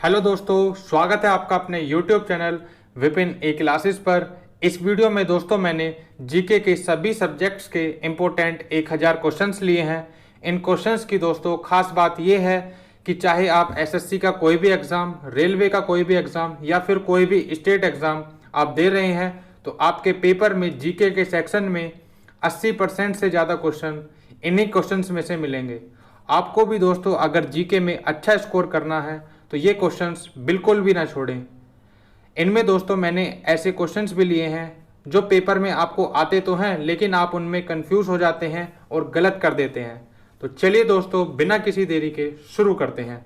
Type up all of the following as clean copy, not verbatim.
Hello दोस्तों, स्वागत है आपका अपने YouTube channel Vipin A classes पर। इस वीडियो में दोस्तों मैंने जीके के सभी सब्जेक्ट्स के इम्पोर्टेंट 1000 क्वेश्चंस लिए हैं। इन क्वेश्चंस की दोस्तों खास बात यह है कि चाहे आप एसएससी का कोई भी एग्ज़ाम, रेलवे का कोई भी एग्ज़ाम या फिर कोई भी स्टेट एग्ज़ाम आप दे रहे हैं तो आपके पेपर में जीके के सेक्शन में 80% से ज़्यादा क्वेश्चन इन्हीं क्वेश्चंस में से मिलेंगे। आपको भी दोस्तों अगर जीके में अच्छा स्कोर करना है तो ये क्वेश्चंस बिल्कुल भी ना छोड़ें। इनमें दोस्तों मैंने ऐसे क्वेश्चंस भी लिए हैं जो पेपर में आपको आते तो हैं लेकिन आप उनमें कंफ्यूज हो जाते हैं और गलत कर देते हैं। तो चलिए दोस्तों बिना किसी देरी के शुरू करते हैं।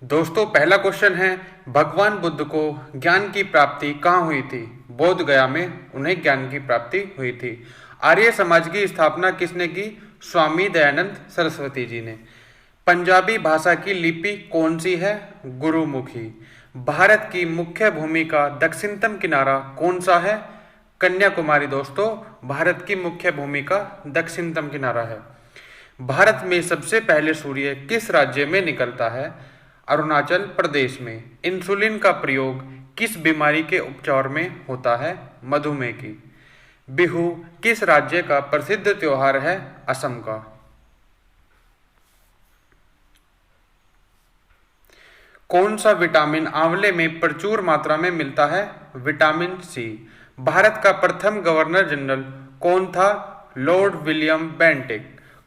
दोस्तों पहला क्वेश्चन है, भगवान बुद्ध को ज्ञान की प्राप्ति कहाँ हुई थी? बोध गया में उन्हें ज्ञान की प्राप्ति हुई थी। आर्य समाज की स्थापना किसने की? स्वामी दयानंद सरस्वती जी ने। पंजाबी भाषा की लिपि कौन सी है? गुरुमुखी। भारत की मुख्य भूमि का दक्षिणतम किनारा कौन सा है? कन्याकुमारी। दोस्तों भारत की मुख्य भूमि का दक्षिणतम किनारा है। भारत में सबसे पहले सूर्य किस राज्य में निकलता है? अरुणाचल प्रदेश में। इंसुलिन का प्रयोग किस बीमारी के उपचार में होता है? मधुमेह की। बिहू किस राज्य का प्रसिद्ध त्योहार है? असम का। कौन सा विटामिन आंवले में प्रचुर मात्रा में मिलता है? Vitamin C. भारत का प्रथम गवर्नर जनरल कौन था? Lord William Bentinck.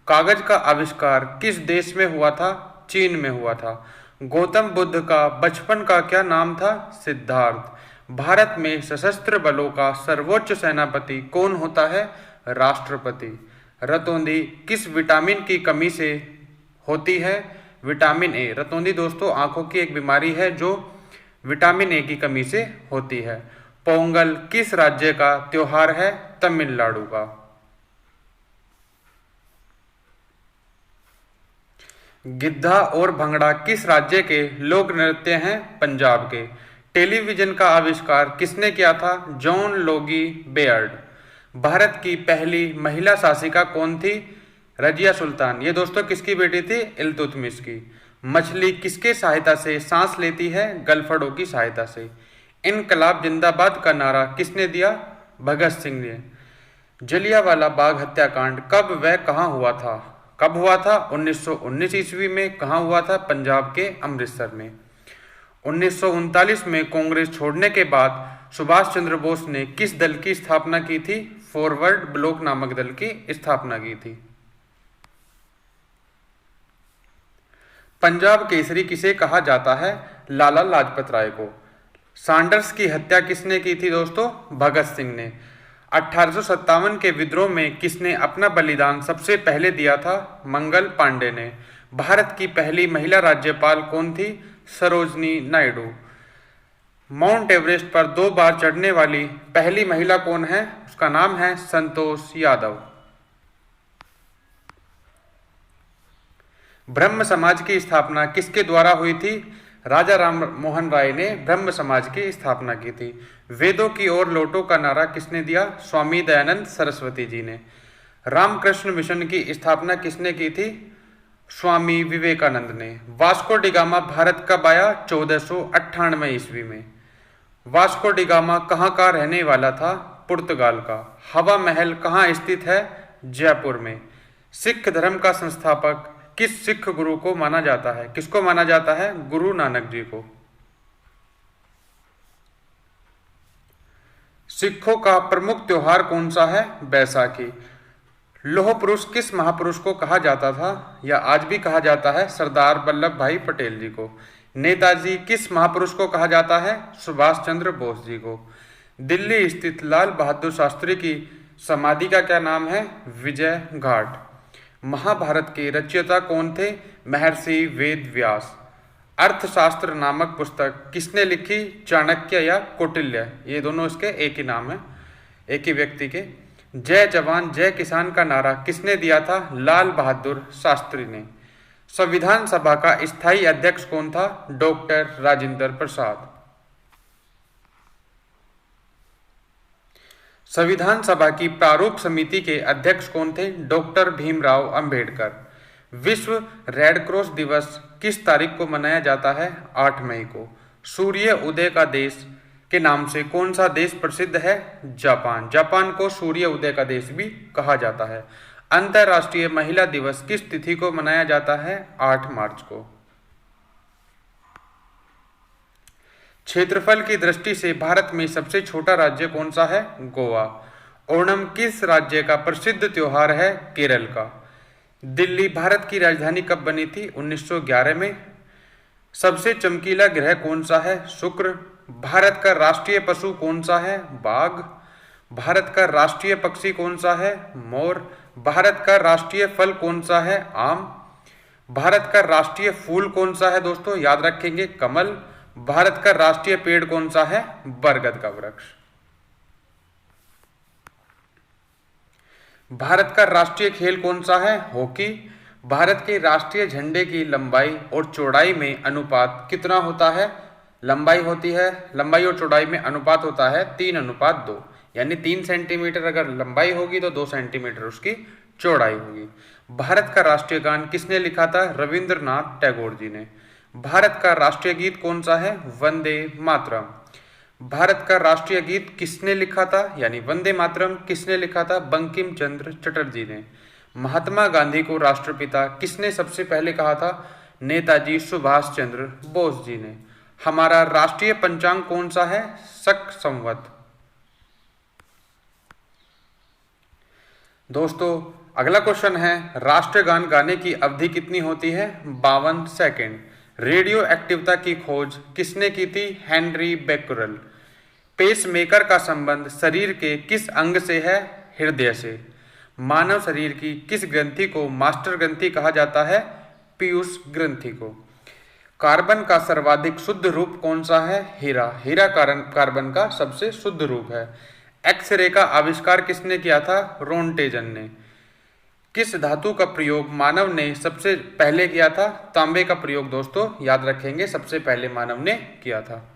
कागज का आविष्कार किस देश में हुआ था? चीन में हुआ था। गौतम बुद्ध का बचपन का क्या नाम था? सिद्धार्थ। भारत में सशस्त्र बलों का सर्वोच्च सेनापति कौन होता है? राष्ट्रपति। रतौंधी किस विटामिन की कमी से होती है? Vitamin A. रतौंधी दोस्तों आंखों की एक बीमारी है जो विटामिन ए की कमी से होती है। पोंगल किस राज्य का त्योहार है? तमिलनाडु का। गिद्धा और भंगड़ा किस राज्य के लोक नृत्य हैं? पंजाब के। टेलीविजन का आविष्कार किसने किया था? John Logie Baird. भारत की पहली महिला शासिका कौन थी? रजिया सुल्तान। ये दोस्तों किसकी बेटी थी? इल्तुतमिश की। मछली किसके सहायता से सांस लेती है? गलफड़ों की सहायता से। इनकलाब जिंदाबाद का नारा किसने दिया? भगत सिंह ने। जलियांवाला बाग हत्याकांड कब व कहाँ हुआ था? कब हुआ था? 1919 ईस्वी में। कहाँ हुआ था? पंजाब के अमृतसर में। 1939 में कांग्रेस छोड़ने के बाद सुभाष चंद्र बोस ने किस दल की स्थापना की थी? फॉरवर्ड ब्लॉक नामक दल की स्थापना की थी। पंजाब केसरी किसे कहा जाता है? लाला लाजपत राय को। सैंडर्स की हत्या किसने की थी दोस्तों? भगत सिंह ने। 1857 के विद्रोह में किसने अपना बलिदान सबसे पहले दिया था? मंगल पांडे ने। भारत की पहली महिला राज्यपाल कौन थी? सरोजनी नायडू। माउंट एवरेस्ट पर 2 बार चढ़ने वाली पहली महिला कौन है? उसका नाम है संतोष यादव। ब्रह्म समाज की स्थापना किसके द्वारा हुई थी? राजा राम मोहन राय ने ब्रह्म समाज की स्थापना की थी। वेदों की ओर लौटो का नारा किसने दिया? स्वामी दयानंद सरस्वती जी ने। रामकृष्ण मिशन की स्थापना किसने की थी? स्वामी विवेकानंद ने। वास्को डिगामा भारत कब आया? 1498 ईस्वी में। वास्को डिगामा कहाँ का रहने वाला था? पुर्तगाल का। हवा महल कहाँ स्थित है? जयपुर में। सिख धर्म का संस्थापक किस सिख गुरु को माना जाता है? किसको माना जाता है? गुरु नानक जी को। सिखों का प्रमुख त्योहार कौन सा है? बैसाखी। लौह पुरुष किस महापुरुष को कहा जाता था या आज भी कहा जाता है? सरदार वल्लभ भाई पटेल जी को। नेताजी किस महापुरुष को कहा जाता है? सुभाष चंद्र बोस जी को। दिल्ली स्थित लाल बहादुर शास्त्री की समाधि का क्या नाम है? विजय घाट। महाभारत के रचयिता कौन थे? महर्षि वेद व्यास। अर्थशास्त्र नामक पुस्तक किसने लिखी? चाणक्य या कौटिल्य। ये दोनों इसके एक ही नाम है, एक ही व्यक्ति के। जय जवान जय किसान का नारा किसने दिया था? लाल बहादुर शास्त्री ने। संविधान सभा का स्थायी अध्यक्ष कौन था? डॉक्टर राजेंद्र प्रसाद। संविधान सभा की प्रारूप समिति के अध्यक्ष कौन थे? डॉक्टर भीमराव अंबेडकर। विश्व रेड क्रॉस दिवस किस तारीख को मनाया जाता है? 8 मई को। सूर्य उदय का देश के नाम से कौन सा देश प्रसिद्ध है? जापान। जापान को सूर्य उदय का देश भी कहा जाता है। अंतर्राष्ट्रीय महिला दिवस किस तिथि को मनाया जाता है? 8 मार्च को। क्षेत्रफल की दृष्टि से भारत में सबसे छोटा राज्य कौन सा है? गोवा। ओणम किस राज्य का प्रसिद्ध त्योहार है? केरल का। दिल्ली भारत की राजधानी कब बनी थी? 1911 में। सबसे चमकीला ग्रह कौन सा है? शुक्र। भारत का राष्ट्रीय पशु कौन सा है? बाघ। भारत का राष्ट्रीय पक्षी कौन सा है? मोर। भारत का राष्ट्रीय फल कौन सा है? आम। भारत का राष्ट्रीय फूल कौन सा है दोस्तों? याद रखेंगे, कमल। भारत का राष्ट्रीय पेड़ कौन सा है? बरगद का वृक्ष। भारत का राष्ट्रीय खेल कौन सा है? हॉकी। भारत के राष्ट्रीय झंडे की लंबाई और चौड़ाई में अनुपात कितना होता है? लंबाई और चौड़ाई में अनुपात होता है 3:2, यानी 3 सेंटीमीटर अगर लंबाई होगी तो 2 सेंटीमीटर उसकी चौड़ाई होगी। भारत का राष्ट्रीय गान किसने लिखा था? रविंद्रनाथ टैगोर जी ने। भारत का राष्ट्रीय गीत कौन सा है? वंदे मातरम। भारत का राष्ट्रीय गीत किसने लिखा था, यानी वंदे मातरम किसने लिखा था? बंकिम चंद्र चटर्जी ने। महात्मा गांधी को राष्ट्रपिता किसने सबसे पहले कहा था? नेताजी सुभाष चंद्र बोस जी ने। हमारा राष्ट्रीय पंचांग कौन सा है? शक संवत। दोस्तों अगला क्वेश्चन है, राष्ट्रगान गाने की अवधि कितनी होती है? 52 सेकेंड। रेडियो एक्टिवता की खोज किसने की थी? Henry Becquerel. पेसमेकर का संबंध शरीर के किस अंग से है? हृदय से। मानव शरीर की किस ग्रंथि को मास्टर ग्रंथि कहा जाता है? पीयूष ग्रंथि को। कार्बन का सर्वाधिक शुद्ध रूप कौन सा है? हीरा। हीरा कार्बन का सबसे शुद्ध रूप है। एक्सरे का आविष्कार किसने किया था? रोंटेजन ने। किस धातु का प्रयोग मानव ने सबसे पहले किया था? तांबे का प्रयोग दोस्तों याद रखेंगे, सबसे पहले मानव ने किया था।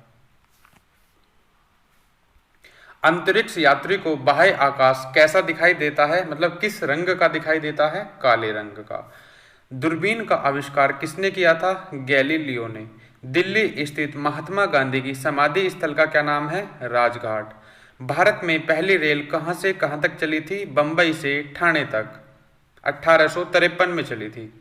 अंतरिक्ष यात्री को बाह्य आकाश कैसा दिखाई देता है, मतलब किस रंग का दिखाई देता है? काले रंग का। दूरबीन का आविष्कार किसने किया था? गैलीलियो ने। दिल्ली स्थित महात्मा गांधी की समाधि स्थल का क्या नाम है? राजघाट। भारत में पहली रेल कहां से कहां तक चली थी? बंबई से ठाणे तक 1853 में चली थी।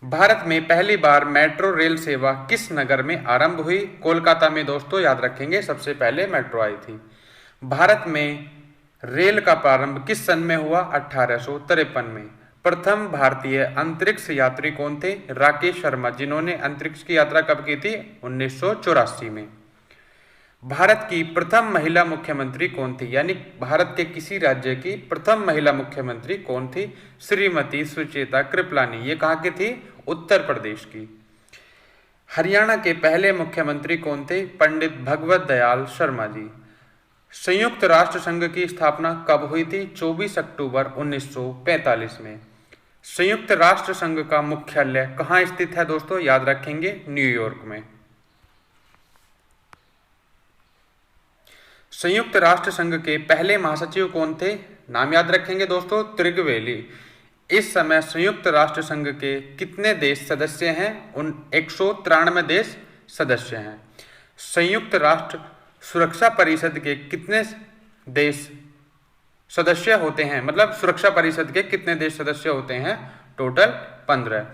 भारत में पहली बार मेट्रो रेल सेवा किस नगर में आरंभ हुई? कोलकाता में दोस्तों याद रखेंगे, सबसे पहले मेट्रो आई थी। भारत में रेल का प्रारंभ किस सन में हुआ? 1853 में। प्रथम भारतीय अंतरिक्ष यात्री कौन थे? राकेश शर्मा, जिन्होंने अंतरिक्ष की यात्रा कब की थी? 1984 में। भारत की प्रथम महिला मुख्यमंत्री कौन थी, यानी भारत के किसी राज्य की प्रथम महिला मुख्यमंत्री कौन थी? श्रीमती सुचेता कृपलानी। ये कहाँ की थी? उत्तर प्रदेश की। हरियाणा के पहले मुख्यमंत्री कौन थे? पंडित भगवत दयाल शर्मा जी। संयुक्त राष्ट्र संघ की स्थापना कब हुई थी? 24 अक्टूबर 1945 में। संयुक्त राष्ट्र संघ का मुख्यालय कहाँ स्थित है दोस्तों? याद रखेंगे, न्यूयॉर्क में। संयुक्त राष्ट्र संघ के पहले महासचिव कौन थे? नाम याद रखेंगे दोस्तों, त्रिगवेली। इस समय संयुक्त राष्ट्र संघ के कितने देश सदस्य हैं? 193 देश सदस्य हैं। संयुक्त राष्ट्र सुरक्षा परिषद के कितने देश सदस्य होते हैं, मतलब सुरक्षा परिषद के कितने देश सदस्य होते हैं? टोटल 15।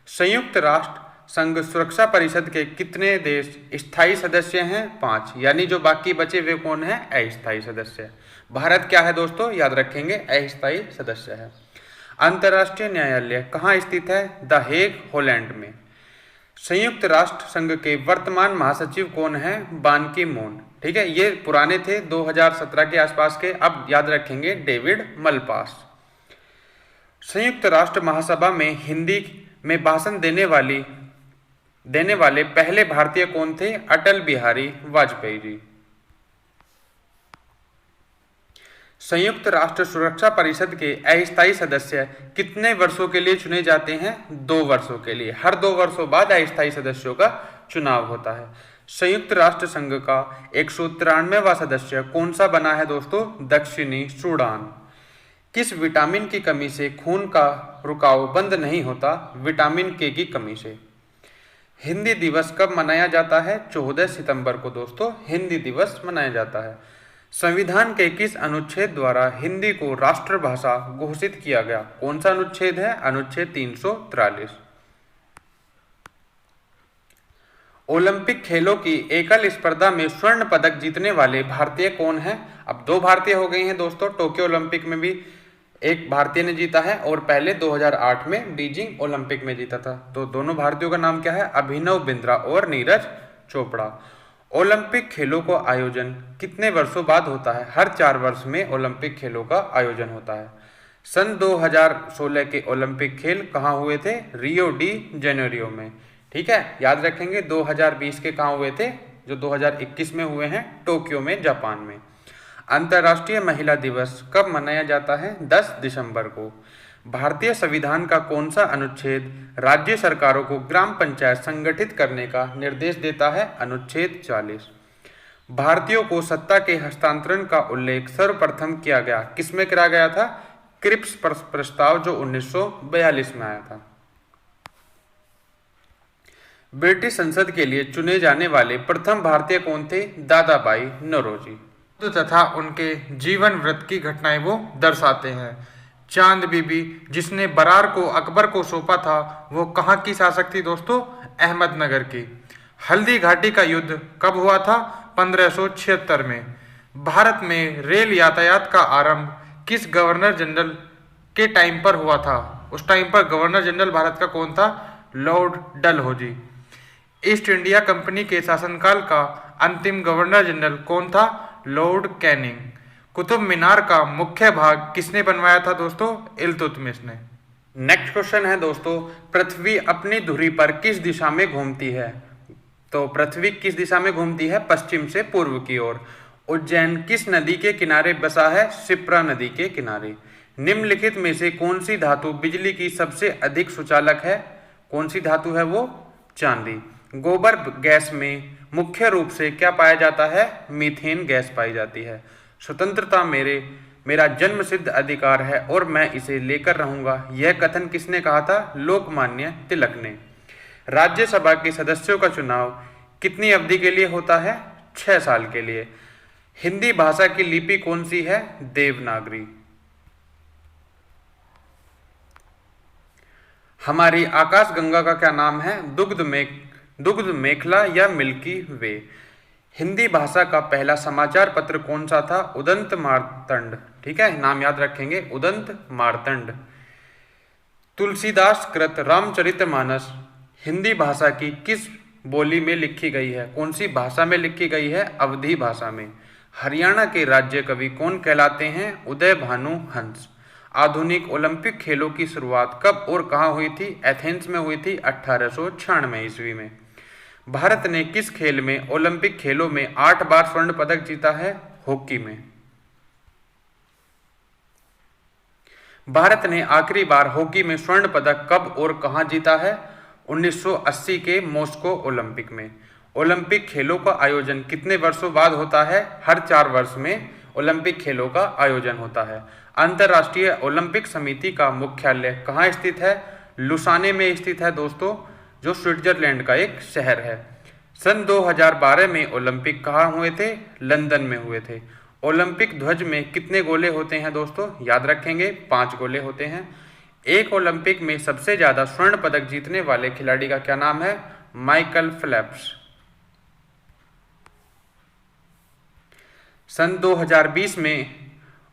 संयुक्त राष्ट्र संघ सुरक्षा परिषद के कितने देश स्थायी सदस्य हैं? 5, यानी जो बाकी बचे वे कौन है? अस्थायी सदस्य। भारत क्या है दोस्तों? याद रखेंगे, अस्थायी सदस्य है। अंतर्राष्ट्रीय न्यायालय कहाँ स्थित है? द हेग, हॉलैंड में। संयुक्त राष्ट्र संघ के वर्तमान महासचिव कौन है? बान की मून। ठीक है, ये पुराने थे 2017 के आसपास के, अब याद रखेंगे डेविड मलपास। संयुक्त राष्ट्र महासभा में हिंदी में भाषण देने वाले पहले भारतीय कौन थे? अटल बिहारी वाजपेयी जी। संयुक्त राष्ट्र सुरक्षा परिषद के अस्थायी सदस्य कितने वर्षों के लिए चुने जाते हैं? 2 वर्षों के लिए। हर 2 वर्षों बाद अस्थायी सदस्यों का चुनाव होता है। संयुक्त राष्ट्र संघ का 193वां सदस्य कौन सा बना है दोस्तों? दक्षिणी सूडान। किस विटामिन की कमी से खून का रुकाव बंद नहीं होता? विटामिन के की कमी से। हिंदी दिवस कब मनाया जाता है? 14 सितंबर को दोस्तों हिंदी दिवस मनाया जाता है। संविधान के किस अनुच्छेद द्वारा हिंदी को राष्ट्रभाषा घोषित किया गया? कौन सा अनुच्छेद है? अनुच्छेद 343। ओलंपिक खेलों की एकल स्पर्धा में स्वर्ण पदक जीतने वाले भारतीय कौन हैं? अब 2 भारतीय हो गए हैं दोस्तों। टोक्यो ओलंपिक में भी एक भारतीय ने जीता है और पहले 2008 में बीजिंग ओलंपिक में जीता था। तो दोनों भारतीयों का नाम क्या है? अभिनव बिंद्रा और नीरज चोपड़ा। ओलंपिक खेलों का आयोजन कितने वर्षों बाद होता है? हर 4 वर्ष में ओलंपिक खेलों का आयोजन होता है। सन 2016 के ओलंपिक खेल कहाँ हुए थे? रियो डी जेनेरियो में। ठीक है, याद रखेंगे। 2020 के कहाँ हुए थे? जो 2021 में हुए हैं, टोक्यो में, जापान में। अंतर्राष्ट्रीय महिला दिवस कब मनाया जाता है? 10 दिसंबर को। भारतीय संविधान का कौन सा अनुच्छेद राज्य सरकारों को ग्राम पंचायत संगठित करने का निर्देश देता है? अनुच्छेद 40। भारतीयों को सत्ता के हस्तांतरण का उल्लेख सर्वप्रथम किया गया किसमें करा गया था? क्रिप्स प्रस्ताव जो 1942 में आया था। ब्रिटिश संसद के लिए चुने जाने वाले प्रथम भारतीय कौन थे? दादाबाई नौरोजी। तथा उनके जीवन वृत्त की घटनाएं वो दर्शाते हैं। चांद बीबी जिसने बरार को अकबर को सौंपा था, वो कहाँ की शासक थी दोस्तों? अहमदनगर की। हल्दी घाटी का युद्ध कब हुआ था? 1576 में। भारत में रेल यातायात का आरंभ किस गवर्नर जनरल के टाइम पर हुआ था? उस टाइम पर गवर्नर जनरल भारत का कौन था? Lord Dalhousie. East India company के शासनकाल का अंतिम गवर्नर जनरल कौन था? Lord Canning. कुतुब मीनार का मुख्य भाग किसने बनवाया था दोस्तों? इल्तुतमिश ने। नेक्स्ट क्वेश्चन है दोस्तों, पृथ्वी अपनी धुरी पर किस दिशा में घूमती है? तो पृथ्वी किस दिशा में घूमती है? पश्चिम से पूर्व की ओर। उज्जैन किस नदी के किनारे बसा है? शिप्रा नदी के किनारे। निम्नलिखित में से कौन सी धातु बिजली की सबसे अधिक सुचालक है? कौन सी धातु है वो? चांदी। गोबर गैस में मुख्य रूप से क्या पाया जाता है? मीथेन गैस पाई जाती है। स्वतंत्रता मेरा जन्म सिद्ध अधिकार है और मैं इसे लेकर रहूंगा, यह कथन किसने कहा था? लोकमान्य तिलक ने। राज्यसभा के सदस्यों का चुनाव कितनी अवधि के लिए होता है? 6 साल के लिए। हिंदी भाषा की लिपि कौन सी है? देवनागरी। हमारी आकाशगंगा का क्या नाम है? दुग्ध मेखला या मिल्की वे। हिंदी भाषा का पहला समाचार पत्र कौन सा था? उदंत मार्तंड। ठीक है, नाम याद रखेंगे, उदंत मार्तंड। तुलसीदास कृत रामचरितमानस हिंदी भाषा की किस बोली में लिखी गई है? कौन सी भाषा में लिखी गई है? अवधी भाषा में। हरियाणा के राज्य कवि कौन कहलाते हैं? उदय भानु हंस। आधुनिक ओलंपिक खेलों की शुरुआत कब और कहाँ हुई थी? एथेंस में हुई थी 1896 ईस्वी में। भारत ने किस खेल में ओलंपिक खेलों में 8 बार स्वर्ण पदक जीता है? हॉकी में। भारत ने आखिरी बार हॉकी में स्वर्ण पदक कब और कहां जीता है? 1980 के मॉस्को ओलंपिक में। ओलंपिक खेलों का आयोजन कितने वर्षों बाद होता है? हर 4 वर्ष में ओलंपिक खेलों का आयोजन होता है। अंतर्राष्ट्रीय ओलंपिक समिति का मुख्यालय कहाँ स्थित है? लुसाने में स्थित है दोस्तों, जो स्विट्जरलैंड का एक शहर है। सन 2012 में ओलंपिक कहाँ हुए थे? लंदन में हुए थे। ओलंपिक ध्वज में कितने गोले होते हैं दोस्तों? याद रखेंगे, 5 गोले होते हैं। एक ओलंपिक में सबसे ज्यादा स्वर्ण पदक जीतने वाले खिलाड़ी का क्या नाम है? Michael Phelps. सन 2020 में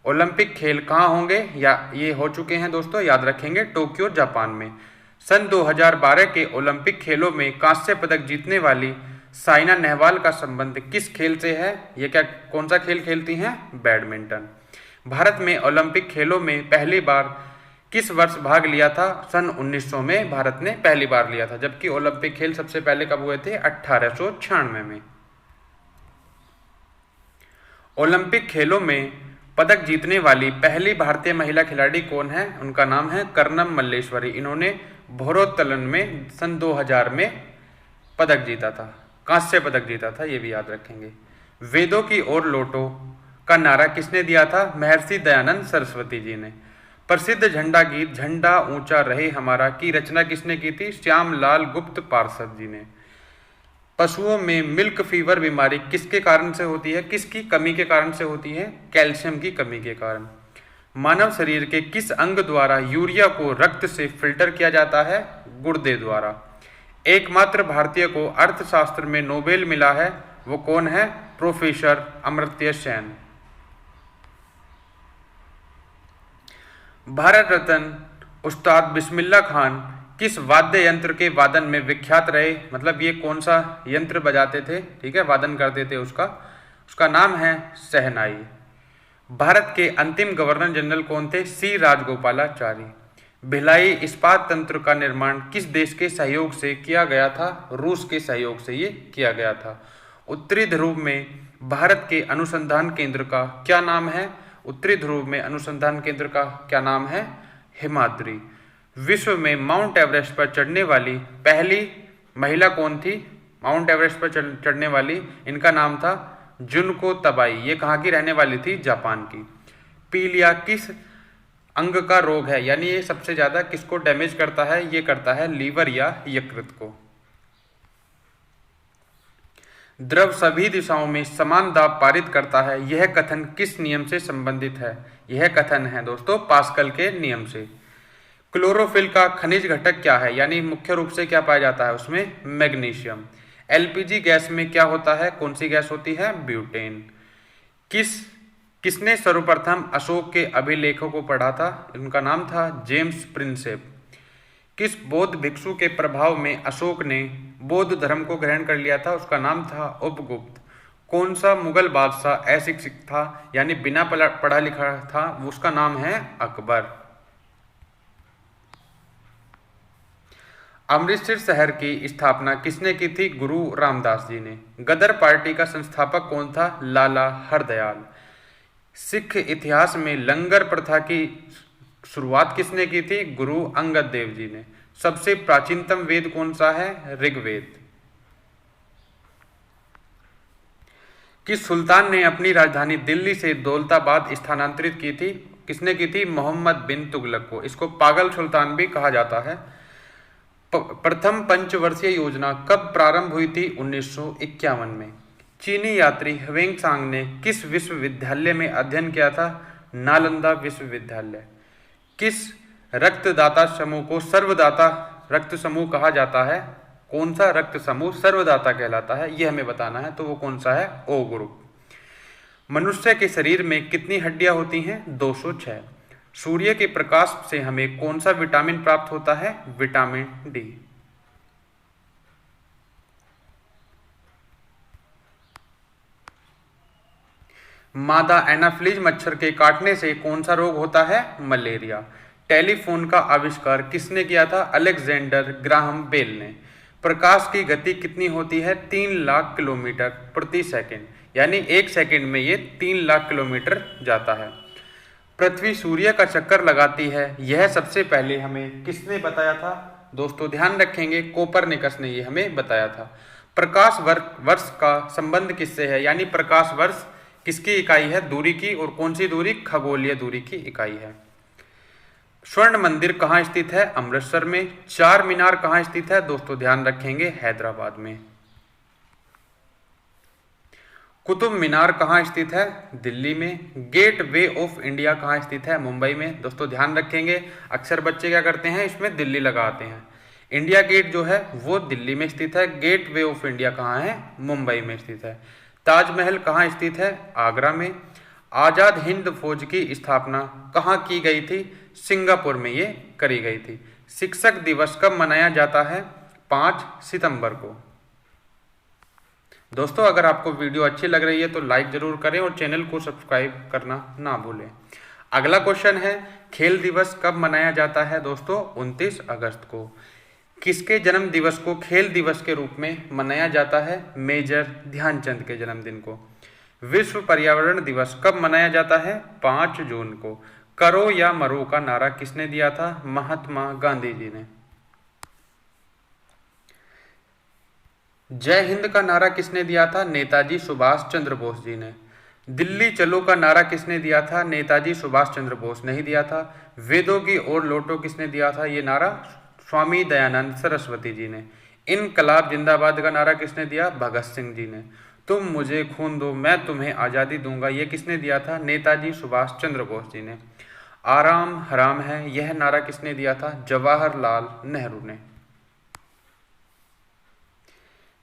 ओलंपिक खेल कहाँ होंगे? या ये हो चुके हैं दोस्तों, याद रखेंगे, टोक्यो जापान में। सन 2012 के ओलंपिक खेलों में कांस्य पदक जीतने वाली साइना नेहवाल का संबंध किस खेल से है? ये कौन सा खेल खेलती हैं? बैडमिंटन। भारत में ओलंपिक खेलों में पहली बार किस वर्ष भाग लिया था? सन 1900 में भारत ने पहली बार लिया था, जबकि ओलंपिक खेल सबसे पहले कब हुए थे? 1896 में। ओलंपिक खेलों में पदक जीतने वाली पहली भारतीय महिला खिलाड़ी कौन है? उनका नाम है कर्णम मल्लेश्वरी। इन्होंने भारोत्तोलन में सन 2000 में पदक जीता था, कांस्य पदक जीता था, ये भी याद रखेंगे। वेदों की ओर लौटो का नारा किसने दिया था? महर्षि दयानंद सरस्वती जी ने। प्रसिद्ध झंडा गीत झंडा ऊंचा रहे हमारा की रचना किसने की थी? श्यामलाल गुप्त पार्षद जी ने। पशुओं में मिल्क फीवर बीमारी किसके कारण से होती है? किसकी कमी के कारण से होती है? कैल्शियम की कमी के कारण। मानव शरीर के किस अंग द्वारा यूरिया को रक्त से फिल्टर किया जाता है? गुर्दे द्वारा। एकमात्र भारतीय को अर्थशास्त्र में नोबेल मिला है, वो कौन है? प्रोफेसर अमर्त्य सेन। भारत रत्न उस्ताद बिस्मिल्लाह खान किस वाद्य यंत्र के वादन में विख्यात रहे? मतलब ये कौन सा यंत्र बजाते थे, ठीक है, वादन करते थे, उसका नाम है शहनाई। भारत के अंतिम गवर्नर जनरल कौन थे? सी राजगोपालाचारी। भिलाई इस्पात तंत्र का निर्माण किस देश के सहयोग से किया गया था? रूस के सहयोग से ये किया गया था। उत्तरी ध्रुव में भारत के अनुसंधान केंद्र का क्या नाम है? उत्तरी ध्रुव में अनुसंधान केंद्र का क्या नाम है? हिमाद्री। विश्व में माउंट एवरेस्ट पर चढ़ने वाली पहली महिला कौन थी? माउंट एवरेस्ट पर चढ़ने वाली, इनका नाम था जुनको तबाई। ये कहाँ की रहने वाली थी? जापान की। पीलिया किस अंग का रोग है? यानी ये सबसे ज्यादा किसको डैमेज करता है? ये करता है लीवर या यकृत को। द्रव सभी दिशाओं में समान दाब पारित करता है, यह कथन किस नियम से संबंधित है? यह कथन है दोस्तों पास्कल के नियम से। क्लोरोफिल का खनिज घटक क्या है? यानी मुख्य रूप से क्या पाया जाता है उसमें? मैग्नीशियम। एलपीजी गैस में क्या होता है? कौन सी गैस होती है? ब्यूटेन। किसने सर्वप्रथम अशोक के अभिलेखों को पढ़ा था? उनका नाम था जेम्स प्रिंसेप। किस बौद्ध भिक्षु के प्रभाव में अशोक ने बौद्ध धर्म को ग्रहण कर लिया था? उसका नाम था उपगुप्त। कौन सा मुगल बादशाह अशिक्षित था, यानी बिना पढ़ा लिखा था? उसका नाम है अकबर। अमृतसर शहर की स्थापना किसने की थी? गुरु रामदास जी ने। गदर पार्टी का संस्थापक कौन था? लाला हरदयाल। सिख इतिहास में लंगर प्रथा की शुरुआत किसने की थी? गुरु अंगद देव जी ने। सबसे प्राचीनतम वेद कौन सा है? ऋग्वेद। किस सुल्तान ने अपनी राजधानी दिल्ली से दौलताबाद स्थानांतरित की थी? किसने की थी? मोहम्मद बिन तुगलक को। इसको पागल सुल्तान भी कहा जाता है। प्रथम पंचवर्षीय योजना कब प्रारंभ हुई थी? 1951 में। चीनी यात्री ह्वेंगसांग ने किस विश्वविद्यालय में अध्ययन किया था? नालंदा विश्वविद्यालय। किस रक्तदाता समूह को सर्वदाता रक्त समूह कहा जाता है? कौन सा रक्त समूह सर्वदाता कहलाता है? यह हमें बताना है, तो वो कौन सा है? O group. मनुष्य के शरीर में कितनी हड्डियां होती हैं? 206। सूर्य के प्रकाश से हमें कौन सा विटामिन प्राप्त होता है? Vitamin D. मादा एनाफ्लीज मच्छर के काटने से कौन सा रोग होता है? मलेरिया। टेलीफोन का आविष्कार किसने किया था? अलेक्जेंडर ग्राहम बेल ने। प्रकाश की गति कितनी होती है? 3 लाख किलोमीटर प्रति सेकंड, यानी 1 सेकंड में ये 3 लाख किलोमीटर जाता है। पृथ्वी सूर्य का चक्कर लगाती है, यह सबसे पहले हमें किसने बताया था? दोस्तों ध्यान रखेंगे, कोपरनिकस ने ये हमें बताया था। प्रकाश वर्ष का संबंध किससे है? यानी प्रकाश वर्ष किसकी इकाई है? दूरी की। और कौन सी दूरी? खगोलीय दूरी की इकाई है। स्वर्ण मंदिर कहाँ स्थित है? अमृतसर में। चार मीनार कहाँ स्थित है? दोस्तों ध्यान रखेंगे, हैदराबाद में। कुतुब मीनार कहाँ स्थित है? दिल्ली में। गेट वे ऑफ इंडिया कहाँ स्थित है? मुंबई में। दोस्तों ध्यान रखेंगे, अक्सर बच्चे क्या करते हैं, इसमें दिल्ली लगाते हैं। इंडिया गेट जो है वो दिल्ली में स्थित है। गेट वे ऑफ इंडिया कहाँ है? मुंबई में स्थित है। ताजमहल कहाँ स्थित है? आगरा में। आजाद हिंद फौज की स्थापना कहाँ की गई थी? सिंगापुर में ये करी गई थी। शिक्षक दिवस कब मनाया जाता है? 5 सितंबर को। दोस्तों अगर आपको वीडियो अच्छी लग रही है तो लाइक जरूर करें और चैनल को सब्सक्राइब करना ना भूलें। अगला क्वेश्चन है, खेल दिवस कब मनाया जाता है? दोस्तों 29 अगस्त को। किसके जन्म दिवस को खेल दिवस के रूप में मनाया जाता है? मेजर ध्यानचंद के जन्मदिन को। विश्व पर्यावरण दिवस कब मनाया जाता है? 5 जून को। करो या मरो का नारा किसने दिया था? महात्मा गांधी जी ने। जय हिंद का नारा किसने दिया था? नेताजी सुभाष चंद्र बोस जी ने। दिल्ली चलो का नारा किसने दिया था? नेताजी सुभाष चंद्र बोस ने ही दिया था। वेदों की ओर लौटो किसने दिया था ये नारा? स्वामी दयानंद सरस्वती जी ने। इनकलाब जिंदाबाद का नारा किसने दिया? भगत सिंह जी ने। तुम मुझे खून दो मैं तुम्हें आज़ादी दूंगा ये किसने दिया था? नेताजी सुभाष चंद्र बोस जी ने। आराम हराम है यह नारा किसने दिया था? जवाहरलाल नेहरू ने।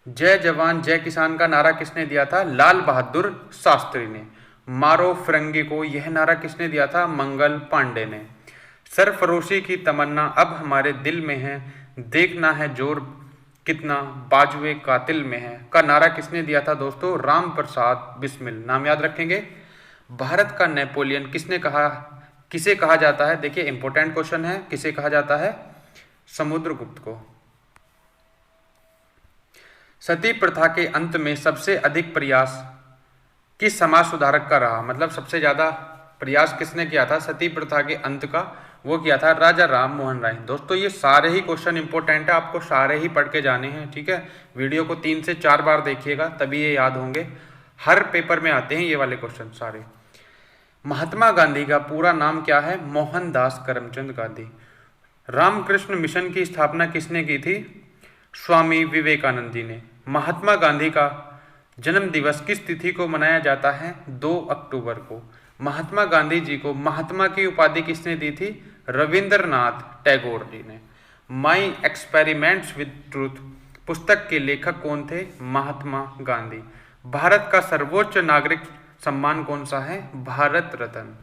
जय जवान जय किसान का नारा किसने दिया था? लाल बहादुर शास्त्री ने। मारो फिरंगी को यह नारा किसने दिया था? मंगल पांडे ने। सरफरोशी की तमन्ना अब हमारे दिल में है, देखना है जोर कितना बाजुए कातिल में है का नारा किसने दिया था दोस्तों? राम प्रसाद बिस्मिल। नाम याद रखेंगे। भारत का नेपोलियन किसे कहा जाता है? देखिए इंपॉर्टेंट क्वेश्चन है, किसे कहा जाता है? समुद्रगुप्त को। सती प्रथा के अंत में सबसे अधिक प्रयास किस समाज सुधारक का रहा? मतलब सबसे ज्यादा प्रयास किसने किया था सती प्रथा के अंत का? वो किया था राजा राम मोहन राय। दोस्तों ये सारे ही क्वेश्चन इंपॉर्टेंट है, आपको सारे ही पढ़ के जाने हैं, ठीक है। वीडियो को 3 से 4 बार देखिएगा तभी ये याद होंगे। हर पेपर में आते हैं ये वाले क्वेश्चन सारे। महात्मा गांधी का पूरा नाम क्या है? मोहनदास करमचंद गांधी। रामकृष्ण मिशन की स्थापना किसने की थी? स्वामी विवेकानंद जी ने। महात्मा गांधी का जन्म दिवस किस तिथि को मनाया जाता है? 2 अक्टूबर को। महात्मा गांधी जी को महात्मा की उपाधि किसने दी थी? रविंद्रनाथ टैगोर जी ने। माई एक्सपेरिमेंट्स विद ट्रूथ पुस्तक के लेखक कौन थे? महात्मा गांधी। भारत का सर्वोच्च नागरिक सम्मान कौन सा है? भारत रत्न।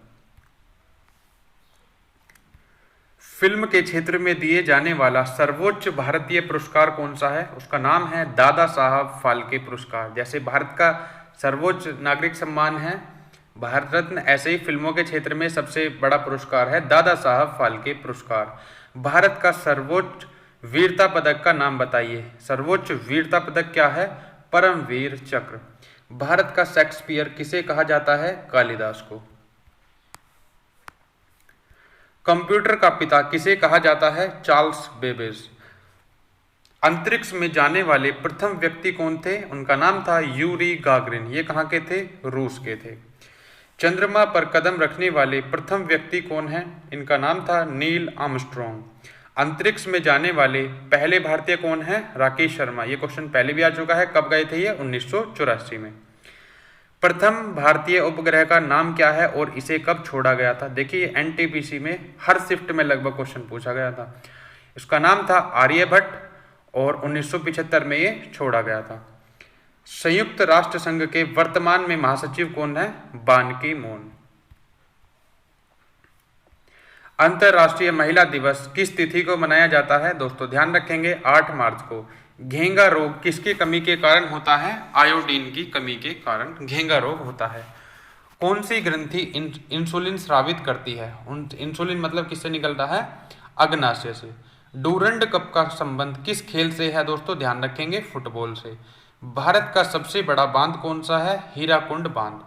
फिल्म के क्षेत्र में दिए जाने वाला सर्वोच्च भारतीय पुरस्कार कौन सा है? उसका नाम है दादा साहब फाल्के पुरस्कार। जैसे भारत का सर्वोच्च नागरिक सम्मान है भारत रत्न, ऐसे ही फिल्मों के क्षेत्र में सबसे बड़ा पुरस्कार है दादा साहब फाल्के पुरस्कार। भारत का सर्वोच्च वीरता पदक का नाम बताइए। सर्वोच्च वीरता पदक क्या है? परमवीर चक्र। भारत का शेक्सपियर किसे कहा जाता है? कालिदास को। कंप्यूटर का पिता किसे कहा जाता है? Charles Babbage. अंतरिक्ष में जाने वाले प्रथम व्यक्ति कौन थे? उनका नाम था यूरी गागरिन। ये कहाँ के थे? रूस के थे। चंद्रमा पर कदम रखने वाले प्रथम व्यक्ति कौन है? इनका नाम था नील आर्मस्ट्रॉन्ग। अंतरिक्ष में जाने वाले पहले भारतीय कौन है? राकेश शर्मा। ये क्वेश्चन पहले भी आ चुका है। कब गए थे ये? 1984 में। प्रथम भारतीय उपग्रह का नाम क्या है और इसे कब छोड़ा गया था? देखिए एनटीपीसी में हर शिफ्ट में लगभग क्वेश्चन पूछा गया था। इसका नाम था आर्यभट्ट और 1975 में ये छोड़ा गया था। संयुक्त राष्ट्र संघ के वर्तमान में महासचिव कौन है? बान की मून। अंतर्राष्ट्रीय महिला दिवस किस तिथि को मनाया जाता है? दोस्तों ध्यान रखेंगे 8 मार्च को। घेंगा रोग किसकी कमी के कारण होता है? आयोडीन की कमी के कारण घेंगा रोग होता है। कौन सी ग्रंथि इंसुलिन स्रावित करती है? इंसुलिन मतलब किससे निकलता है? अग्नाशय से। डूरंड कप का संबंध किस खेल से है? दोस्तों ध्यान रखेंगे फुटबॉल से। भारत का सबसे बड़ा बांध कौन सा है? हीराकुंड बांध।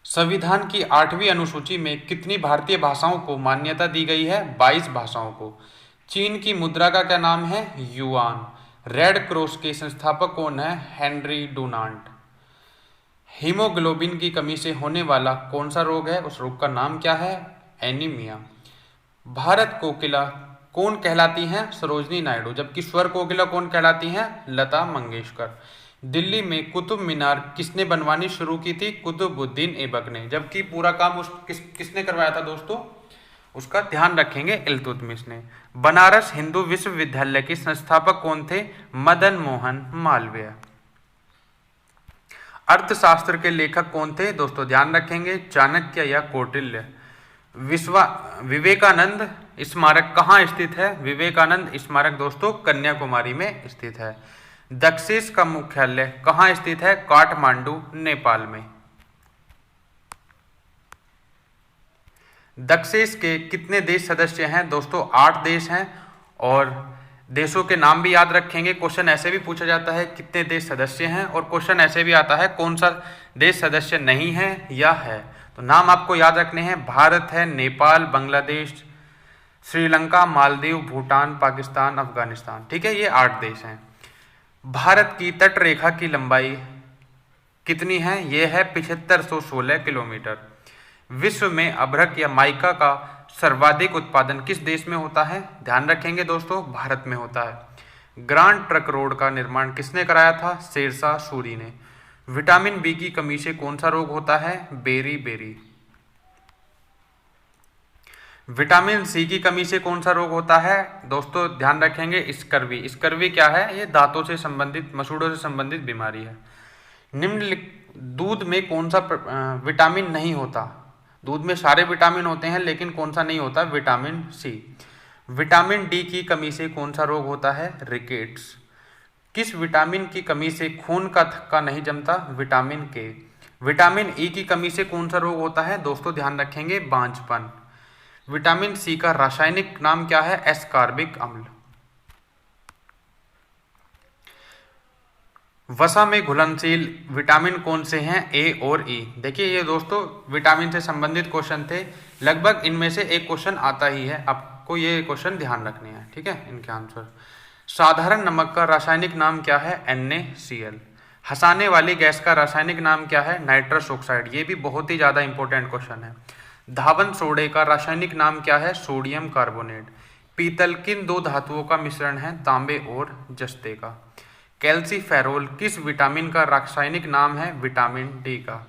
संविधान की 8वीं अनुसूची में कितनी भारतीय भाषाओं को मान्यता दी गई है? 22 भाषाओं को। चीन की मुद्रा का क्या नाम है? युआन। रेड क्रॉस के संस्थापक कौन है? Henry Dunant. हीमोग्लोबिन की कमी से होने वाला कौन सा रोग है? उस रोग का नाम क्या है? एनीमिया। भारत कोकिला कौन कहलाती हैं? सरोजनी नायडू। जबकि स्वर कोकिला कौन कहलाती हैं? लता मंगेशकर। दिल्ली में कुतुब मीनार किसने बनवानी शुरू की थी? कुतुबुद्दीन ऐबक ने। जबकि पूरा काम किसने करवाया था दोस्तों? उसका ध्यान रखेंगे इल्तुतमिश ने। बनारस हिंदू विश्वविद्यालय के संस्थापक कौन थे? मदन मोहन मालवीय। अर्थशास्त्र के लेखक कौन थे? दोस्तों ध्यान रखेंगे चाणक्य या कौटिल्य। विवेकानंद स्मारक कहाँ स्थित है? विवेकानंद स्मारक दोस्तों कन्याकुमारी में स्थित है। दक्षेस का मुख्यालय कहाँ स्थित है? काठमांडू नेपाल में। दक्षेस के कितने देश सदस्य हैं? दोस्तों 8 देश हैं। और देशों के नाम भी याद रखेंगे। क्वेश्चन ऐसे भी पूछा जाता है कितने देश सदस्य हैं, और क्वेश्चन ऐसे भी आता है कौन सा देश सदस्य नहीं है या है। तो नाम आपको याद रखने हैं। भारत है, नेपाल, बांग्लादेश, श्रीलंका, मालदीव, भूटान, पाकिस्तान, अफगानिस्तान। ठीक है, ये 8 देश हैं। भारत की तट रेखा की लंबाई कितनी है? यह है 7516 किलोमीटर। विश्व में अभ्रक या माइका का सर्वाधिक उत्पादन किस देश में होता है? ध्यान रखेंगे दोस्तों, भारत में होता है। ग्रांड ट्रक रोड का निर्माण किसने कराया था? शेरशाह सूरी ने। विटामिन बी की कमी से कौन सा रोग होता है? Berry berry. विटामिन सी की कमी से कौन सा रोग होता है? दोस्तों ध्यान रखेंगे, स्कर्वी। स्कर्वी क्या है? ये दांतों से संबंधित, मसूड़ों से संबंधित बीमारी है। दूध में कौन सा विटामिन नहीं होता? दूध में सारे विटामिन होते हैं, लेकिन कौन सा नहीं होता? Vitamin C. विटामिन डी की कमी से कौन सा रोग होता है? रिकेट्स। किस विटामिन की कमी से खून का थक्का नहीं जमता? विटामिन के। विटामिन ई की कमी से कौन सा रोग होता है? दोस्तों ध्यान रखेंगे, बांझपन। विटामिन सी का रासायनिक नाम क्या है? एस्कॉर्बिक अम्ल। वसा में घुलनशील विटामिन कौन से हैं? ए और ई। देखिए ये दोस्तों विटामिन से संबंधित क्वेश्चन थे, लगभग इनमें से एक क्वेश्चन आता ही है, आपको ये क्वेश्चन ध्यान रखने हैं, ठीक है, इनके आंसर। साधारण नमक का रासायनिक नाम क्या है? NaCl। हंसाने वाली गैस का रासायनिक नाम क्या है? Nitrous oxide. ये भी बहुत ही ज्यादा इंपॉर्टेंट क्वेश्चन है। धावन सोडे का रासायनिक नाम क्या है? Sodium carbonate. पीतल किन दो धातुओं का मिश्रण है? तांबे और जस्ते का। कैल्सीफेरोल किस विटामिन का रासायनिक नाम है? विटामिन डी का।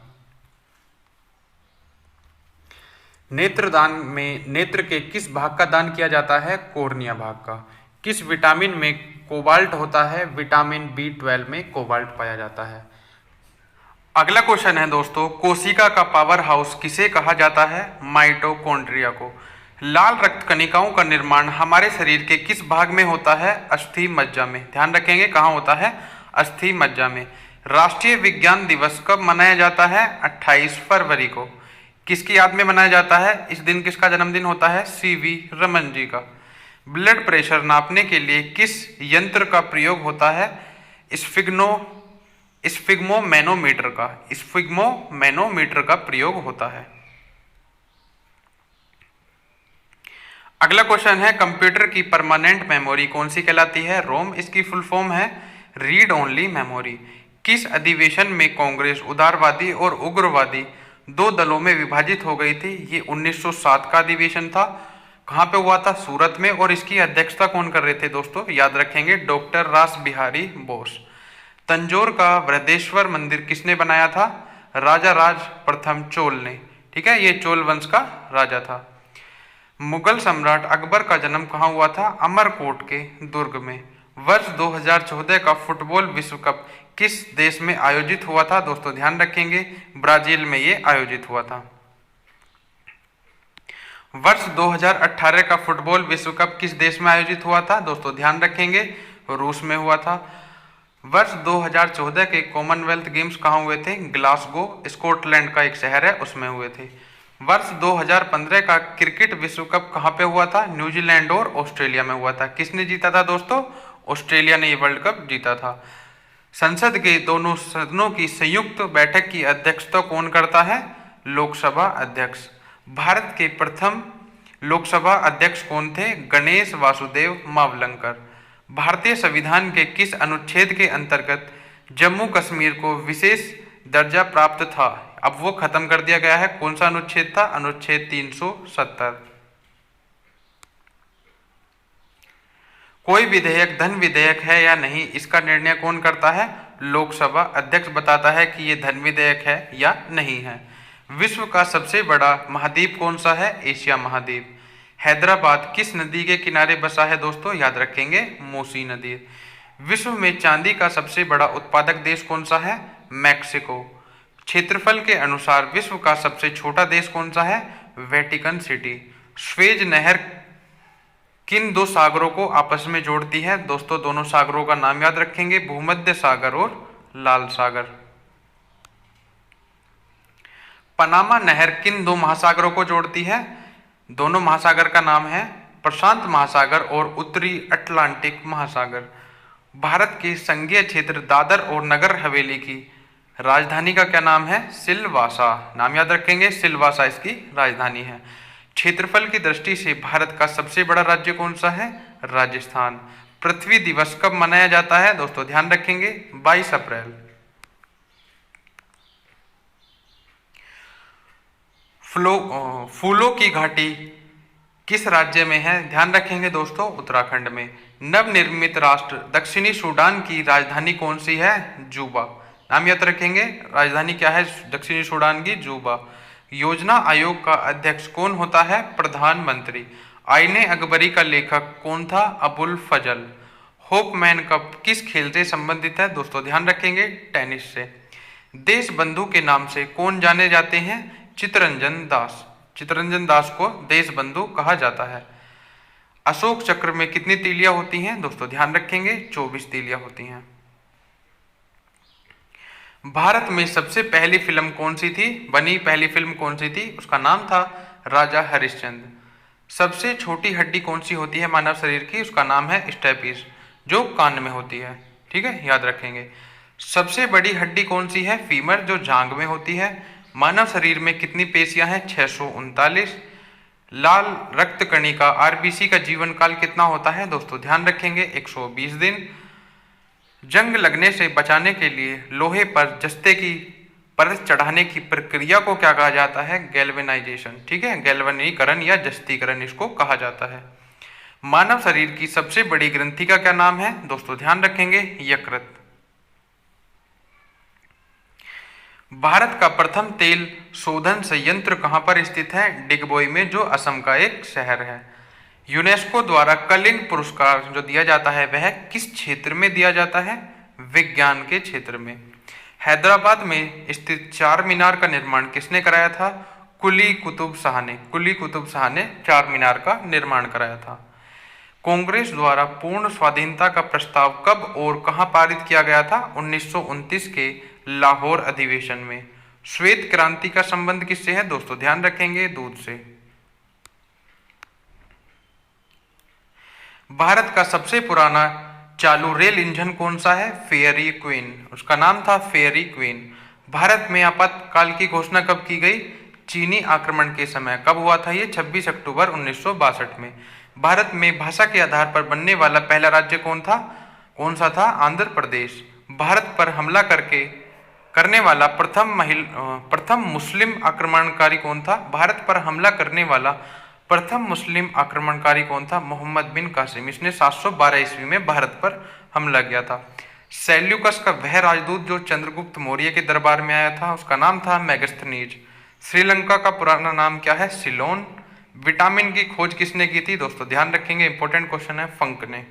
नेत्रदान में नेत्र के किस भाग का दान किया जाता है? कॉर्निया भाग का। किस विटामिन में कोबाल्ट होता है? विटामिन B12 में कोबाल्ट पाया जाता है। अगला क्वेश्चन है दोस्तों, कोशिका का पावर हाउस किसे कहा जाता है? माइटोकॉन्ड्रिया को। लाल रक्त कणिकाओं का निर्माण हमारे शरीर के किस भाग में होता है? अस्थि मज्जा में। ध्यान रखेंगे, कहाँ होता है? अस्थि मज्जा में। राष्ट्रीय विज्ञान दिवस कब मनाया जाता है? 28 फरवरी को। किसकी याद में मनाया जाता है? इस दिन किसका जन्मदिन होता है? CV रमन जी का। ब्लड प्रेशर नापने के लिए किस यंत्र का प्रयोग होता है? स्फिग्मोमैनोमीटर का प्रयोग होता है। अगला क्वेश्चन है, कंप्यूटर की परमानेंट मेमोरी कौन सी कहलाती है? रोम। इसकी फुल फॉर्म है रीड ओनली मेमोरी। किस अधिवेशन में कांग्रेस उदारवादी और उग्रवादी दो दलों में विभाजित हो गई थी? ये 1907 का अधिवेशन था। कहाँ पे हुआ था? सूरत में। और इसकी अध्यक्षता कौन कर रहे थे दोस्तों? याद रखेंगे, डॉक्टर रास बिहारी बोस। तंजौर का बृहदेश्वर मंदिर किसने बनाया था? राजा राज प्रथम चोल ने। ठीक है, ये चोल वंश का राजा था। मुगल सम्राट अकबर का जन्म कहाँ हुआ था? अमरकोट के दुर्ग में। वर्ष 2014 का फुटबॉल विश्व कप किस देश में आयोजित हुआ था? दोस्तों ध्यान रखेंगे, ब्राजील में ये आयोजित हुआ था। वर्ष 2018 का फुटबॉल विश्व कप किस देश में आयोजित हुआ था? दोस्तों ध्यान रखेंगे, रूस में हुआ था। वर्ष 2014 के कॉमनवेल्थ गेम्स कहाँ हुए थे? ग्लासगो, स्कॉटलैंड का एक शहर है, उसमें हुए थे। वर्ष 2015 का क्रिकेट विश्व कप कहाँ पे हुआ था? न्यूजीलैंड और ऑस्ट्रेलिया में हुआ था। किसने जीता था दोस्तों? ऑस्ट्रेलिया ने ये वर्ल्ड कप जीता था। संसद के दोनों सदनों की संयुक्त बैठक की अध्यक्षता कौन करता है? लोकसभा अध्यक्ष। भारत के प्रथम लोकसभा अध्यक्ष कौन थे? गणेश वासुदेव मावलंकर। भारतीय संविधान के किस अनुच्छेद के अंतर्गत जम्मू कश्मीर को विशेष दर्जा प्राप्त था? अब वो खत्म कर दिया गया है। कौन सा अनुच्छेद था? अनुच्छेद 370। कोई विधेयक धन विधेयक है या नहीं, इसका निर्णय कौन करता है? लोकसभा अध्यक्ष बताता है कि ये धन विधेयक है या नहीं है। विश्व का सबसे बड़ा महाद्वीप कौन सा है? एशिया महाद्वीप। हैदराबाद किस नदी के किनारे बसा है दोस्तों? याद रखेंगे, मूसी नदी। विश्व में चांदी का सबसे बड़ा उत्पादक देश कौन सा है? मैक्सिको। क्षेत्रफल के अनुसार विश्व का सबसे छोटा देश कौन सा है? Vatican city. स्वेज नहर किन दो सागरों को आपस में जोड़ती है? दोस्तों दोनों सागरों का नाम याद रखेंगे, भूमध्य सागर और लाल सागर। पनामा नहर किन दो महासागरों को जोड़ती है? दोनों महासागर का नाम है प्रशांत महासागर और उत्तरी अटलांटिक महासागर। भारत के संघीय क्षेत्र दादर और नगर हवेली की राजधानी का क्या नाम है? सिलवासा। नाम याद रखेंगे, सिलवासा इसकी राजधानी है। क्षेत्रफल की दृष्टि से भारत का सबसे बड़ा राज्य कौन सा है? राजस्थान। पृथ्वी दिवस कब मनाया जाता है दोस्तों, ध्यान रखेंगे 22 अप्रैल। फूलों की घाटी किस राज्य में है, ध्यान रखेंगे दोस्तों उत्तराखंड में। नवनिर्मित राष्ट्र दक्षिणी सूडान की राजधानी कौन सी है, जूबा। नाम याद रखेंगे, राजधानी क्या है दक्षिणी सूडान की, जूबा। योजना आयोग का अध्यक्ष कौन होता है, प्रधानमंत्री। आईने अकबरी का लेखक कौन था, अबुल फजल। होपमैन कप किस खेल से संबंधित है दोस्तों, ध्यान रखेंगे टेनिस से। देश बंधु के नाम से कौन जाने जाते हैं, चित्तरंजन दास। चित्तरंजन दास को देश बंधु कहा जाता है। अशोक चक्र में कितनी तीलियां होती हैं दोस्तों, ध्यान रखेंगे 24 तीलियां होती हैं। भारत में सबसे पहली फिल्म कौन सी थी, बनी पहली फिल्म कौन सी थी, उसका नाम था राजा हरिश्चंद्र। सबसे छोटी हड्डी कौन सी होती है मानव शरीर की, उसका नाम है स्टेपिस, जो कान में होती है, ठीक है, याद रखेंगे। सबसे बड़ी हड्डी कौन सी है, फीमर, जो जांघ में होती है। मानव शरीर में कितनी पेशियां हैं, 639। लाल रक्त कणिका आरबीसी का जीवन काल कितना होता है दोस्तों, ध्यान रखेंगे 120 दिन। जंग लगने से बचाने के लिए लोहे पर जस्ते की परत चढ़ाने की प्रक्रिया को क्या कहा जाता है, गैल्वेनाइजेशन, ठीक है, गैल्वनीकरण या जस्तीकरण इसको कहा जाता है। मानव शरीर की सबसे बड़ी ग्रंथि का क्या नाम है दोस्तों, ध्यान रखेंगे यकृत। भारत का प्रथम तेल शोधन संयंत्र कहां पर स्थित है, डिगबोई में, जो असम का एक शहर है। यूनेस्को द्वारा कलिंग पुरस्कार जो दिया जाता है वह किस क्षेत्र में दिया जाता है, विज्ञान के क्षेत्र में। हैदराबाद में स्थित चार मीनार का निर्माण किसने कराया था, कुली कुतुब शाह ने। कुली कुतुब शाह ने चार मीनार का निर्माण कराया था। कांग्रेस द्वारा पूर्ण स्वाधीनता का प्रस्ताव कब और कहां पारित किया गया था, 1929 के लाहौर अधिवेशन में। श्वेत क्रांति का संबंध किससे है दोस्तों, ध्यान रखेंगे दूध से। भारत का सबसे पुराना चालू रेल इंजन कौन सा है, फेयरी क्वीन, उसका नाम था फेयरी क्वीन। भारत में आपातकाल की घोषणा कब की गई, चीनी आक्रमण के समय। कब हुआ था ये, 26 अक्टूबर 1962 में। भारत में भाषा के आधार पर बनने वाला पहला राज्य कौन सा था, आंध्र प्रदेश। भारत पर हमला करने वाला प्रथम मुस्लिम आक्रमणकारी कौन था, भारत पर हमला करने वाला प्रथम मुस्लिम आक्रमणकारी कौन था, मोहम्मद बिन कासिम। इसने 712 ईस्वी में भारत पर हमला किया था। सेल्यूकस का वह राजदूत जो चंद्रगुप्त मौर्य के दरबार में आया था, उसका नाम था मेगस्थनीज। श्रीलंका का पुराना नाम क्या है, सिलोन। विटामिन की खोज किसने की थी दोस्तों, ध्यान रखेंगे इंपॉर्टेंट क्वेश्चन है, फंक ने।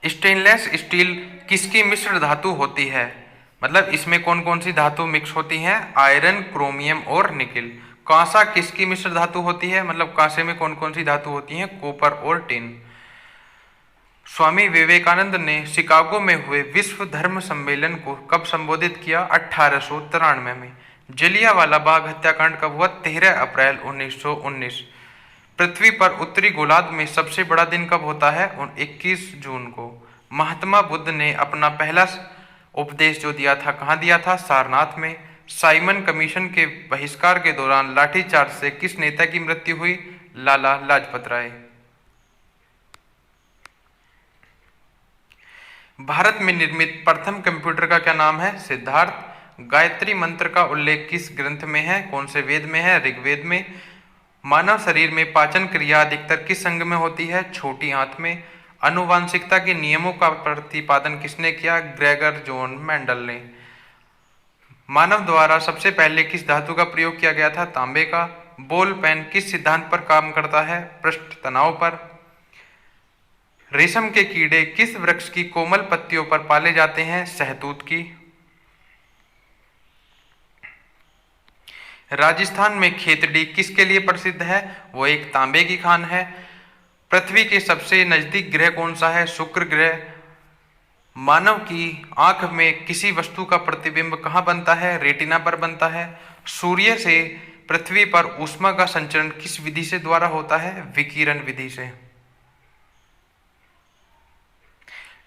स्टेनलेस स्टील किसकी मिश्र धातु होती है, मतलब इसमें कौन कौन सी धातु मिक्स होती हैं, आयरन, क्रोमियम और निकिल। कांसा किसकी मिश्र धातु होती है, मतलब कांसे में कौन कौन सी धातु होती हैं, कॉपर और टिन। स्वामी विवेकानंद ने शिकागो में हुए विश्व धर्म सम्मेलन को कब संबोधित किया, 1893 में। जलियांवाला बाग हत्याकांड कब हुआ, 13 अप्रैल 1919। पृथ्वी पर उत्तरी गोलार्ध में सबसे बड़ा दिन कब होता है, 21 जून को। महात्मा बुद्ध ने अपना पहला उपदेश जो दिया था कहाँ दिया था, सारनाथ में। साइमन कमीशन के बहिष्कार के दौरान लाठीचार्ज से किस नेता की मृत्यु हुई, लाला लाजपत राय। भारत में निर्मित प्रथम कंप्यूटर का क्या नाम है, सिद्धार्थ। गायत्री मंत्र का उल्लेख किस ग्रंथ में है, कौन से वेद में है, ऋग्वेद में। मानव शरीर में पाचन क्रिया अधिकतर किस अंग में होती है, छोटी आंत में। आनुवांशिकता के नियमों का प्रतिपादन किसने किया, ग्रेगर जॉन मेंडल ने। मानव द्वारा सबसे पहले किस धातु का प्रयोग किया गया था, तांबे का। बॉल पेन किस सिद्धांत पर काम करता है, पृष्ठ तनाव पर। रेशम के कीड़े किस वृक्ष की कोमल पत्तियों पर पाले जाते हैं, सहतूत की। राजस्थान में खेतड़ी किसके लिए प्रसिद्ध है, वो एक तांबे की खान है। पृथ्वी के सबसे नजदीक ग्रह कौन सा है, शुक्र ग्रह। मानव की आंख में किसी वस्तु का प्रतिबिंब कहाँ बनता है, रेटिना पर बनता है। सूर्य से पृथ्वी पर ऊष्मा का संचरण किस विधि से द्वारा होता है, विकिरण विधि से।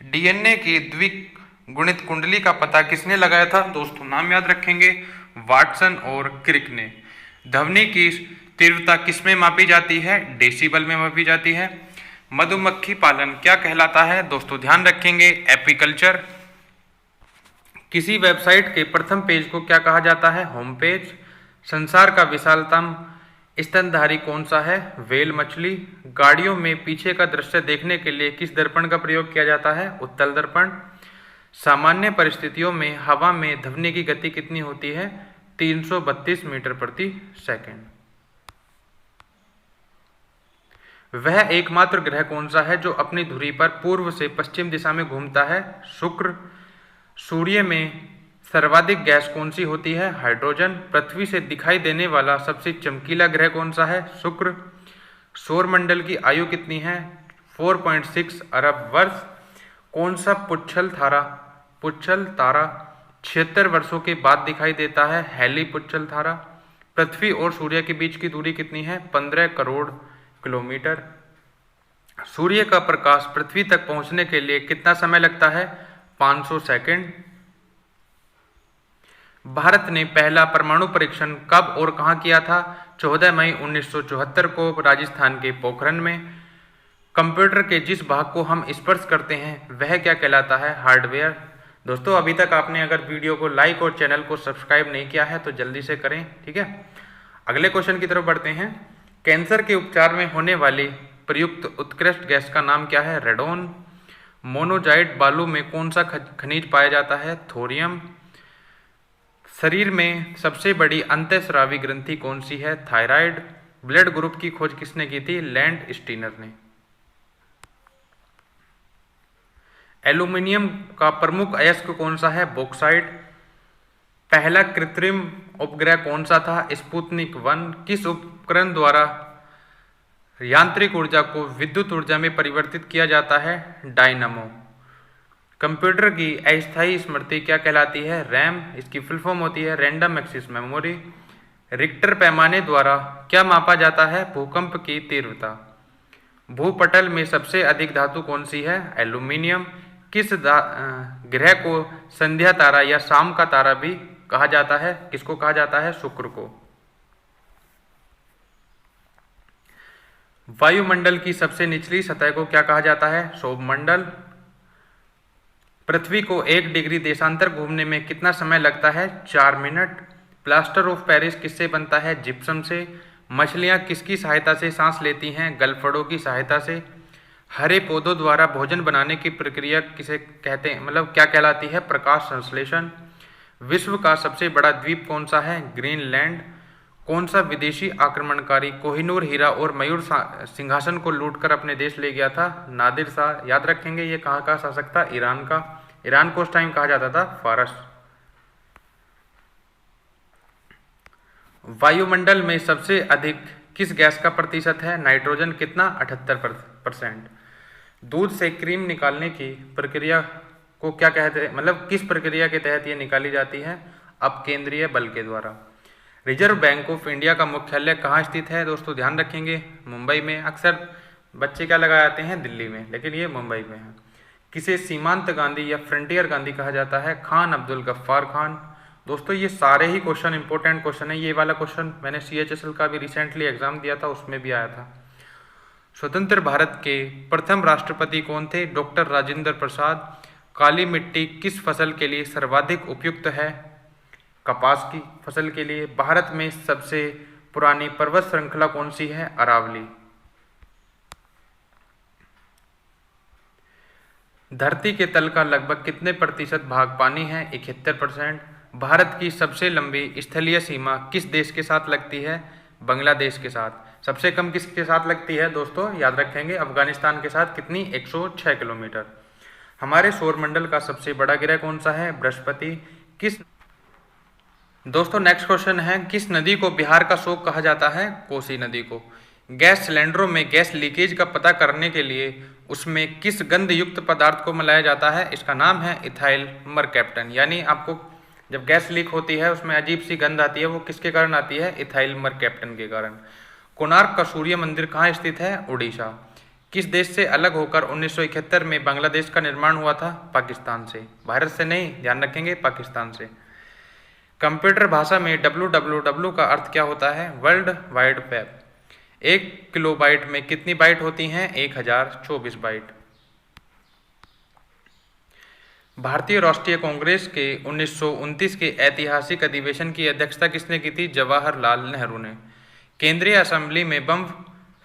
डीएनए की द्विगुणित कुंडली का पता किसने लगाया था दोस्तों, नाम याद रखेंगे, वाटसन और क्रिक ने। ध्वनि की तीव्रता किसमें मापी जाती है? डेसिबल में मापी जाती है। मधुमक्खी पालन क्या कहलाता है? दोस्तों ध्यान रखेंगे, एपीकल्चर। किसी वेबसाइट के प्रथम पेज को क्या कहा जाता है? Home page. संसार का विशालतम स्तनधारी कौन सा है? व्हेल मछली। गाड़ियों में पीछे का दृश्य देखने के लिए किस दर्पण का प्रयोग किया जाता है? उत्तल दर्पण। सामान्य परिस्थितियों में हवा में ध्वनि की गति कितनी होती है? 332 मीटर प्रति सेकंड। वह एकमात्र ग्रह कौन सा है जो अपनी धुरी पर पूर्व से पश्चिम दिशा में घूमता है? शुक्र। सूर्य में सर्वाधिक गैस कौन सी होती है? हाइड्रोजन। पृथ्वी से दिखाई देने वाला सबसे चमकीला ग्रह कौन सा है? शुक्र। सौरमंडल की आयु कितनी है? 4.6 अरब वर्ष। कौन सा पुच्छल तारा 76 वर्षों के बाद दिखाई देता है? हैली पुच्छल तारा। पृथ्वी और सूर्य के बीच की दूरी कितनी है? 15 करोड़ किलोमीटर। सूर्य का प्रकाश पृथ्वी तक पहुंचने के लिए कितना समय लगता है? 500 सेकंड। भारत ने पहला परमाणु परीक्षण कब और कहां किया था? 14 मई 1974 को राजस्थान के पोखरण में। कंप्यूटर के जिस भाग को हम स्पर्श करते हैं वह क्या कहलाता है? हार्डवेयर। दोस्तों अभी तक आपने अगर वीडियो को लाइक और चैनल को सब्सक्राइब नहीं किया है तो जल्दी से करें, ठीक है। अगले क्वेश्चन की तरफ बढ़ते हैं। कैंसर के उपचार में होने वाली प्रयुक्त उत्कृष्ट गैस का नाम क्या है? रेडोन। मोनोजाइट बालू में कौन सा खनिज पाया जाता है? थोरियम। शरीर में सबसे बड़ी अंतःस्रावी ग्रंथि कौन सी है? थायराइड। ब्लड ग्रुप की खोज किसने की थी? लैंड स्टीनर ने। एल्यूमिनियम का प्रमुख अयस्क कौन सा है? बॉक्साइट। पहला कृत्रिम उपग्रह कौन सा था? स्पुतनिक 1। किस उपकरण द्वारा यांत्रिक ऊर्जा को विद्युत ऊर्जा में परिवर्तित किया जाता है? डायनामो। कंप्यूटर की अस्थायी स्मृति क्या कहलाती है? रैम। इसकी फुल फॉर्म होती है रैंडम एक्सेस मेमोरी। रिक्टर पैमाने द्वारा क्या मापा जाता है? भूकंप की तीव्रता। भूपटल में सबसे अधिक धातु कौन सी है? एल्यूमिनियम। किस ग्रह को संध्या तारा या शाम का तारा भी कहा जाता है? किसको कहा जाता है? शुक्र को। वायुमंडल की सबसे निचली सतह को क्या कहा जाता है? सौरमंडल। पृथ्वी को 1 डिग्री देशांतर घूमने में कितना समय लगता है? 4 मिनट। प्लास्टर ऑफ पेरिस किससे बनता है? जिप्सम से। मछलियां किसकी सहायता से सांस लेती हैं? गलफड़ों की सहायता से। हरे पौधों द्वारा भोजन बनाने की प्रक्रिया किसे कहते हैं, मतलब क्या कहलाती है? प्रकाश संश्लेषण। विश्व का सबसे बड़ा द्वीप कौन सा है? ग्रीनलैंड। कौन सा विदेशी आक्रमणकारी कोहिनूर हीरा और मयूर सिंहासन को लूटकर अपने देश ले गया था? नादिर शाह। याद रखेंगे ये कहाँ का शासक था? ईरान का। ईरान को उस टाइम कहा जाता था फारस। वायुमंडल में सबसे अधिक किस गैस का प्रतिशत है? नाइट्रोजन। कितना? 78%। दूध से क्रीम निकालने की प्रक्रिया को क्या कहते हैं, मतलब किस प्रक्रिया के तहत ये निकाली जाती है? अपकेंद्रीय बल के द्वारा। रिजर्व बैंक ऑफ इंडिया का मुख्यालय कहाँ स्थित है? दोस्तों ध्यान रखेंगे, मुंबई में। अक्सर बच्चे क्या लगा जाते हैं? दिल्ली में, लेकिन ये मुंबई में है। किसे सीमांत गांधी या फ्रंटियर गांधी कहा जाता है? खान अब्दुल गफ्फार खान। दोस्तों ये सारे ही क्वेश्चन इंपॉर्टेंट क्वेश्चन है। ये वाला क्वेश्चन मैंने CHSL का भी रिसेंटली एग्जाम दिया था, उसमें भी आया था। स्वतंत्र भारत के प्रथम राष्ट्रपति कौन थे? डॉक्टर राजेंद्र प्रसाद। काली मिट्टी किस फसल के लिए सर्वाधिक उपयुक्त है? कपास की फसल के लिए। भारत में सबसे पुरानी पर्वत श्रृंखला कौन सी है? अरावली। धरती के तल का लगभग कितने प्रतिशत भाग पानी है? 71%। भारत की सबसे लंबी स्थलीय सीमा किस देश के साथ लगती है? बांग्लादेश के साथ। सबसे कम किसके साथ लगती है? दोस्तों याद रखेंगे, अफगानिस्तान के साथ। कितनी? 106 किलोमीटर। हमारे सौरमंडल का सबसे बड़ा ग्रह कौन सा है? बृहस्पति। किस दोस्तों नेक्स्ट क्वेश्चन है, किस नदी को बिहार का शोक कहा जाता है? कोसी नदी को। गैस सिलेंडरों में गैस लीकेज का पता करने के लिए उसमें किस गंध युक्त पदार्थ को मिलाया जाता है? इसका नाम है इथाइल मरकैप्टन। यानी आपको जब गैस लीक होती है उसमें अजीब सी गंध आती है, वो किसके कारण आती है? इथाइल मरकैप्टन के कारण। कोणार्क का सूर्य मंदिर कहाँ स्थित है? उड़ीसा। किस देश से अलग होकर 1971 में बांग्लादेश का निर्माण हुआ था? पाकिस्तान से। भारत से नहीं, ध्यान रखेंगे, पाकिस्तान से। कंप्यूटर भाषा में www का अर्थ क्या होता है? World wide web. 1 किलोबाइट में कितनी बाइट होती हैं? 1024 बाइट। भारतीय राष्ट्रीय कांग्रेस के 1929 के ऐतिहासिक अधिवेशन की अध्यक्षता किसने की थी? जवाहरलाल नेहरू ने। केंद्रीय असेंबली में बम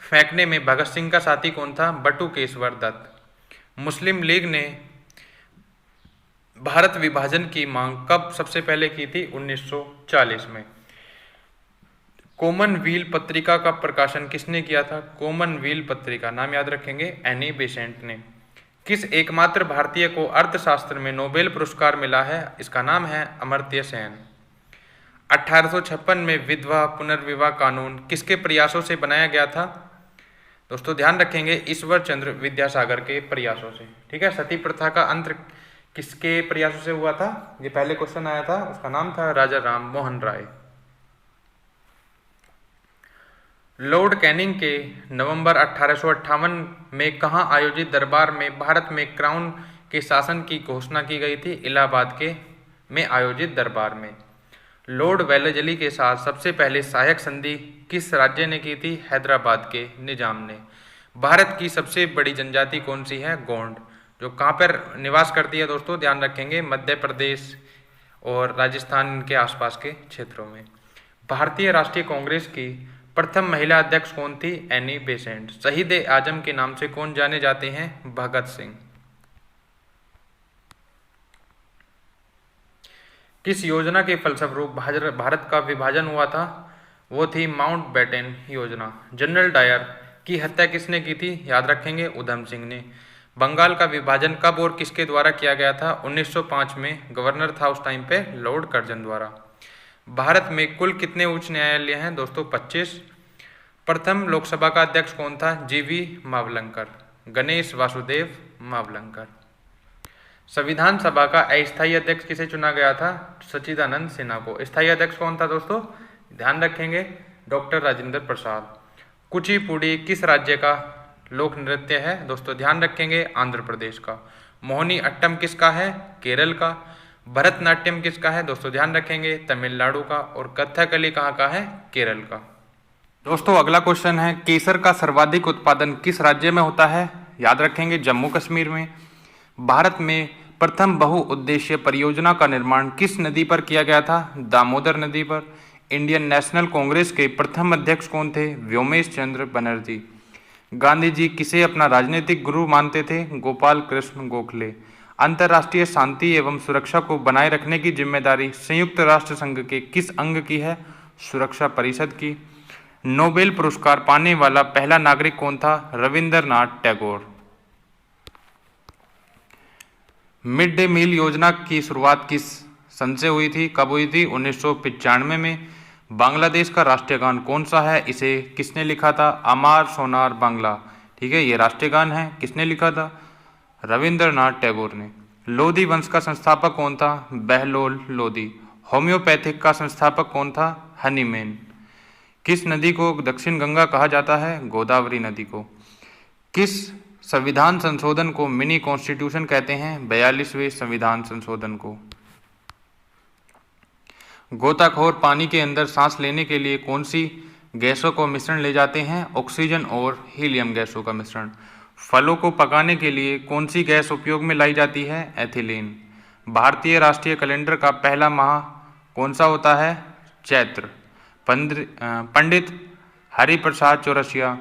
फेंकने में भगत सिंह का साथी कौन था? बटुकेश्वर दत्त। मुस्लिम लीग ने भारत विभाजन की मांग कब सबसे पहले की थी? 1940 में। कॉमनवेल्थ पत्रिका का प्रकाशन किसने किया था? कॉमनवेल्थ पत्रिका, नाम याद रखेंगे, एनी बेसेंट ने। किस एकमात्र भारतीय को अर्थशास्त्र में नोबेल पुरस्कार मिला है? इसका नाम है अमर्त्य सेन। 1856 में विधवा पुनर्विवाह कानून किसके प्रयासों से बनाया गया था? दोस्तों ध्यान रखेंगे, ईश्वर चंद्र विद्यासागर के प्रयासों से। ठीक है, सती प्रथा का अंत किसके प्रयासों से हुआ था? ये पहले क्वेश्चन आया था, उसका नाम था राजा राम मोहन राय। लॉर्ड कैनिंग के नवंबर 1858 में कहाँ आयोजित दरबार में भारत में क्राउन के शासन की घोषणा की गई थी? इलाहाबाद के में आयोजित दरबार में। लॉर्ड वेलेस्ली के साथ सबसे पहले सहायक संधि किस राज्य ने की थी? हैदराबाद के निजाम ने। भारत की सबसे बड़ी जनजाति कौन सी है? गोंड। जो कहाँ पर निवास करती है दोस्तों? ध्यान रखेंगे, मध्य प्रदेश और राजस्थान के आसपास के क्षेत्रों में। भारतीय राष्ट्रीय कांग्रेस की प्रथम महिला अध्यक्ष कौन थी? Annie Besant. शहीद ए आजम के नाम से कौन जाने जाते हैं? भगत सिंह। किस योजना के फलस्वरूप भारत का विभाजन हुआ था? वो थी माउंटबेटन योजना। जनरल डायर की हत्या किसने की थी? याद रखेंगे, उधम सिंह ने। बंगाल का विभाजन कब और किसके द्वारा किया गया था? 1905 में। गवर्नर था उस टाइम पे लॉर्ड कर्जन द्वारा। भारत में कुल कितने उच्च न्यायालय हैं? दोस्तों 25। प्रथम लोकसभा का अध्यक्ष कौन था? जीवी मावलंकर। गणेश वासुदेव मावलंकर। संविधान सभा का अस्थायी अध्यक्ष किसे चुना गया था? सच्चिदानंद सिन्हा को। स्थायी अध्यक्ष कौन था दोस्तों? ध्यान रखेंगे, डॉक्टर राजेंद्र प्रसाद। कुचिपुड़ी किस राज्य का लोक नृत्य है? दोस्तों ध्यान रखेंगे, आंध्र प्रदेश का। मोहिनी अट्टम किसका है? केरल का। भरतनाट्यम किसका है? दोस्तों ध्यान रखेंगे, तमिलनाडु का। और कथकली कहाँ का है? केरल का। दोस्तों अगला क्वेश्चन है, केसर का सर्वाधिक उत्पादन किस राज्य में होता है? याद रखेंगे, जम्मू कश्मीर में। भारत में प्रथम बहुउद्देशीय परियोजना का निर्माण किस नदी पर किया गया था? दामोदर नदी पर। इंडियन नेशनल कांग्रेस के प्रथम अध्यक्ष कौन थे? व्योमेश चंद्र बनर्जी। गांधी जी किसे अपना राजनीतिक गुरु मानते थे? गोपाल कृष्ण गोखले। अंतर्राष्ट्रीय शांति एवं सुरक्षा को बनाए रखने की जिम्मेदारी संयुक्त राष्ट्र संघ के किस अंग की है? सुरक्षा परिषद की। नोबेल पुरस्कार पाने वाला पहला नागरिक कौन था? Rabindranath Tagore. Mid day meal योजना की शुरुआत किस सन से हुई थी? कब हुई थी? 1995 में। बांग्लादेश का राष्ट्रीय गान कौन सा है? इसे किसने लिखा था? अमार सोनार बांग्ला। ठीक है, ये राष्ट्रीय गान है। किसने लिखा था? रविंद्रनाथ टैगोर ने। लोधी वंश का संस्थापक कौन था? बहलोल लोधी। होम्योपैथिक का संस्थापक कौन था? हनीमैन। किस नदी को दक्षिण गंगा कहा जाता है? गोदावरी नदी को। किस संविधान संशोधन को मिनी कॉन्स्टिट्यूशन कहते हैं? 42वें संविधान संशोधन को। गोताखोर पानी के अंदर सांस लेने के लिए कौन सी गैसों को मिश्रण ले जाते हैं? ऑक्सीजन और हीलियम गैसों का मिश्रण। फलों को पकाने के लिए कौन सी गैस उपयोग में लाई जाती है? एथिलीन। भारतीय राष्ट्रीय कैलेंडर का पहला माह कौन सा होता है? चैत्र। पंडित हरिप्रसाद चौरसिया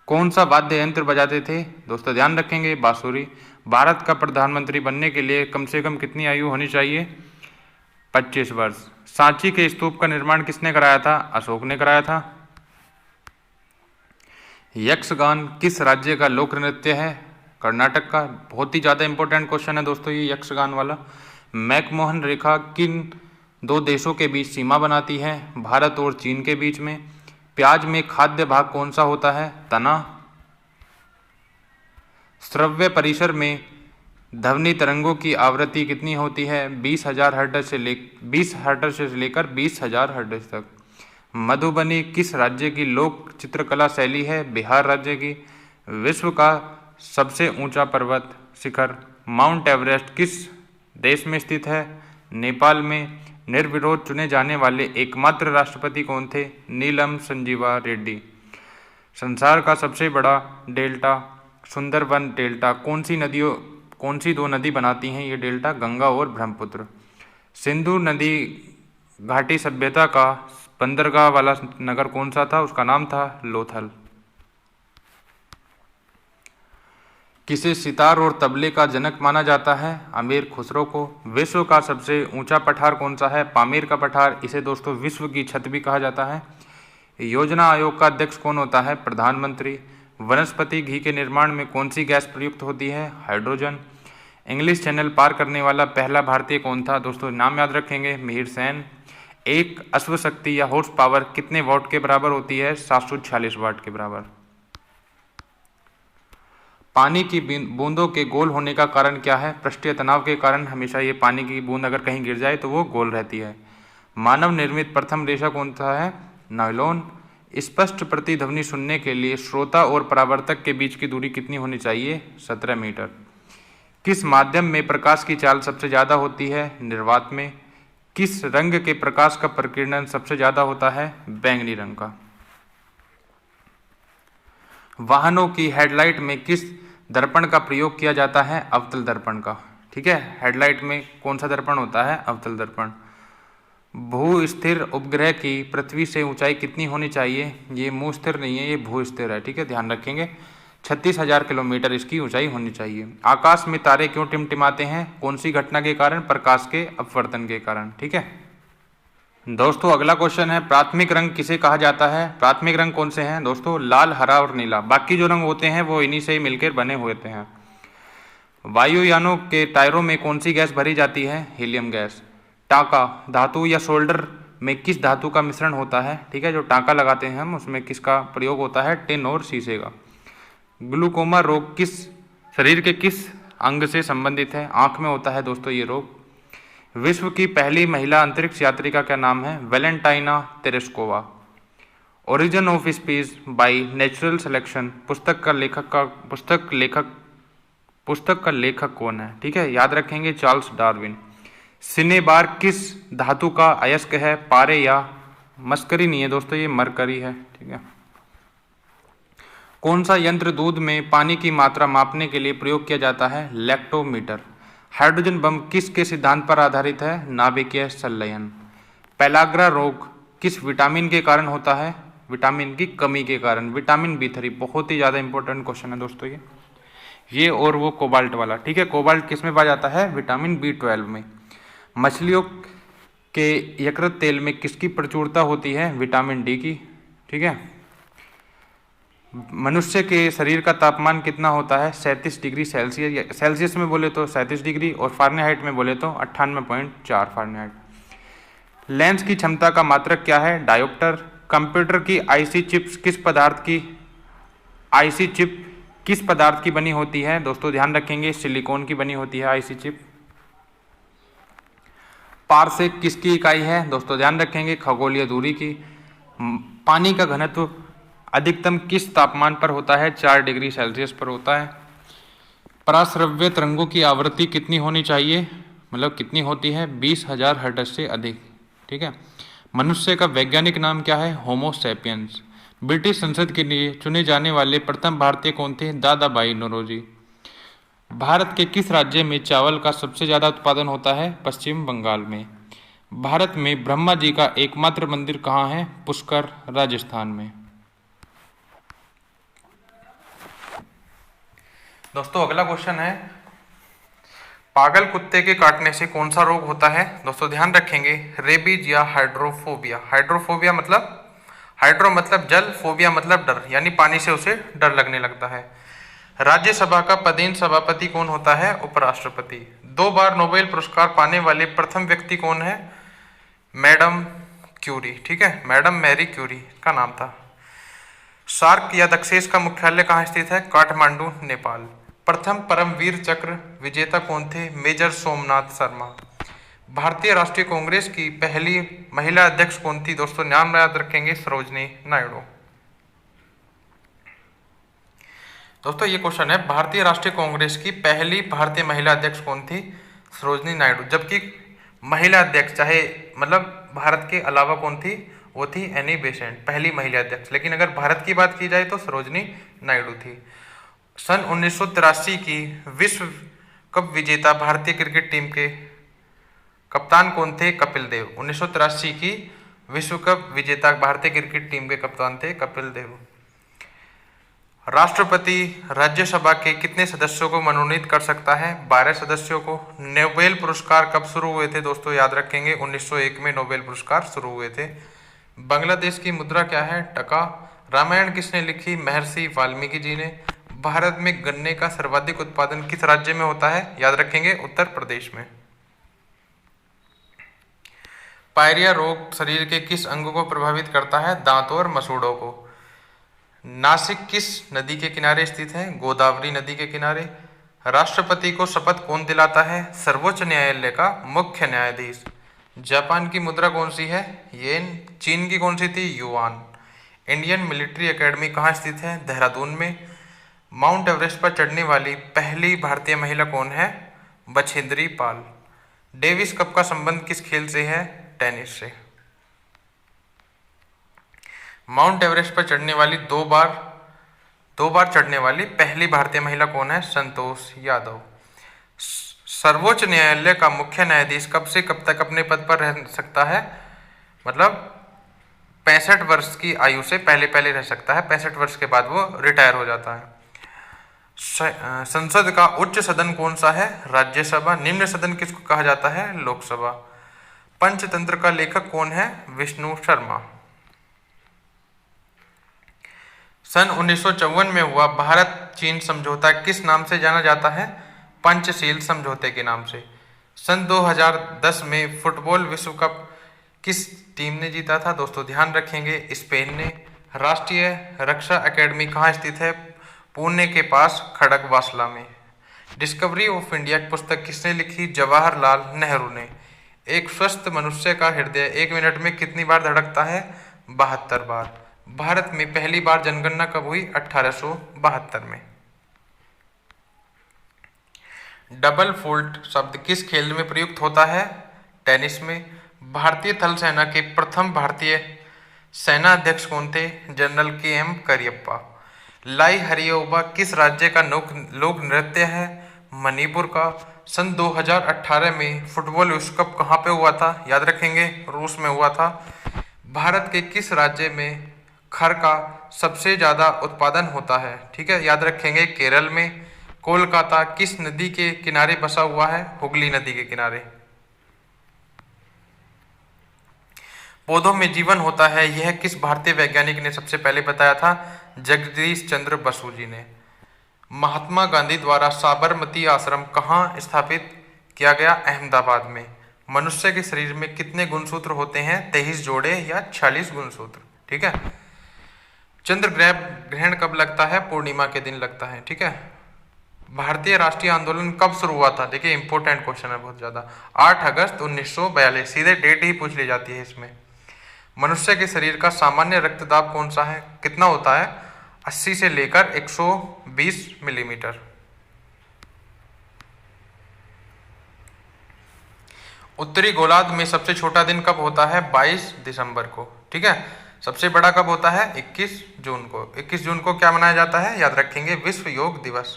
कौन सा वाद्य यंत्र बजाते थे? दोस्तों ध्यान रखेंगे, बांसुरी। भारत का प्रधानमंत्री बनने के लिए कम से कम कितनी आयु होनी चाहिए? 25 वर्ष। सांची के स्तूप का निर्माण किसने कराया था? अशोक ने कराया था। यक्षगान किस राज्य का लोक नृत्य है? कर्नाटक का। बहुत ही ज़्यादा इंपॉर्टेंट क्वेश्चन है दोस्तों ये यक्षगान वाला। मैकमोहन रेखा किन दो देशों के बीच सीमा बनाती है? भारत और चीन के बीच में। प्याज में खाद्य भाग कौन सा होता है? तना। श्रव्य परिसर में ध्वनि तरंगों की आवृत्ति कितनी होती है? 20,000 हर्ट्ज से लेकर 20,000 हर्ट्ज तक। मधुबनी किस राज्य की लोक चित्रकला शैली है? बिहार राज्य की। विश्व का सबसे ऊंचा पर्वत शिखर माउंट एवरेस्ट किस देश में स्थित है? नेपाल में। निर्विरोध चुने जाने वाले एकमात्र राष्ट्रपति कौन थे? नीलम संजीवा रेड्डी। संसार का सबसे बड़ा डेल्टा सुंदरबन डेल्टा कौन सी दो नदी बनाती हैं ये डेल्टा? गंगा और ब्रह्मपुत्र। सिंधु नदी घाटी सभ्यता का बंदरगाह वाला नगर कौन सा था? उसका नाम था लोथल। किसे सितार और तबले का जनक माना जाता है? अमीर खुसरो को। विश्व का सबसे ऊंचा पठार कौन सा है? पामीर का पठार। इसे दोस्तों विश्व की छत भी कहा जाता है। योजना आयोग का अध्यक्ष कौन होता है? प्रधानमंत्री। वनस्पति घी के निर्माण में कौन सी गैस प्रयुक्त होती है? हाइड्रोजन। इंग्लिश चैनल पार करने वाला पहला भारतीय कौन था? दोस्तों नाम याद रखेंगे, मिहिर सेन। एक अश्व शक्ति या हॉर्स पावर कितने वॉट के बराबर होती है? 746 वाट के बराबर। पानी की बूंदों के गोल होने का कारण क्या है? पृष्ठीय तनाव के कारण हमेशा ये पानी की बूंद अगर कहीं गिर जाए तो वो गोल रहती है। मानव निर्मित प्रथम रेशा कौन सा है? नायलॉन। स्पष्ट प्रतिध्वनि सुनने के लिए श्रोता और परावर्तक के बीच की दूरी कितनी होनी चाहिए? 17 मीटर। किस माध्यम में प्रकाश की चाल सबसे ज्यादा होती है? निर्वात में। किस रंग के प्रकाश का प्रकीर्णन सबसे ज्यादा होता है? बैंगनी रंग का। वाहनों की हेडलाइट में किस दर्पण का प्रयोग किया जाता है? अवतल दर्पण का। ठीक है, हेडलाइट में कौन सा दर्पण होता है? अवतल दर्पण। भू स्थिर उपग्रह की पृथ्वी से ऊंचाई कितनी होनी चाहिए? ये मुँह स्थिर नहीं है, ये भू स्थिर है। ठीक है, ध्यान रखेंगे। 36,000 किलोमीटर इसकी ऊंचाई होनी चाहिए। आकाश में तारे क्यों टिमटिमाते हैं? कौन सी घटना के कारण? प्रकाश के अपवर्तन के कारण। ठीक है दोस्तों, अगला क्वेश्चन है प्राथमिक रंग किसे कहा जाता है? प्राथमिक रंग कौन से हैं दोस्तों? लाल, हरा और नीला। बाकी जो रंग होते हैं वो इन्हीं से ही मिलकर बने होते हैं। वायुयानों के टायरों में कौन सी गैस भरी जाती है? Helium gas. टांका धातु या शोल्डर में किस धातु का मिश्रण होता है? ठीक है, जो टांका लगाते हैं हम उसमें किसका प्रयोग होता है? टिन और शीशे का। ग्लूकोमा रोग किस शरीर के किस अंग से संबंधित है? आंख में होता है दोस्तों ये रोग। विश्व की पहली महिला अंतरिक्ष यात्री का क्या नाम है? Valentina Tereshkova. Origin of species by natural selection पुस्तक का लेखक कौन है? ठीक है, याद रखेंगे, चार्ल्स डार्विन। सिनेबार किस धातु का अयस्क है? पारे या मस्करी नहीं है दोस्तों, ये मरकरी है। ठीक है, कौन सा यंत्र दूध में पानी की मात्रा मापने के लिए प्रयोग किया जाता है? लैक्टोमीटर। हाइड्रोजन बम किसके सिद्धांत पर आधारित है? नाभिकीय संलयन। पेलाग्रा रोग किस विटामिन के कारण होता है? विटामिन की कमी के कारण। विटामिन B3 बहुत ही ज़्यादा इंपॉर्टेंट क्वेश्चन है दोस्तों ये और वो कोबाल्ट वाला। ठीक है, कोबाल्ट किस में पाया जाता है? विटामिन B12 में। मछलियों के यकृत तेल में किसकी प्रचुरता होती है? विटामिन D की। ठीक है, मनुष्य के शरीर का तापमान कितना होता है? 37 डिग्री सेल्सियस। सेल्सियस में बोले तो 37 डिग्री और फारेनहाइट में बोले तो 98.4 फारेनहाइट। लेंस की क्षमता का मात्रक क्या है? डायोप्टर। कंप्यूटर की आईसी चिप किस पदार्थ की बनी होती है? दोस्तों ध्यान रखेंगे, सिलिकॉन की बनी होती है आईसी चिप। पारसेक किसकी इकाई है? दोस्तों ध्यान रखेंगे, खगोलीय दूरी की। पानी का घनत्व अधिकतम किस तापमान पर होता है? 4 डिग्री सेल्सियस पर होता है। पराश्रव्य तरंगों की आवृत्ति कितनी होनी चाहिए? मतलब कितनी होती है? 20,000 हर्ट्ज से अधिक। ठीक है, मनुष्य का वैज्ञानिक नाम क्या है? Homo sapiens. ब्रिटिश संसद के लिए चुने जाने वाले प्रथम भारतीय कौन थे? दादा भाई नौरोजी। भारत के किस राज्य में चावल का सबसे ज्यादा उत्पादन होता है? पश्चिम बंगाल में। भारत में ब्रह्मा जी का एकमात्र मंदिर कहाँ है? पुष्कर, राजस्थान में। दोस्तों अगला क्वेश्चन है पागल कुत्ते के काटने से कौन सा रोग होता है? दोस्तों ध्यान रखेंगे, रेबीज या हाइड्रोफोबिया। हाइड्रोफोबिया मतलब हाइड्रो मतलब जल, फोबिया मतलब डर, यानी पानी से उसे डर लगने लगता है। राज्यसभा का पदेन सभापति कौन होता है? उपराष्ट्रपति। 2 बार नोबेल पुरस्कार पाने वाले प्रथम व्यक्ति कौन है? Madam Curie. ठीक है, मैडम मैरी क्यूरी का नाम था। सार्क या दक्षेस का मुख्यालय कहाँ स्थित है? काठमांडू, नेपाल। प्रथम परमवीर चक्र विजेता कौन थे? मेजर सोमनाथ शर्मा। भारतीय राष्ट्रीय कांग्रेस की पहली महिला अध्यक्ष कौन थी? दोस्तों नाम याद रखेंगे, सरोजनी नायडू। दोस्तों ये क्वेश्चन है, भारतीय राष्ट्रीय कांग्रेस की पहली भारतीय महिला अध्यक्ष कौन थी? सरोजनी नायडू। जबकि महिला अध्यक्ष, चाहे मतलब भारत के अलावा कौन थी, वो थी एनी बेसेंट, पहली महिला अध्यक्ष। लेकिन अगर भारत की बात की जाए तो सरोजनी नायडू थी। सन 1983 की विश्व कप विजेता भारतीय क्रिकेट टीम के कप्तान कौन थे, कपिल देव। 1983 की विश्व कप विजेता भारतीय क्रिकेट टीम के कप्तान थे कपिल देव। राष्ट्रपति राज्यसभा के कितने सदस्यों को मनोनीत कर सकता है, 12 सदस्यों को। नोबेल पुरस्कार कब शुरू हुए थे दोस्तों, याद रखेंगे 1901 में नोबेल पुरस्कार शुरू हुए थे। बांग्लादेश की मुद्रा क्या है, टका। रामायण किसने लिखी, महर्षि वाल्मीकि जी ने। भारत में गन्ने का सर्वाधिक उत्पादन किस राज्य में होता है, याद रखेंगे उत्तर प्रदेश में। पायरिया रोग शरीर के किस अंग को प्रभावित करता है, दांतों और मसूड़ों को। नासिक किस नदी के किनारे स्थित है, गोदावरी नदी के किनारे। राष्ट्रपति को शपथ कौन दिलाता है, सर्वोच्च न्यायालय का मुख्य न्यायाधीश। जापान की मुद्रा कौन सी है, येन। चीन की कौन सी थी, युआन। इंडियन मिलिट्री एकेडमी कहाँ स्थित है, देहरादून में। माउंट एवरेस्ट पर चढ़ने वाली पहली भारतीय महिला कौन है, बछेंद्री पाल। डेविस कप का संबंध किस खेल से है, टेनिस से। माउंट एवरेस्ट पर चढ़ने वाली दो बार चढ़ने वाली पहली भारतीय महिला कौन है, संतोष यादव। सर्वोच्च न्यायालय का मुख्य न्यायाधीश कब से कब तक अपने पद पर रह सकता है, मतलब 65 वर्ष की आयु से पहले रह सकता है, 65 वर्ष के बाद वो रिटायर हो जाता है। संसद का उच्च सदन कौन सा है, राज्यसभा। निम्न सदन किसको कहा जाता है, लोकसभा। पंचतंत्र का लेखक कौन है, विष्णु शर्मा। सन 1954 में हुआ भारत चीन समझौता किस नाम से जाना जाता है, पंचशील समझौते के नाम से। सन 2010 में फुटबॉल विश्व कप किस टीम ने जीता था दोस्तों, ध्यान रखेंगे स्पेन ने। राष्ट्रीय रक्षा एकेडमी कहाँ स्थित है, पुणे के पास खड़गवासला में। डिस्कवरी ऑफ इंडिया पुस्तक किसने लिखी, जवाहरलाल नेहरू ने। एक स्वस्थ मनुष्य का हृदय 1 मिनट में कितनी बार धड़कता है, 72 बार। भारत में पहली बार जनगणना कब हुई, 1872 में। डबल फोल्ट शब्द किस खेल में प्रयुक्त होता है, टेनिस में। भारतीय थल सेना के प्रथम भारतीय सेना अध्यक्ष कौन थे, जनरल KM करियप्पा। लाई हरियोबा किस राज्य का लोक नृत्य है, मणिपुर का। सन 2018 में फुटबॉल विश्व कप कहाँ पे हुआ था, याद रखेंगे रूस में हुआ था। भारत के किस राज्य में खर का सबसे ज्यादा उत्पादन होता है, ठीक है, याद रखेंगे केरल में। कोलकाता किस नदी के किनारे बसा हुआ है, हुगली नदी के किनारे। पौधों में जीवन होता है, यह किस भारतीय वैज्ञानिक ने सबसे पहले बताया था, जगदीश चंद्र बसु जी ने। महात्मा गांधी द्वारा साबरमती आश्रम कहाँ स्थापित किया गया, अहमदाबाद में। मनुष्य के शरीर में कितने गुणसूत्र होते हैं, 23 जोड़े या 46 गुणसूत्र, ठीक है। चंद्र ग्रहण कब लगता है, पूर्णिमा के दिन लगता है, ठीक है। भारतीय राष्ट्रीय आंदोलन कब शुरू हुआ था, देखिए इंपॉर्टेंट क्वेश्चन है बहुत ज्यादा, 8 अगस्त 1942, सीधे डेट ही पूछ ली जाती है इसमें। मनुष्य के शरीर का सामान्य रक्तदाब कौन सा है, कितना होता है, 80 से लेकर 120 मिलीमीटर। उत्तरी गोलार्ध में सबसे छोटा दिन कब होता है, 22 दिसंबर को, ठीक है। सबसे बड़ा कब होता है, 21 जून को। 21 जून को क्या मनाया जाता है, याद रखेंगे विश्व योग दिवस।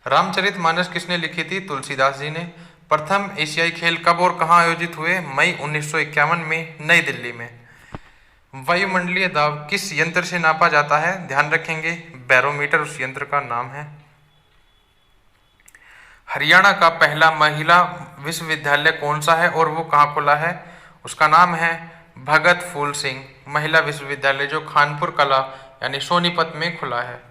रामचरितमानस किसने लिखी थी, तुलसीदास जी ने। प्रथम एशियाई खेल कब और कहाँ आयोजित हुए, मई 1951 में नई दिल्ली में। वायुमंडलीय दाब किस यंत्र से नापा जाता है, ध्यान रखेंगे बैरोमीटर उस यंत्र का नाम है। हरियाणा का पहला महिला विश्वविद्यालय कौन सा है और वो कहाँ खुला है, उसका नाम है भगत फूल सिंह महिला विश्वविद्यालय, जो खानपुर कला यानी सोनीपत में खुला है।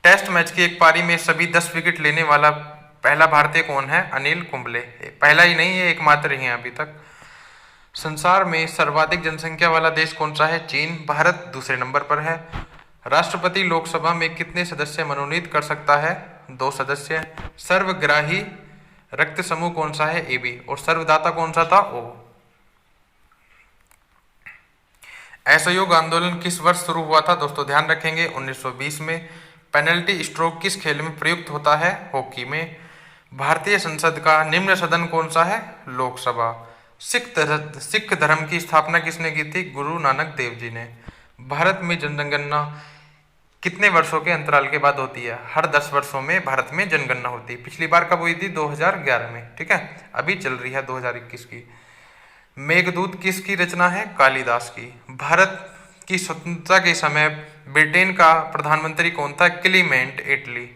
टेस्ट मैच की एक पारी में सभी 10 विकेट लेने वाला पहला भारतीय कौन है, अनिल कुंबले। पहला ही नहीं, ये एकमात्र ही है अभी तक। संसार में सर्वाधिक जनसंख्या वाला देश कौन सा है, चीन। भारत दूसरे नंबर पर है। राष्ट्रपति लोकसभा में कितने सदस्य मनोनीत कर सकता है, 2 सदस्य। सर्वग्राही रक्त समूह कौन सा है, AB। और सर्वदाता कौन सा था, O। असहयोग आंदोलन किस वर्ष शुरू हुआ था दोस्तों, ध्यान रखेंगे 1920 में। पेनल्टी स्ट्रोक किस खेल में प्रयुक्त होता है, हॉकी में। भारतीय संसद का निम्न सदन कौन सा है, लोकसभा। सिख धर्म की स्थापना किसने की थी? गुरु नानक देव जी ने। भारत में जनगणना कितने वर्षों के अंतराल के बाद होती है? हर 10 वर्षों में भारत में जनगणना होती है। पिछली बार कब हुई थी? 2011 में। ठीक है, अभी चल रही है 2021 की। मेघदूत किसकी रचना है? कालिदास की। भारत की स्वतंत्रता के समय ब्रिटेन का प्रधानमंत्री कौन था? क्लीमेंट एटली।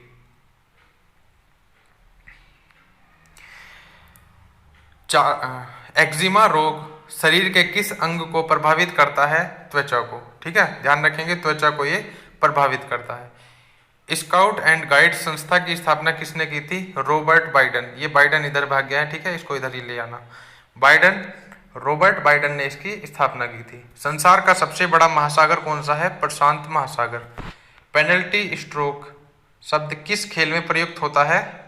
एक्जिमा रोग शरीर के किस अंग को प्रभावित करता है? त्वचा को। ठीक है, ध्यान रखेंगे, त्वचा को ये प्रभावित करता है। स्काउट एंड गाइड संस्था की स्थापना किसने की थी? Robert Biden. ये बाइडन इधर भाग गया है, ठीक है, इसको इधर ही ले आना। रॉबर्ट बाइडन ने इसकी स्थापना की थी। संसार का सबसे बड़ा महासागर कौन सा है? प्रशांत महासागर। पेनल्टी स्ट्रोक शब्द किस खेल में प्रयुक्त होता है?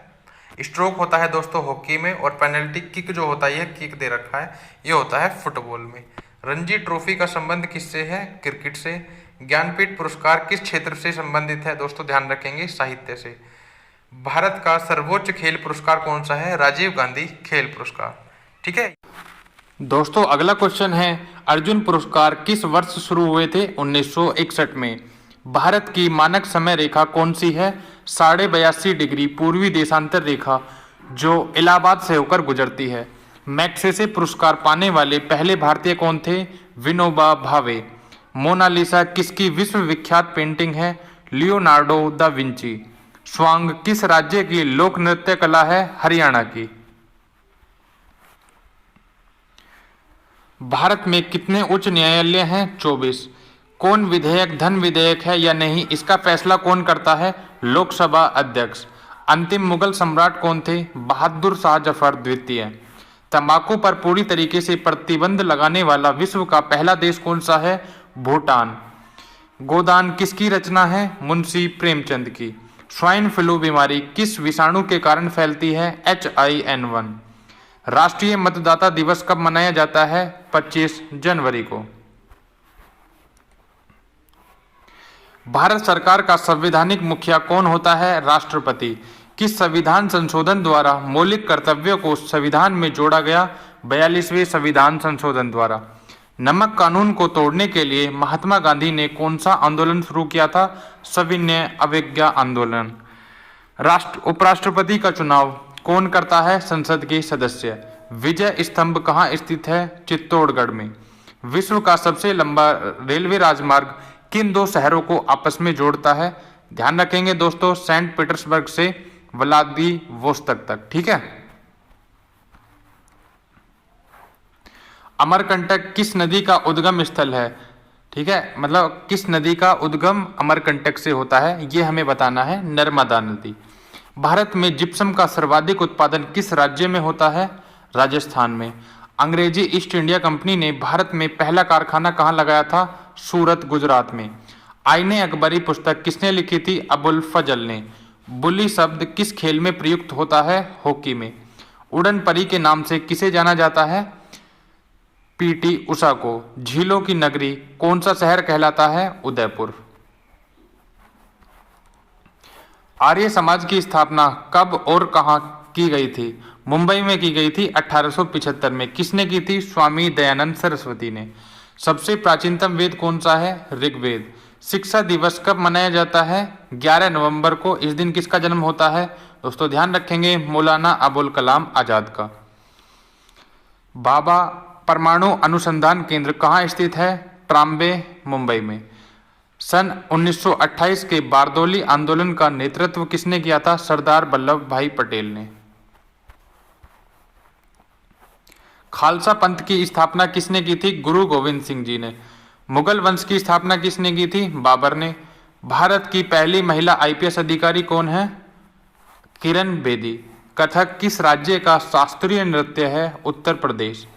स्ट्रोक होता है दोस्तों हॉकी में, और पेनल्टी किक जो होता है, ये किक दे रखा है, ये होता है फुटबॉल में। रणजी ट्रॉफी का संबंध किससे है? क्रिकेट से। ज्ञानपीठ पुरस्कार किस क्षेत्र से संबंधित है? दोस्तों ध्यान रखेंगे, साहित्य से। भारत का सर्वोच्च खेल पुरस्कार कौन सा है? राजीव गांधी खेल पुरस्कार। ठीक है दोस्तों, अगला क्वेश्चन है, अर्जुन पुरस्कार किस वर्ष शुरू हुए थे? 1961 में। भारत की मानक समय रेखा कौन सी है? 82.5 डिग्री पूर्वी देशांतर रेखा, जो इलाहाबाद से होकर गुजरती है। मैग्सेसे पुरस्कार पाने वाले पहले भारतीय कौन थे? विनोबा भावे। मोनालिसा किसकी विश्व विख्यात पेंटिंग है? Leonardo da Vinci. स्वांग किस राज्य की लोक नृत्य कला है? हरियाणा की। भारत में कितने उच्च न्यायालय हैं? 24। कौन विधेयक धन विधेयक है या नहीं, इसका फैसला कौन करता है? लोकसभा अध्यक्ष। अंतिम मुगल सम्राट कौन थे? बहादुर शाह जफर द्वितीय। तंबाकू पर पूरी तरीके से प्रतिबंध लगाने वाला विश्व का पहला देश कौन सा है? भूटान। गोदान किसकी रचना है? मुंशी प्रेमचंद की। स्वाइन फ्लू बीमारी किस विषाणु के कारण फैलती है? H1N1। राष्ट्रीय मतदाता दिवस कब मनाया जाता है? 25 जनवरी को। भारत सरकार का संवैधानिक मुखिया कौन होता है? राष्ट्रपति। किस संविधान संशोधन द्वारा मौलिक कर्तव्यों को संविधान में जोड़ा गया? 42वें संविधान संशोधन द्वारा। नमक कानून को तोड़ने के लिए महात्मा गांधी ने कौन सा आंदोलन शुरू किया था? सविनय अवज्ञा आंदोलन। उपराष्ट्रपति का चुनाव कौन करता है? संसद के सदस्य। विजय स्तंभ कहाँ स्थित है? चित्तौड़गढ़ में। विश्व का सबसे लंबा रेलवे राजमार्ग किन दो शहरों को आपस में जोड़ता है? ध्यान रखेंगे दोस्तों, सेंट पीटर्सबर्ग से व्लादिवोस्तोक तक। ठीक है। अमरकंटक किस नदी का उद्गम स्थल है? ठीक है, मतलब किस नदी का उद्गम अमरकंटक से होता है, ये हमें बताना है। नर्मदा नदी। भारत में जिप्सम का सर्वाधिक उत्पादन किस राज्य में होता है? राजस्थान में। अंग्रेजी ईस्ट इंडिया कंपनी ने भारत में पहला कारखाना कहाँ लगाया था? सूरत, गुजरात में। आईने अकबरी पुस्तक किसने लिखी थी? अबुल फजल ने। बुली शब्द किस खेल में प्रयुक्त होता है? हॉकी में। उड़न परी के नाम से किसे जाना जाता है? पीटी उषा को। झीलों की नगरी कौन सा शहर कहलाता है? उदयपुर। आर्य समाज की स्थापना कब और कहां की गई थी? मुंबई में की गई थी 1875 में। किसने की थी? स्वामी दयानंद सरस्वती ने। सबसे प्राचीनतम वेद कौन सा है? ऋग्वेद। शिक्षा दिवस कब मनाया जाता है? 11 नवंबर को। इस दिन किसका जन्म होता है? दोस्तों ध्यान रखेंगे, मौलाना अबुल कलाम आजाद का। भाभा परमाणु अनुसंधान केंद्र कहाँ स्थित है? ट्राम्बे, मुंबई में। सन 1928 के बारदौली आंदोलन का नेतृत्व किसने किया था? सरदार वल्लभ भाई पटेल ने। खालसा पंथ की स्थापना किसने की थी? गुरु गोविंद सिंह जी ने। मुगल वंश की स्थापना किसने की थी? बाबर ने। भारत की पहली महिला IPS अधिकारी कौन है? किरण बेदी। कथक किस राज्य का शास्त्रीय नृत्य है? उत्तर प्रदेश।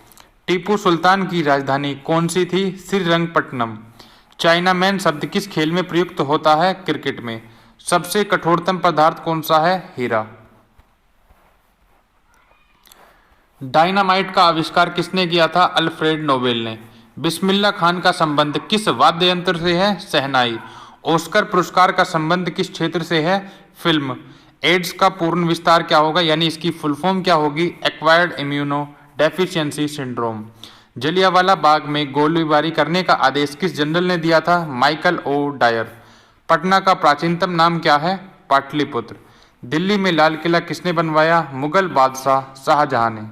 टीपू सुल्तान की राजधानी कौन सी थी? श्रीरंगपट्टनम। चाइना मैन शब्द किस खेल में प्रयुक्त होता है? क्रिकेट में। सबसे कठोरतम पदार्थ कौन सा है? हीरा। डायनामाइट का आविष्कार किसने किया था? अल्फ्रेड नोबेल ने। बिस्मिल्लाह खान का संबंध किस वाद्य यंत्र से है? शहनाई। ऑस्कर पुरस्कार का संबंध किस क्षेत्र से है? फिल्म। एड्स का पूर्ण विस्तार क्या होगा, यानी इसकी फुल फॉर्म क्या होगी? Acquired immuno deficiency syndrome. Jallianwala Bagh में गोलीबारी करने का आदेश किस जनरल ने दिया था? Michael O Dyer. पटना का प्राचीनतम नाम क्या है? पाटलिपुत्र। दिल्ली में लाल किला किसने बनवाया? मुगल बादशाह शाहजहां ने।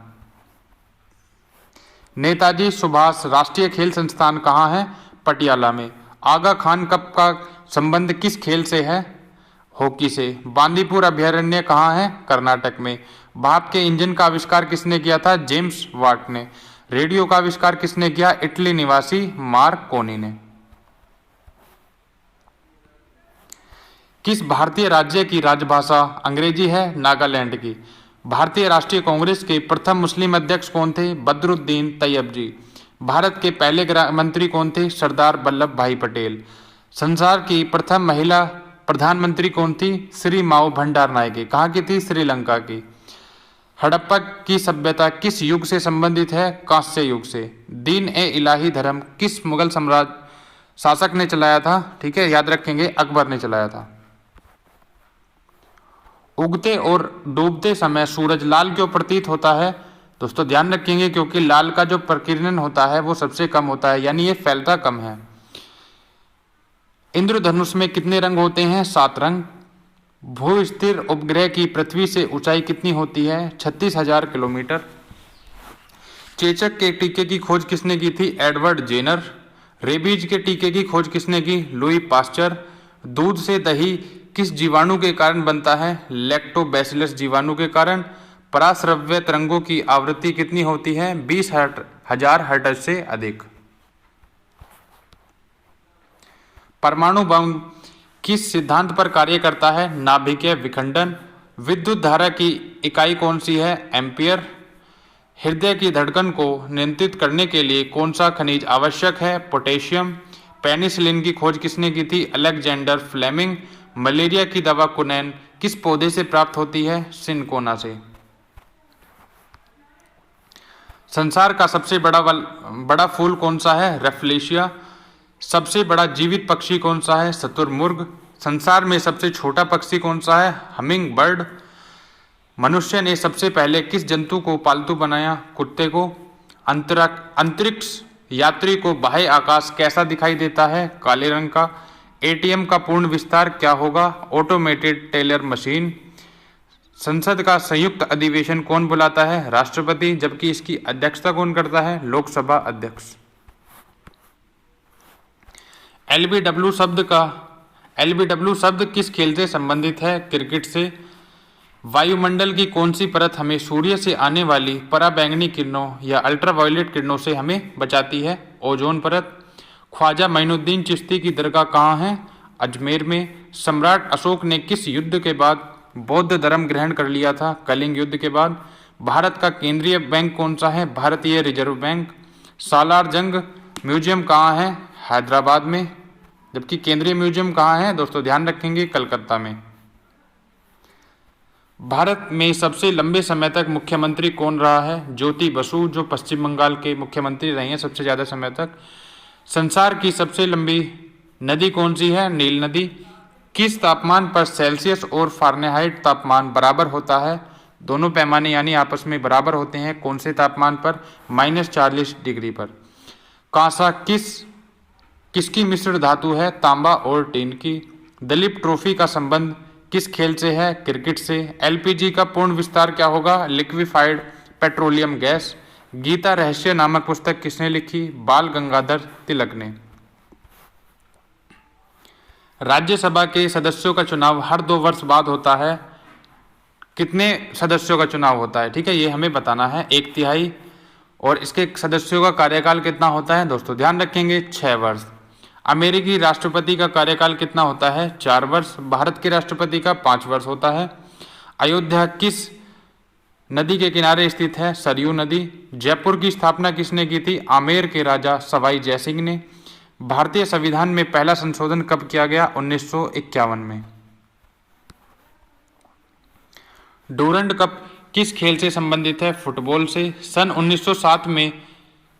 नेताजी सुभाष राष्ट्रीय खेल संस्थान कहाँ है? पटियाला में। आगा खान कप का संबंध किस खेल से है? हॉकी से। बांदीपुर अभयारण्य कहाँ है? कर्नाटक में। भाप के इंजन का आविष्कार किसने किया था? जेम्स वाट ने। रेडियो का आविष्कार किसने किया? इटली निवासी मार्कोनी ने। किस भारतीय राज्य की राजभाषा अंग्रेजी है? नागालैंड की। भारतीय राष्ट्रीय कांग्रेस के प्रथम मुस्लिम अध्यक्ष कौन थे? बदरुद्दीन तैयबजी। भारत के पहले गृह मंत्री कौन थे? सरदार वल्लभ भाई पटेल। संसार की प्रथम महिला प्रधानमंत्री कौन थी? श्री माओ भंडारनायके। कहाँ की थी? श्रीलंका की। हड़प्पा की सभ्यता किस युग से संबंधित है? कांस्य युग से। दीन ए इलाही धर्म किस मुगल सम्राट शासक ने चलाया था? ठीक है, याद रखेंगे, अकबर ने चलाया था। उगते और डूबते समय सूरज लाल क्यों प्रतीत होता है? दोस्तों ध्यान रखेंगे क्योंकि लाल का जो प्रकीर्णन होता है वो सबसे कम होता है, यानी ये फैलता कम है। इंद्रधनुष में कितने रंग होते हैं? 7 रंग। भू स्थिर उपग्रह की पृथ्वी से ऊंचाई कितनी होती है? 36,000 किलोमीटर। चेचक के टीके की खोज किसने की थी? Edward Jenner. रेबीज के टीके की खोज किसने की? Louis Pasteur. दूध से दही किस जीवाणु के कारण बनता है? लैक्टोबैसिलस जीवाणु के कारण। पराश्रव्य तरंगों की आवृत्ति कितनी होती है? 20,000 हर्ट्ज से अधिक। परमाणु बम किस सिद्धांत पर कार्य करता है? नाभिकीय विखंडन। विद्युत धारा की इकाई कौन सी है? एम्पियर। हृदय की धड़कन को नियंत्रित करने के लिए कौन सा खनिज आवश्यक है? पोटेशियम। पेनिसिलिन की खोज किसने की थी? Alexander Fleming. मलेरिया की दवा कुनैन किस पौधे से प्राप्त होती है? सिनकोना से। संसार का सबसे बड़ा फूल कौन सा है? रफलेशिया। सबसे बड़ा जीवित पक्षी कौन सा है? शुतुरमुर्ग। संसार में सबसे छोटा पक्षी कौन सा है? Humming bird. मनुष्य ने सबसे पहले किस जंतु को पालतू बनाया? कुत्ते को। अंतरिक्ष यात्री को बाह्य आकाश कैसा दिखाई देता है? काले रंग का। एटीएम का पूर्ण विस्तार क्या होगा? Automated teller machine. संसद का संयुक्त अधिवेशन कौन बुलाता है? राष्ट्रपति। जबकि इसकी अध्यक्षता कौन करता है? लोकसभा अध्यक्ष। एलबीडब्ल्यू शब्द किस खेल से संबंधित है? क्रिकेट से। वायुमंडल की कौन सी परत हमें सूर्य से आने वाली पराबैंगनी किरणों या अल्ट्रावायलेट किरणों से हमें बचाती है? ओजोन परत। ख्वाजा मोइनुद्दीन चिश्ती की दरगाह कहाँ है? अजमेर में। सम्राट अशोक ने किस युद्ध के बाद बौद्ध धर्म ग्रहण कर लिया था? कलिंग युद्ध के बाद। भारत का केंद्रीय बैंक कौन सा है? भारतीय रिजर्व बैंक। सालार जंग म्यूजियम कहाँ है? हैदराबाद में। जबकि केंद्रीय म्यूजियम कहाँ है? दोस्तों ध्यान रखेंगे, कलकत्ता में। भारत में सबसे लंबे समय तक मुख्यमंत्री कौन रहा है? ज्योति बसु, जो पश्चिम बंगाल के मुख्यमंत्री रहे हैं सबसे ज्यादा समय तक। संसार की सबसे लंबी नदी कौन सी है? नील नदी। किस तापमान पर सेल्सियस और फारेनहाइट तापमान बराबर होता है? दोनों पैमाने यानी आपस में बराबर होते हैं। कौन से तापमान पर? -40 डिग्री पर। कांसा किसकी मिश्र धातु है? तांबा और टीन की। दलीप ट्रॉफी का संबंध किस खेल से है? क्रिकेट से। एलपीजी का पूर्ण विस्तार क्या होगा? Liquefied petroleum gas. गीता रहस्य नामक पुस्तक किसने लिखी? बाल गंगाधर तिलक ने। राज्यसभा के सदस्यों का चुनाव हर 2 वर्ष बाद होता है। कितने सदस्यों का चुनाव होता है? ठीक है, ये हमें बताना है। 1/3। और इसके सदस्यों का कार्यकाल कितना होता है? दोस्तों ध्यान रखेंगे, 6 वर्ष। अमेरिकी राष्ट्रपति का कार्यकाल कितना होता है? 4 वर्ष। भारत के राष्ट्रपति का 5 वर्ष होता है। अयोध्या किस नदी के किनारे स्थित है? सरयू नदी। जयपुर की स्थापना किसने की थी? आमेर के राजा सवाई जयसिंह ने। भारतीय संविधान में पहला संशोधन कब किया गया? 1951 में। डूरंड कप किस खेल से संबंधित है? फुटबॉल से। सन 1907 में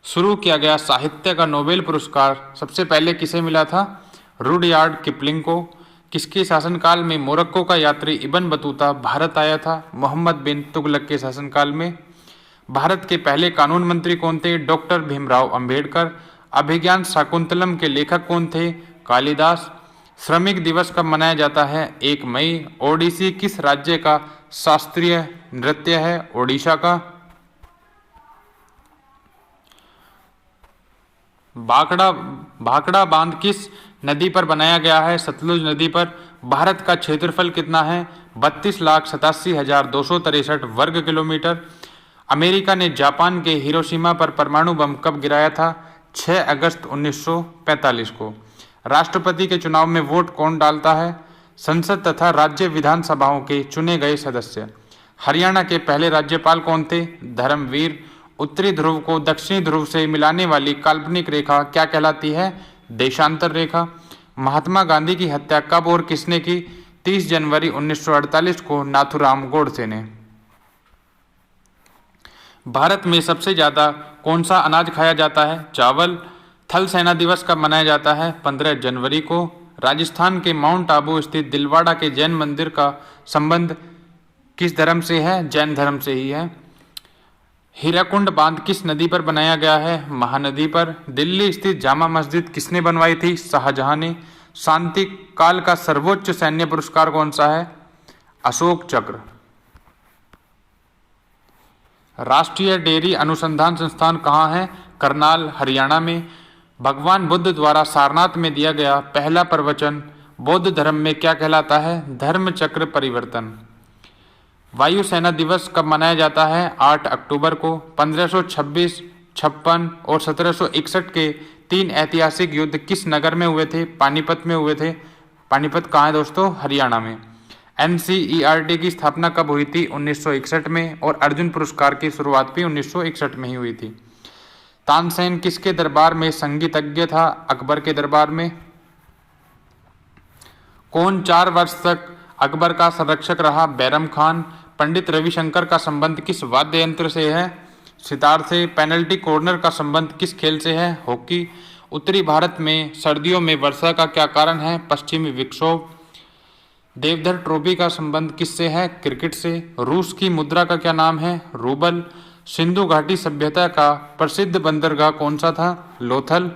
शुरू किया गया साहित्य का नोबेल पुरस्कार सबसे पहले किसे मिला था? रुडयार्ड किपलिंग को। किसके शासनकाल में मोरक्को का यात्री इब्न बतूता भारत आया था? मोहम्मद बिन तुगलक के शासनकाल में। भारत के पहले कानून मंत्री कौन थे? डॉक्टर भीमराव अंबेडकर। अभिज्ञान शाकुंतलम के लेखक कौन थे? कालिदास। श्रमिक दिवस कब मनाया जाता है? 1 मई। ओडिसी किस राज्य का शास्त्रीय नृत्य है? ओडिशा का। भाखड़ा बांध किस नदी पर बनाया गया है? सतलुज नदी पर। भारत का क्षेत्रफल कितना है? 32,87,263 वर्ग किलोमीटर। अमेरिका ने जापान के हिरोशिमा पर परमाणु बम कब गिराया था? 6 अगस्त 1945 को। राष्ट्रपति के चुनाव में वोट कौन डालता है? संसद तथा राज्य विधानसभाओं के चुने गए सदस्य। हरियाणा के पहले राज्यपाल कौन थे? धर्मवीर। उत्तरी ध्रुव को दक्षिणी ध्रुव से मिलाने वाली काल्पनिक रेखा क्या कहलाती है? देशांतर रेखा। महात्मा गांधी की हत्या कब और किसने की? 30 जनवरी 1948 को नाथूराम गोडसे ने। भारत में सबसे ज्यादा कौन सा अनाज खाया जाता है? चावल। थल सेना दिवस कब मनाया जाता है? 15 जनवरी को। राजस्थान के माउंट आबू स्थित दिलवाड़ा के जैन मंदिर का संबंध किस धर्म से है? जैन धर्म से ही है। हीराकुंड बांध किस नदी पर बनाया गया है? महानदी पर। दिल्ली स्थित जामा मस्जिद किसने बनवाई थी? शाहजहां ने। शांति काल का सर्वोच्च सैन्य पुरस्कार कौन सा है? अशोक चक्र। राष्ट्रीय डेयरी अनुसंधान संस्थान कहाँ है? करनाल, हरियाणा में। भगवान बुद्ध द्वारा सारनाथ में दिया गया पहला प्रवचन बौद्ध धर्म में क्या कहलाता है? धर्म चक्र परिवर्तन। वायुसेना दिवस कब मनाया जाता है? 8 अक्टूबर को। 1526, 56 और 1761 के 3 ऐतिहासिक युद्ध किस नगर में हुए थे? पानीपत में हुए थे। पानीपत कहाँ है दोस्तों? हरियाणा में। NCERT की स्थापना कब हुई थी? 1961 में। और अर्जुन पुरस्कार की शुरुआत भी 1961 में ही हुई थी। तानसेन किसके दरबार में संगीतज्ञ था? अकबर के दरबार में। कौन 4 वर्ष तक अकबर का संरक्षक रहा? बैरम खान। पंडित रविशंकर का संबंध किस वाद्य यंत्र से है? सितार से। पेनल्टी कॉर्नर का संबंध किस खेल से है? हॉकी। उत्तरी भारत में सर्दियों में वर्षा का क्या कारण है? पश्चिमी विक्षोभ। देवधर ट्रॉफी का संबंध किससे है? क्रिकेट से। रूस की मुद्रा का क्या नाम है? रूबल। सिंधु घाटी सभ्यता का प्रसिद्ध बंदरगाह कौन सा था? लोथल।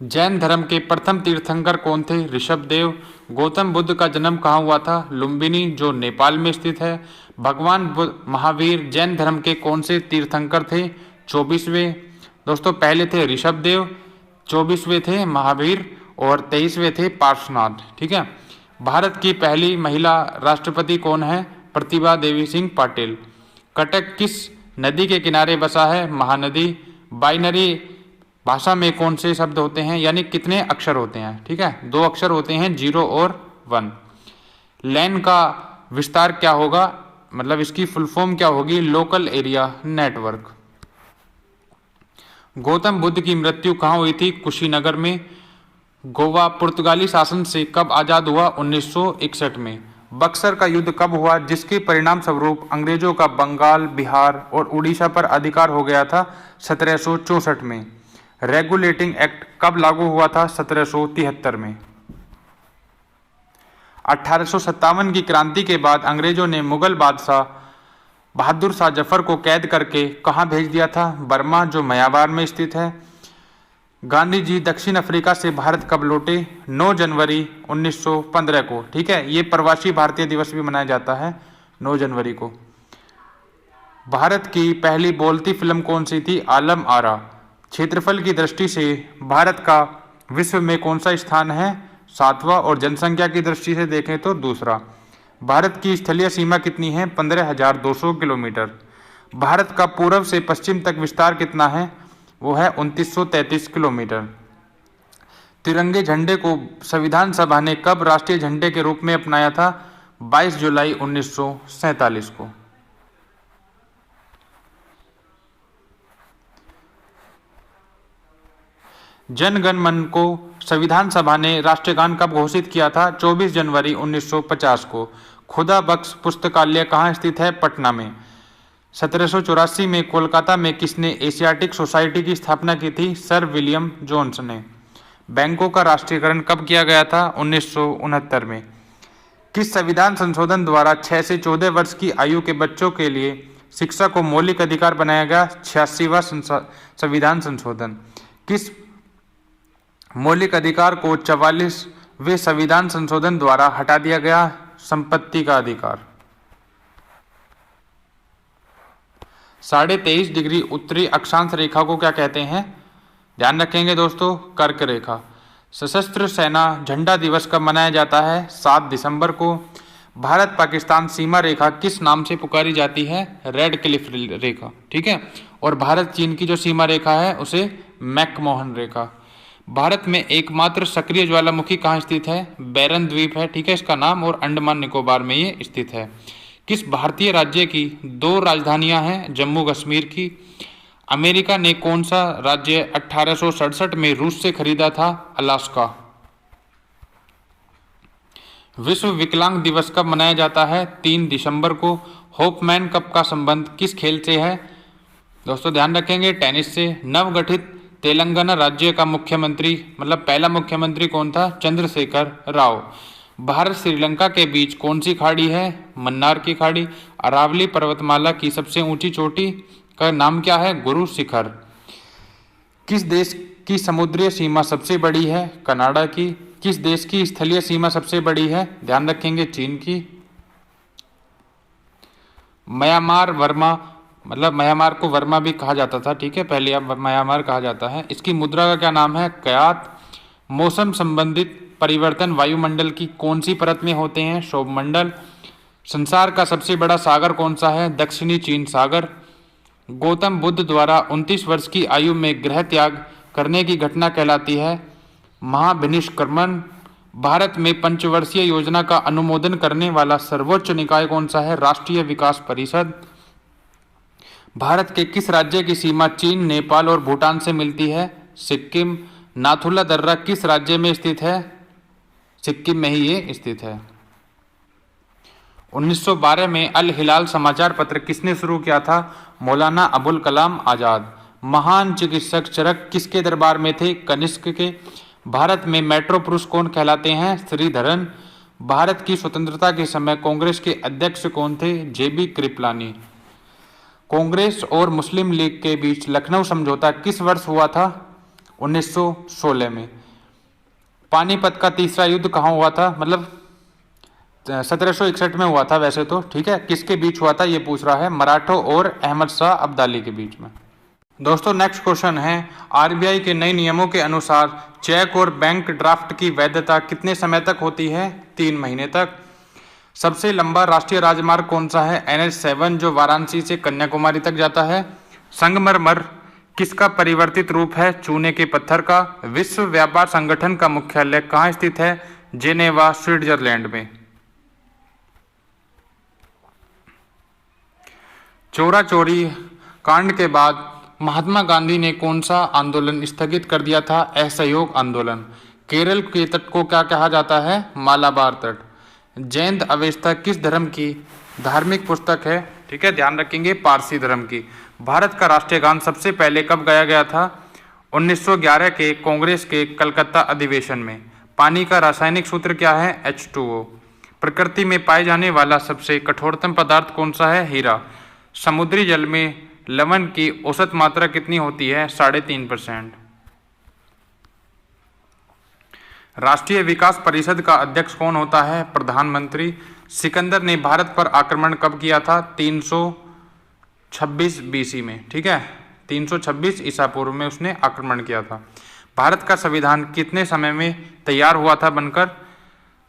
जैन धर्म के प्रथम तीर्थंकर कौन थे? ऋषभदेव। गौतम बुद्ध का जन्म कहाँ हुआ था? लुम्बिनी, जो नेपाल में स्थित है। भगवान महावीर जैन धर्म के कौन से तीर्थंकर थे? 24वें। दोस्तों पहले थे ऋषभदेव, 24वें थे महावीर और 23वें थे पार्श्वनाथ। ठीक है। भारत की पहली महिला राष्ट्रपति कौन है? प्रतिभा देवी सिंह पाटिल। कटक किस नदी के किनारे बसा है? महानदी। बाइनरी भाषा में कौन से शब्द होते हैं, यानी कितने अक्षर होते हैं? ठीक है, 2 अक्षर होते हैं, 0 और 1। लैन का विस्तार क्या होगा, मतलब इसकी फुल फॉर्म क्या होगी? Local area network. Gautam Buddha की मृत्यु कहाँ हुई थी? कुशीनगर में। गोवा पुर्तगाली शासन से कब आजाद हुआ? 1961 में। बक्सर का युद्ध कब हुआ, जिसके परिणाम स्वरूप अंग्रेजों का बंगाल, बिहार और उड़ीसा पर अधिकार हो गया था? 1764 में। रेगुलेटिंग एक्ट कब लागू हुआ था? 1773 में। 1857 की क्रांति के बाद अंग्रेजों ने मुगल बादशाह बहादुर शाह जफर को कैद करके कहाँ भेज दिया था? बर्मा, जो म्यांमार में स्थित है। गांधी जी दक्षिण अफ्रीका से भारत कब लौटे? 9 जनवरी 1915 को। ठीक है, ये प्रवासी भारतीय दिवस भी मनाया जाता है 9 जनवरी को। भारत की पहली बोलती फिल्म कौन सी थी? आलम आरा। क्षेत्रफल की दृष्टि से भारत का विश्व में कौन सा स्थान है? 7वां। और जनसंख्या की दृष्टि से देखें तो दूसरा। भारत की स्थलीय सीमा कितनी है? 15,200 किलोमीटर। भारत का पूर्व से पश्चिम तक विस्तार कितना है? वो है 2933 किलोमीटर। तिरंगे झंडे को संविधान सभा ने कब राष्ट्रीय झंडे के रूप में अपनाया था? 22 जुलाई 1947 को। जन गण मन को संविधान सभा ने राष्ट्रगान कब घोषित किया था? 24 जनवरी 1950 को। खुदा बख्श पुस्तकालय कहाँ स्थित है? पटना में। 1784 में कोलकाता में किसने एशियाटिक सोसाइटी की स्थापना की थी? सर विलियम जोन्स ने। बैंकों का राष्ट्रीयकरण कब किया गया था? 1969 में। किस संविधान संशोधन द्वारा 6 से 14 वर्ष की आयु के बच्चों के लिए शिक्षा को मौलिक अधिकार बनाया गया? 86वां संविधान संशोधन। किस मौलिक अधिकार को 44वें संविधान संशोधन द्वारा हटा दिया गया? संपत्ति का अधिकार। 23.5 डिग्री उत्तरी अक्षांश रेखा को क्या कहते हैं? ध्यान रखेंगे दोस्तों, कर्क रेखा। सशस्त्र सेना झंडा दिवस कब मनाया जाता है? 7 दिसंबर को। भारत पाकिस्तान सीमा रेखा किस नाम से पुकारी जाती है? रेड क्लिफ रेखा, ठीक है। और भारत चीन की जो सीमा रेखा है उसे मैकमोहन रेखा। भारत में एकमात्र सक्रिय ज्वालामुखी कहाँ स्थित है? बैरन द्वीप है, ठीक है इसका नाम, और अंडमान निकोबार में ये स्थित है। किस भारतीय राज्य की 2 राजधानियां हैं जम्मू कश्मीर की? अमेरिका ने कौन सा राज्य 1867 में रूस से खरीदा था? अलास्का। विश्व विकलांग दिवस कब मनाया जाता है? 3 दिसंबर को। होपमैन कप का संबंध किस खेल से है? दोस्तों ध्यान रखेंगे, टेनिस से। नवगठित तेलंगाना राज्य का मुख्यमंत्री, मतलब पहला मुख्यमंत्री कौन था? चंद्रशेखर राव। भारत श्रीलंका के बीच कौन सी खाड़ी है? मन्नार की खाड़ी। अरावली पर्वतमाला की सबसे ऊंची चोटी का नाम क्या है? गुरु शिखर। किस देश की समुद्री सीमा सबसे बड़ी है? कनाडा की। किस देश की स्थलीय सीमा सबसे बड़ी है? ध्यान रखेंगे, चीन की। म्यांमार वर्मा, मतलब म्यांमार को वर्मा भी कहा जाता था, ठीक है, पहले अब म्यांमार कहा जाता है। इसकी मुद्रा का क्या नाम है? क्यात। मौसम संबंधित परिवर्तन वायुमंडल की कौन सी परत में होते हैं? क्षोभमंडल। संसार का सबसे बड़ा सागर कौन सा है? दक्षिणी चीन सागर। गौतम बुद्ध द्वारा 29 वर्ष की आयु में गृह त्याग करने की घटना कहलाती है महाभिनिष्क्रमण। भारत में पंचवर्षीय योजना का अनुमोदन करने वाला सर्वोच्च निकाय कौन सा है? राष्ट्रीय विकास परिषद। भारत के किस राज्य की सीमा चीन, नेपाल और भूटान से मिलती है? सिक्किम। नाथुला दर्रा किस राज्य में स्थित है? सिक्किम में ही ये स्थित है। 1912 में अल हिलाल समाचार पत्र किसने शुरू किया था? मौलाना अबुल कलाम आजाद। महान चिकित्सक चरक किसके दरबार में थे? कनिष्क के। भारत में मेट्रो पुरुष कौन कहलाते हैं? श्रीधरन। भारत की स्वतंत्रता के समय कांग्रेस के अध्यक्ष कौन थे? जेबी कृपलानी। कांग्रेस और मुस्लिम लीग के बीच लखनऊ समझौता किस वर्ष हुआ था? 1916 में। पानीपत का तीसरा युद्ध कहाँ हुआ था? मतलब 1761 में हुआ था वैसे तो, ठीक है। किसके बीच हुआ था ये पूछ रहा है? मराठों और अहमद शाह अब्दाली के बीच में। दोस्तों नेक्स्ट क्वेश्चन है, आरबीआई के नए नियमों के अनुसार चेक और बैंक ड्राफ्ट की वैधता कितने समय तक होती है? 3 महीने तक। सबसे लंबा राष्ट्रीय राजमार्ग कौन सा है? NH7 जो वाराणसी से कन्याकुमारी तक जाता है। संगमरमर किसका परिवर्तित रूप है? चूने के पत्थर का। विश्व व्यापार संगठन का मुख्यालय कहाँ स्थित है? जेनेवा, स्विट्जरलैंड में। चोरा चोरी कांड के बाद महात्मा गांधी ने कौन सा आंदोलन स्थगित कर दिया था? असहयोग आंदोलन। केरल के तट को क्या कहा जाता है? मालाबार तट। जैन अवेस्ता किस धर्म की धार्मिक पुस्तक है? ठीक है, ध्यान रखेंगे, पारसी धर्म की। भारत का राष्ट्रीय गान सबसे पहले कब गाया गया था? 1911 के कांग्रेस के कलकत्ता अधिवेशन में। पानी का रासायनिक सूत्र क्या है? H2O। प्रकृति में पाए जाने वाला सबसे कठोरतम पदार्थ कौन सा है? हीरा। समुद्री जल में लवण की औसत मात्रा कितनी होती है? 3.5%। राष्ट्रीय विकास परिषद का अध्यक्ष कौन होता है? प्रधानमंत्री। सिकंदर ने भारत पर आक्रमण कब किया था? 326 BC में, ठीक है, 326 ईसा पूर्व में उसने आक्रमण किया था। भारत का संविधान कितने समय में तैयार हुआ था बनकर?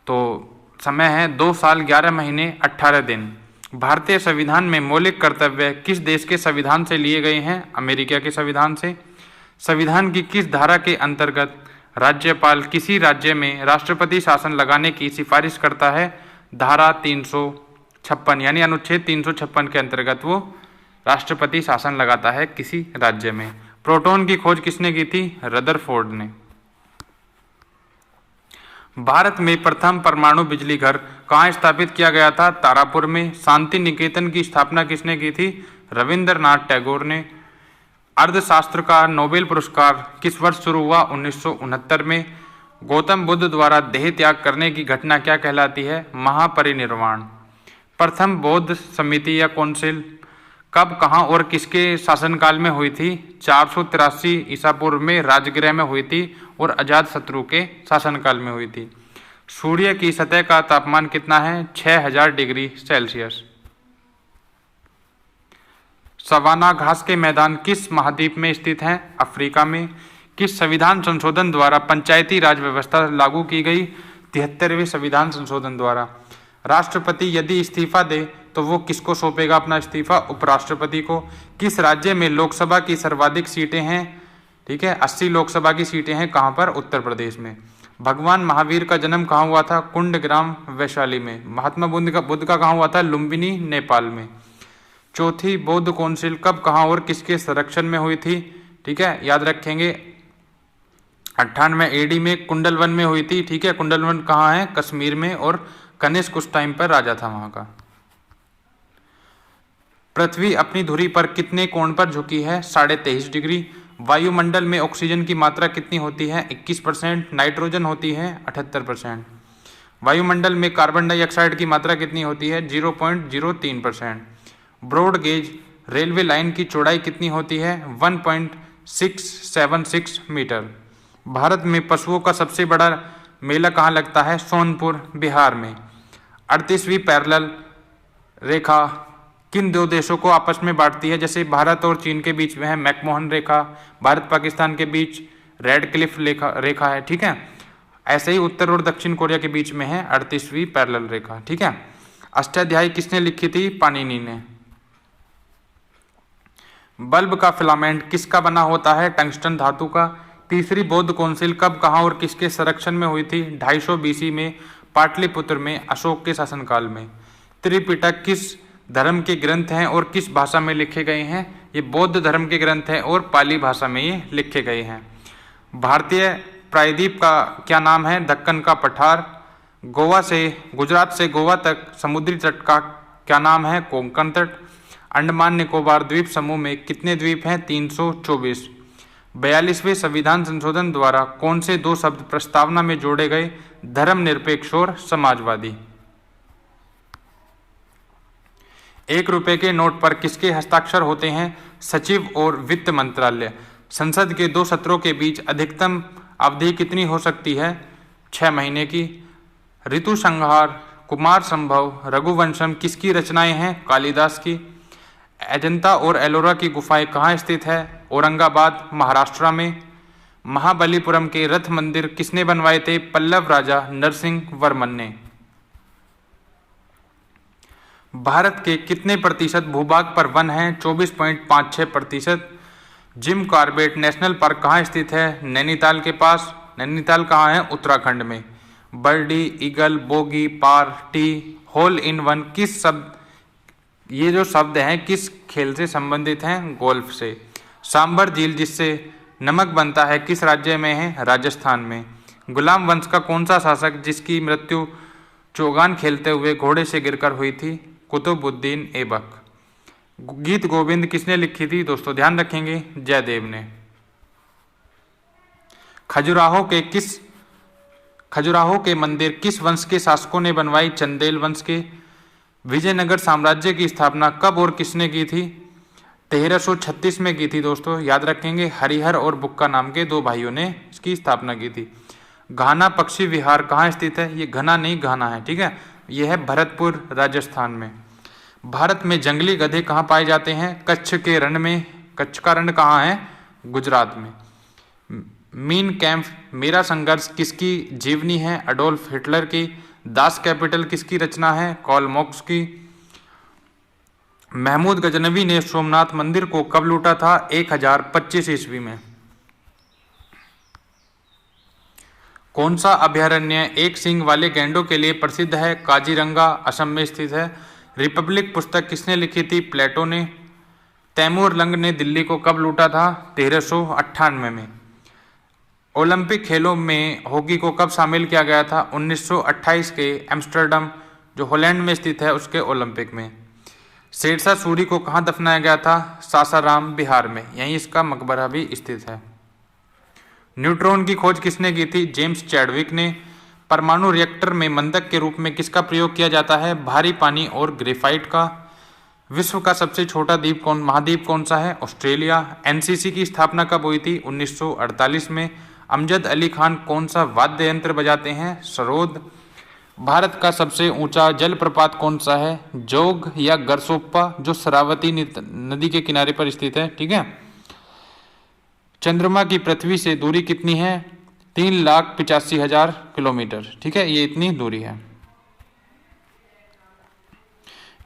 तो समय है 2 साल 11 महीने 18 दिन। भारतीय संविधान में मौलिक कर्तव्य किस देश के संविधान से लिए गए हैं? अमेरिका के संविधान से। संविधान की किस धारा के अंतर्गत राज्यपाल किसी राज्य में राष्ट्रपति शासन लगाने की सिफारिश करता है? धारा 356 यानी अनुच्छेद 356 के अंतर्गत वो राष्ट्रपति शासन लगाता है किसी राज्य में। प्रोटॉन की खोज किसने की थी? रदरफोर्ड ने। भारत में प्रथम परमाणु बिजली घर कहाँ स्थापित किया गया था? तारापुर में। शांति निकेतन की स्थापना किसने की थी? रविंद्रनाथ टैगोर ने। अर्थशास्त्र का नोबेल पुरस्कार किस वर्ष शुरू हुआ? 1969 में। गौतम बुद्ध द्वारा देह त्याग करने की घटना क्या कहलाती है? महापरिनिर्वाण। प्रथम बौद्ध समिति या काउंसिल कब, कहाँ और किसके शासनकाल में हुई थी? 483 ईसा पूर्व में राजगृह में हुई थी और अजातशत्रु के शासनकाल में हुई थी। सूर्य की सतह का तापमान कितना है? 6000 डिग्री सेल्सियस। सवाना घास के मैदान किस महाद्वीप में स्थित हैं? अफ्रीका में। किस संविधान संशोधन द्वारा पंचायती राज व्यवस्था लागू की गई? 73वें संविधान संशोधन द्वारा। राष्ट्रपति यदि इस्तीफा दे तो वो किसको सौंपेगा अपना इस्तीफा? उपराष्ट्रपति को। किस राज्य में लोकसभा की सर्वाधिक सीटें हैं? ठीक है, 80 लोकसभा की सीटें हैं। कहाँ पर? उत्तर प्रदेश में। भगवान महावीर का जन्म कहाँ हुआ था? कुंडग्राम वैशाली में। महात्मा बुद्ध का कहाँ हुआ था? लुम्बिनी नेपाल में। चौथी बौद्ध काउंसिल कब, कहाँ और किसके संरक्षण में हुई थी? ठीक है, याद रखेंगे 98 AD में कुंडलवन में हुई थी। ठीक है, कुंडलवन कहाँ है? कश्मीर में। और कनिष्क उस टाइम पर राजा था वहां का। पृथ्वी अपनी धुरी पर कितने कोण पर झुकी है? 23.5 डिग्री। वायुमंडल में ऑक्सीजन की मात्रा कितनी होती है? 21%। नाइट्रोजन होती है 78%। वायुमंडल में कार्बन डाइऑक्साइड की मात्रा कितनी होती है? 0.03%। ब्रॉड गेज रेलवे लाइन की चौड़ाई कितनी होती है? 1.676 मीटर। भारत में पशुओं का सबसे बड़ा मेला कहाँ लगता है? सोनपुर बिहार में। 38वीं पैरेलल रेखा किन दो देशों को आपस में बांटती है? जैसे भारत और चीन के बीच में है मैकमोहन रेखा, भारत पाकिस्तान के बीच रेड क्लिफ रेखा है। ठीक है, ऐसे ही उत्तर और दक्षिण कोरिया के बीच में है 38वीं पैरेलल रेखा। ठीक है, अष्टाध्यायी किसने लिखी थी? पाणिनि ने। बल्ब का फिलामेंट किसका बना होता है? टंगस्टन धातु का। तीसरी बौद्ध काउंसिल कब, कहाँ और किसके संरक्षण में हुई थी? 250 BC में पाटलिपुत्र में अशोक के शासनकाल में। त्रिपिटक किस धर्म के ग्रंथ हैं और किस भाषा में लिखे गए हैं? ये बौद्ध धर्म के ग्रंथ हैं और पाली भाषा में ये लिखे गए हैं। भारतीय प्रायद्वीप का क्या नाम है? दक्कन का पठार। गुजरात से गोवा तक समुद्री तट का क्या नाम है? कोंकण तट। अंडमान निकोबार द्वीप समूह में कितने द्वीप हैं? 324। 42वें संविधान संशोधन द्वारा कौन से दो शब्द प्रस्तावना में जोड़े गए? धर्मनिरपेक्ष और समाजवादी। 1 रुपए के नोट पर किसके हस्ताक्षर होते हैं? सचिव और वित्त मंत्रालय। संसद के 2 सत्रों के बीच अधिकतम अवधि कितनी हो सकती है? 6 महीने की। ऋतु संहार, कुमार संभव, रघुवंशम किसकी रचनाएं हैं? कालिदास की। अजंता और एलोरा की गुफाएं कहाँ स्थित है? औरंगाबाद महाराष्ट्र में। महाबलीपुरम के रथ मंदिर किसने बनवाए थे? पल्लव राजा नरसिंह वर्मन ने। भारत के कितने प्रतिशत भूभाग पर वन है? 24.56%। जिम कॉर्बेट नेशनल पार्क कहाँ स्थित है? नैनीताल के पास। नैनीताल कहाँ है? उत्तराखंड में। Birdie, eagle, bogey, par, tee, hole in one किस शब्द, ये जो शब्द हैं किस खेल से संबंधित हैं? गोल्फ से। सांबर झील जिससे नमक बनता है किस राज्य में है? राजस्थान में। गुलाम वंश का कौन सा शासक जिसकी मृत्यु चौगान खेलते हुए घोड़े से गिरकर हुई थी? कुतुबुद्दीन ऐबक। गीत गोविंद किसने लिखी थी? दोस्तों ध्यान रखेंगे, जयदेव ने। खजुराहो के मंदिर किस वंश के शासकों ने बनवाई? चंदेल वंश के। विजयनगर साम्राज्य की स्थापना कब और किसने की थी? 1336 में की थी दोस्तों, याद रखेंगे। हरिहर और बुक्का नाम के 2 भाइयों ने इसकी स्थापना की थी। घाना पक्षी विहार कहाँ स्थित है? ये घना नहीं घाना है। ठीक है, यह है भरतपुर राजस्थान में। भारत में जंगली गधे कहाँ पाए जाते हैं? कच्छ के रण में। कच्छ का रण कहाँ है? गुजरात में। मीन कैंप मेरा संघर्ष किसकी जीवनी है? अडोल्फ हिटलर की। दास कैपिटल किसकी रचना है? कार्ल मार्क्स की। महमूद गजनवी ने सोमनाथ मंदिर को कब लूटा था? 1025 ईस्वी में। कौन सा अभयारण्य एक सींग वाले गैंडों के लिए प्रसिद्ध है? काजीरंगा असम में स्थित है। रिपब्लिक पुस्तक किसने लिखी थी? प्लेटो ने। तैमूर लंग ने दिल्ली को कब लूटा था? 1398 में। ओलंपिक खेलों में हॉकी को कब शामिल किया गया था? 1928 के एम्स्टर्डम जो हॉलैंड में स्थित है उसके ओलंपिक में। शेरशाह सूरी को कहाँ दफनाया गया था? सासाराम बिहार में, यहीं इसका मकबरा भी स्थित है। न्यूट्रॉन की खोज किसने की थी? जेम्स चैडविक ने। परमाणु रिएक्टर में मंदक के रूप में किसका प्रयोग किया जाता है? भारी पानी और ग्रेफाइट का। विश्व का सबसे छोटा महाद्वीप कौन सा है? ऑस्ट्रेलिया। एनसीसी की स्थापना कब हुई थी? 1948 में। अमजद अली खान कौन सा वाद्य यंत्र बजाते हैं? सरोद। भारत का सबसे ऊंचा जलप्रपात कौन सा है? जोग या गरसोप्पा, जो शरावती नदी के किनारे पर स्थित है। ठीक है। चंद्रमा की पृथ्वी से दूरी कितनी है? 3,85,000 किलोमीटर। ठीक है, ये इतनी दूरी है।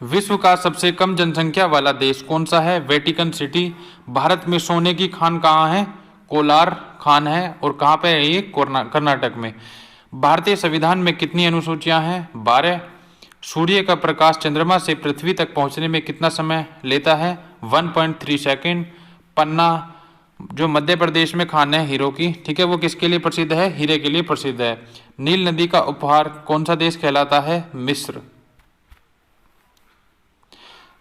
विश्व का सबसे कम जनसंख्या वाला देश कौन सा है? Vatican city. भारत में सोने की खान कहाँ है? कोलार खान है। और कहाँ पे है ये? कर्नाटक में। भारतीय संविधान में कितनी अनुसूचियां हैं? 12। सूर्य का प्रकाश चंद्रमा से पृथ्वी तक पहुंचने में कितना समय लेता है? 1.3 सेकेंड। पन्ना, जो मध्य प्रदेश में खान है हीरो की, ठीक है, वो किसके लिए प्रसिद्ध है? हीरे के लिए प्रसिद्ध है। नील नदी का उपहार कौन सा देश कहलाता है? मिस्र।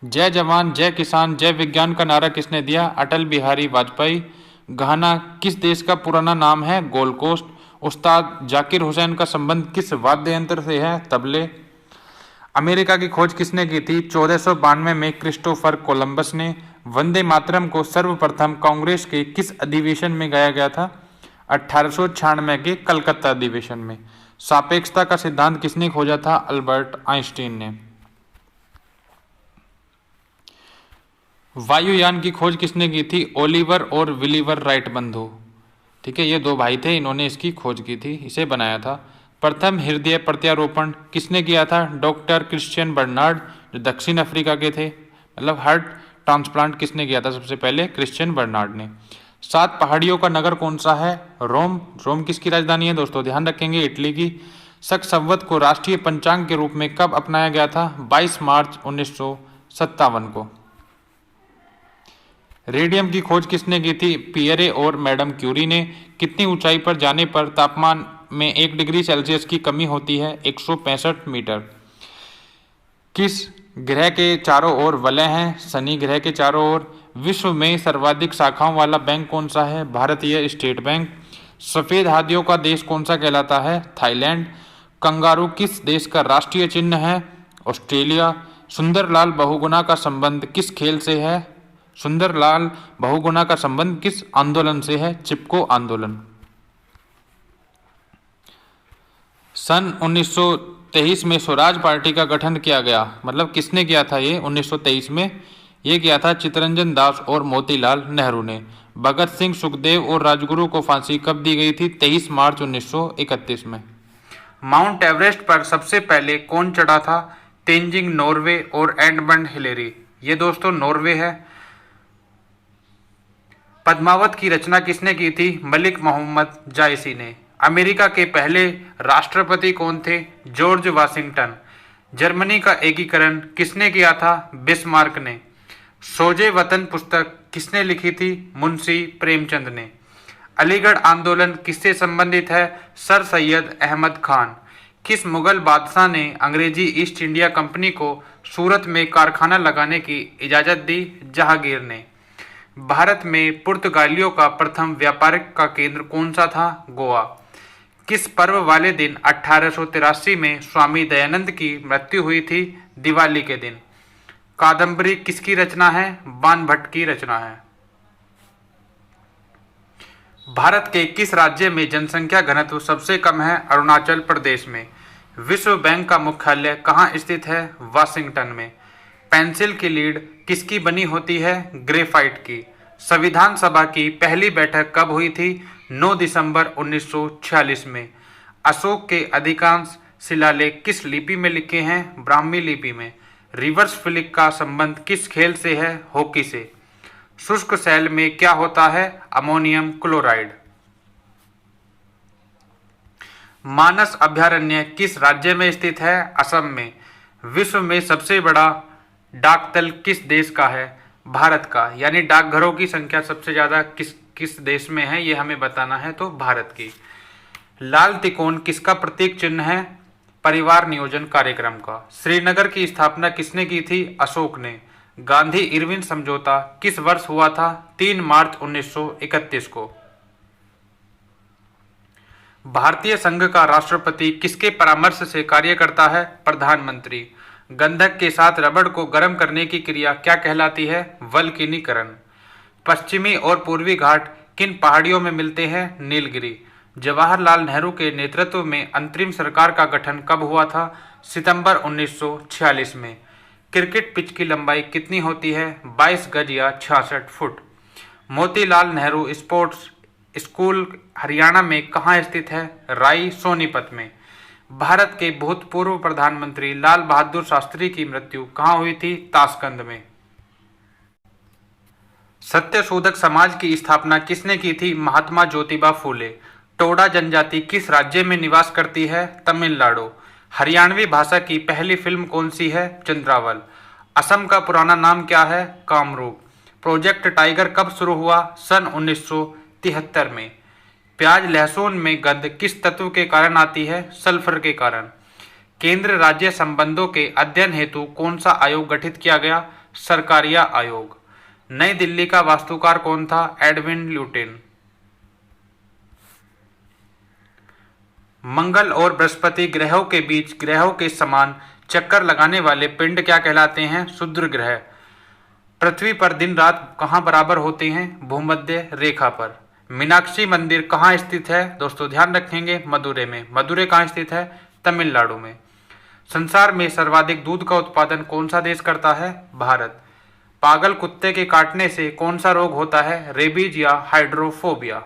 जय जवान जय किसान जय विज्ञान का नारा किसने दिया? अटल बिहारी वाजपेयी। घाना किस देश का पुराना नाम है? Gold Coast. उस्ताद जाकिर हुसैन का संबंध किस वाद्य यंत्र से है? तबले। अमेरिका की खोज किसने की थी? 1492 में क्रिस्टोफर कोलंबस ने। वंदे मातरम को सर्वप्रथम कांग्रेस के किस अधिवेशन में गाया गया था? 1896 के कलकत्ता अधिवेशन में। सापेक्षता का सिद्धांत किसने खोजा था? अल्बर्ट आइंस्टीन ने। वायुयान की खोज किसने की थी? ओलिवर और विलिवर राइट बंधु। ठीक है, ये दो भाई थे, इन्होंने इसकी खोज की थी, इसे बनाया था। प्रथम हृदय प्रत्यारोपण किसने किया था? डॉक्टर क्रिश्चियन बर्नार्ड, जो दक्षिण अफ्रीका के थे। मतलब हार्ट ट्रांसप्लांट किसने किया था सबसे पहले? क्रिश्चियन बर्नार्ड ने। 7 पहाड़ियों का नगर कौन सा है? रोम। रोम किसकी राजधानी है दोस्तों? ध्यान रखेंगे, इटली की। शक संवत को राष्ट्रीय पंचांग के रूप में कब अपनाया गया था? 22 मार्च 1957 को। रेडियम की खोज किसने की थी? पियरे और मैडम क्यूरी ने। कितनी ऊंचाई पर जाने पर तापमान में 1 डिग्री सेल्सियस की कमी होती है? 165 मीटर। किस ग्रह के चारों ओर वलय हैं? शनि ग्रह के चारों ओर। विश्व में सर्वाधिक शाखाओं वाला बैंक कौन सा है? भारतीय स्टेट बैंक। सफेद हाथियों का देश कौन सा कहलाता है? थाईलैंड। कंगारू किस देश का राष्ट्रीय चिन्ह है? ऑस्ट्रेलिया। सुंदरलाल बहुगुणा का संबंध किस खेल से है? सुंदरलाल बहुगुणा का संबंध किस आंदोलन से है? चिपको आंदोलन। सन 1923 में स्वराज पार्टी का गठन किया गया, मतलब किसने किया था ये? 1923 में ये किया था चित्तरंजन दास और मोतीलाल नेहरू ने। भगत सिंह, सुखदेव और राजगुरु को फांसी कब दी गई थी? 23 मार्च 1931 में। माउंट एवरेस्ट पर सबसे पहले कौन चढ़ा था? तेंजिंग नॉर्वे और एडमंड हिलेरी। ये दोस्तों नॉर्वे है। पद्मावत की रचना किसने की थी? मलिक मोहम्मद जायसी ने। अमेरिका के पहले राष्ट्रपति कौन थे? George Washington. जर्मनी का एकीकरण किसने किया था? बिस्मार्क ने। सोजे वतन पुस्तक किसने लिखी थी? मुंशी प्रेमचंद ने। अलीगढ़ आंदोलन किससे संबंधित है? सर सैयद अहमद खान। किस मुगल बादशाह ने अंग्रेजी ईस्ट इंडिया कंपनी को सूरत में कारखाना लगाने की इजाजत दी? जहांगीर ने। भारत में पुर्तगालियों का प्रथम व्यापारिक का केंद्र कौन सा था? गोवा। किस पर्व वाले दिन 1883 में स्वामी दयानंद की मृत्यु हुई थी? दिवाली के दिन। कादम्बरी किसकी रचना है? बाणभट्ट की रचना है। भारत के किस राज्य में जनसंख्या घनत्व सबसे कम है? अरुणाचल प्रदेश में। विश्व बैंक का मुख्यालय कहाँ स्थित है? वाशिंगटन में। पेंसिल की लीड किसकी बनी होती है? ग्रेफाइट की। संविधान सभा की पहली बैठक कब हुई थी? 9 दिसंबर 1946 में। अशोक के अधिकांश शिलालेख किस लिपि में लिखे हैं? ब्राह्मी लिपि में। रिवर्स फ्लिक का संबंध किस खेल से है? हॉकी से। शुष्क सेल में क्या होता है? Ammonium chloride. मानस अभयारण्य किस राज्य में स्थित है? असम में। विश्व में सबसे बड़ा डाकतल किस देश का है? भारत का। यानी डाकघरों की संख्या सबसे ज्यादा किस देश में है, ये हमें बताना है, तो भारत की। लाल तिकोन किसका प्रतीक चिन्ह है? परिवार नियोजन कार्यक्रम का। श्रीनगर की स्थापना किसने की थी? अशोक ने। गांधी इरविन समझौता किस वर्ष हुआ था? 3 मार्च 1931 को। भारतीय संघ का राष्ट्रपति किसके परामर्श से कार्य करता है? प्रधानमंत्री। गंधक के साथ रबड़ को गर्म करने की क्रिया क्या कहलाती है? वल्कनीकरण। पश्चिमी और पूर्वी घाट किन पहाड़ियों में मिलते हैं? नीलगिरी। जवाहरलाल नेहरू के नेतृत्व में अंतरिम सरकार का गठन कब हुआ था? सितंबर 1946 में। क्रिकेट पिच की लंबाई कितनी होती है? 22 गज या 66 foot. Motilal Nehru sports school Haryana में कहाँ स्थित है? राई सोनीपत में। भारत के भूतपूर्व प्रधानमंत्री लाल बहादुर शास्त्री की मृत्यु कहाँ हुई थी? ताशकंद में। सत्यशोधक समाज की स्थापना किसने की थी? महात्मा ज्योतिबा फूले। टोडा जनजाति किस राज्य में निवास करती है? तमिलनाडु। हरियाणवी भाषा की पहली फिल्म कौन सी है? चंद्रावल। असम का पुराना नाम क्या है? कामरूप। प्रोजेक्ट टाइगर कब शुरू हुआ? सन 1973 में। प्याज लहसुन में गंध किस तत्व के कारण आती है? सल्फर के कारण। केंद्र राज्य संबंधों के अध्ययन हेतु कौन सा आयोग गठित किया गया? सरकारिया आयोग। नई दिल्ली का वास्तुकार कौन था? Edwin lutein. मंगल और बृहस्पति ग्रहों के बीच ग्रहों के समान चक्कर लगाने वाले पिंड क्या कहलाते हैं? क्षुद्र ग्रह। पृथ्वी पर दिन रात कहाँ बराबर होते हैं? भूमध्य रेखा पर। मीनाक्षी मंदिर कहाँ स्थित है? दोस्तों ध्यान रखेंगे, मदुरै में। मदुरै कहाँ स्थित है? तमिलनाडु में। संसार में सर्वाधिक दूध का उत्पादन कौन सा देश करता है? भारत। पागल कुत्ते के काटने से कौन सा रोग होता है? रेबीज या हाइड्रोफोबिया।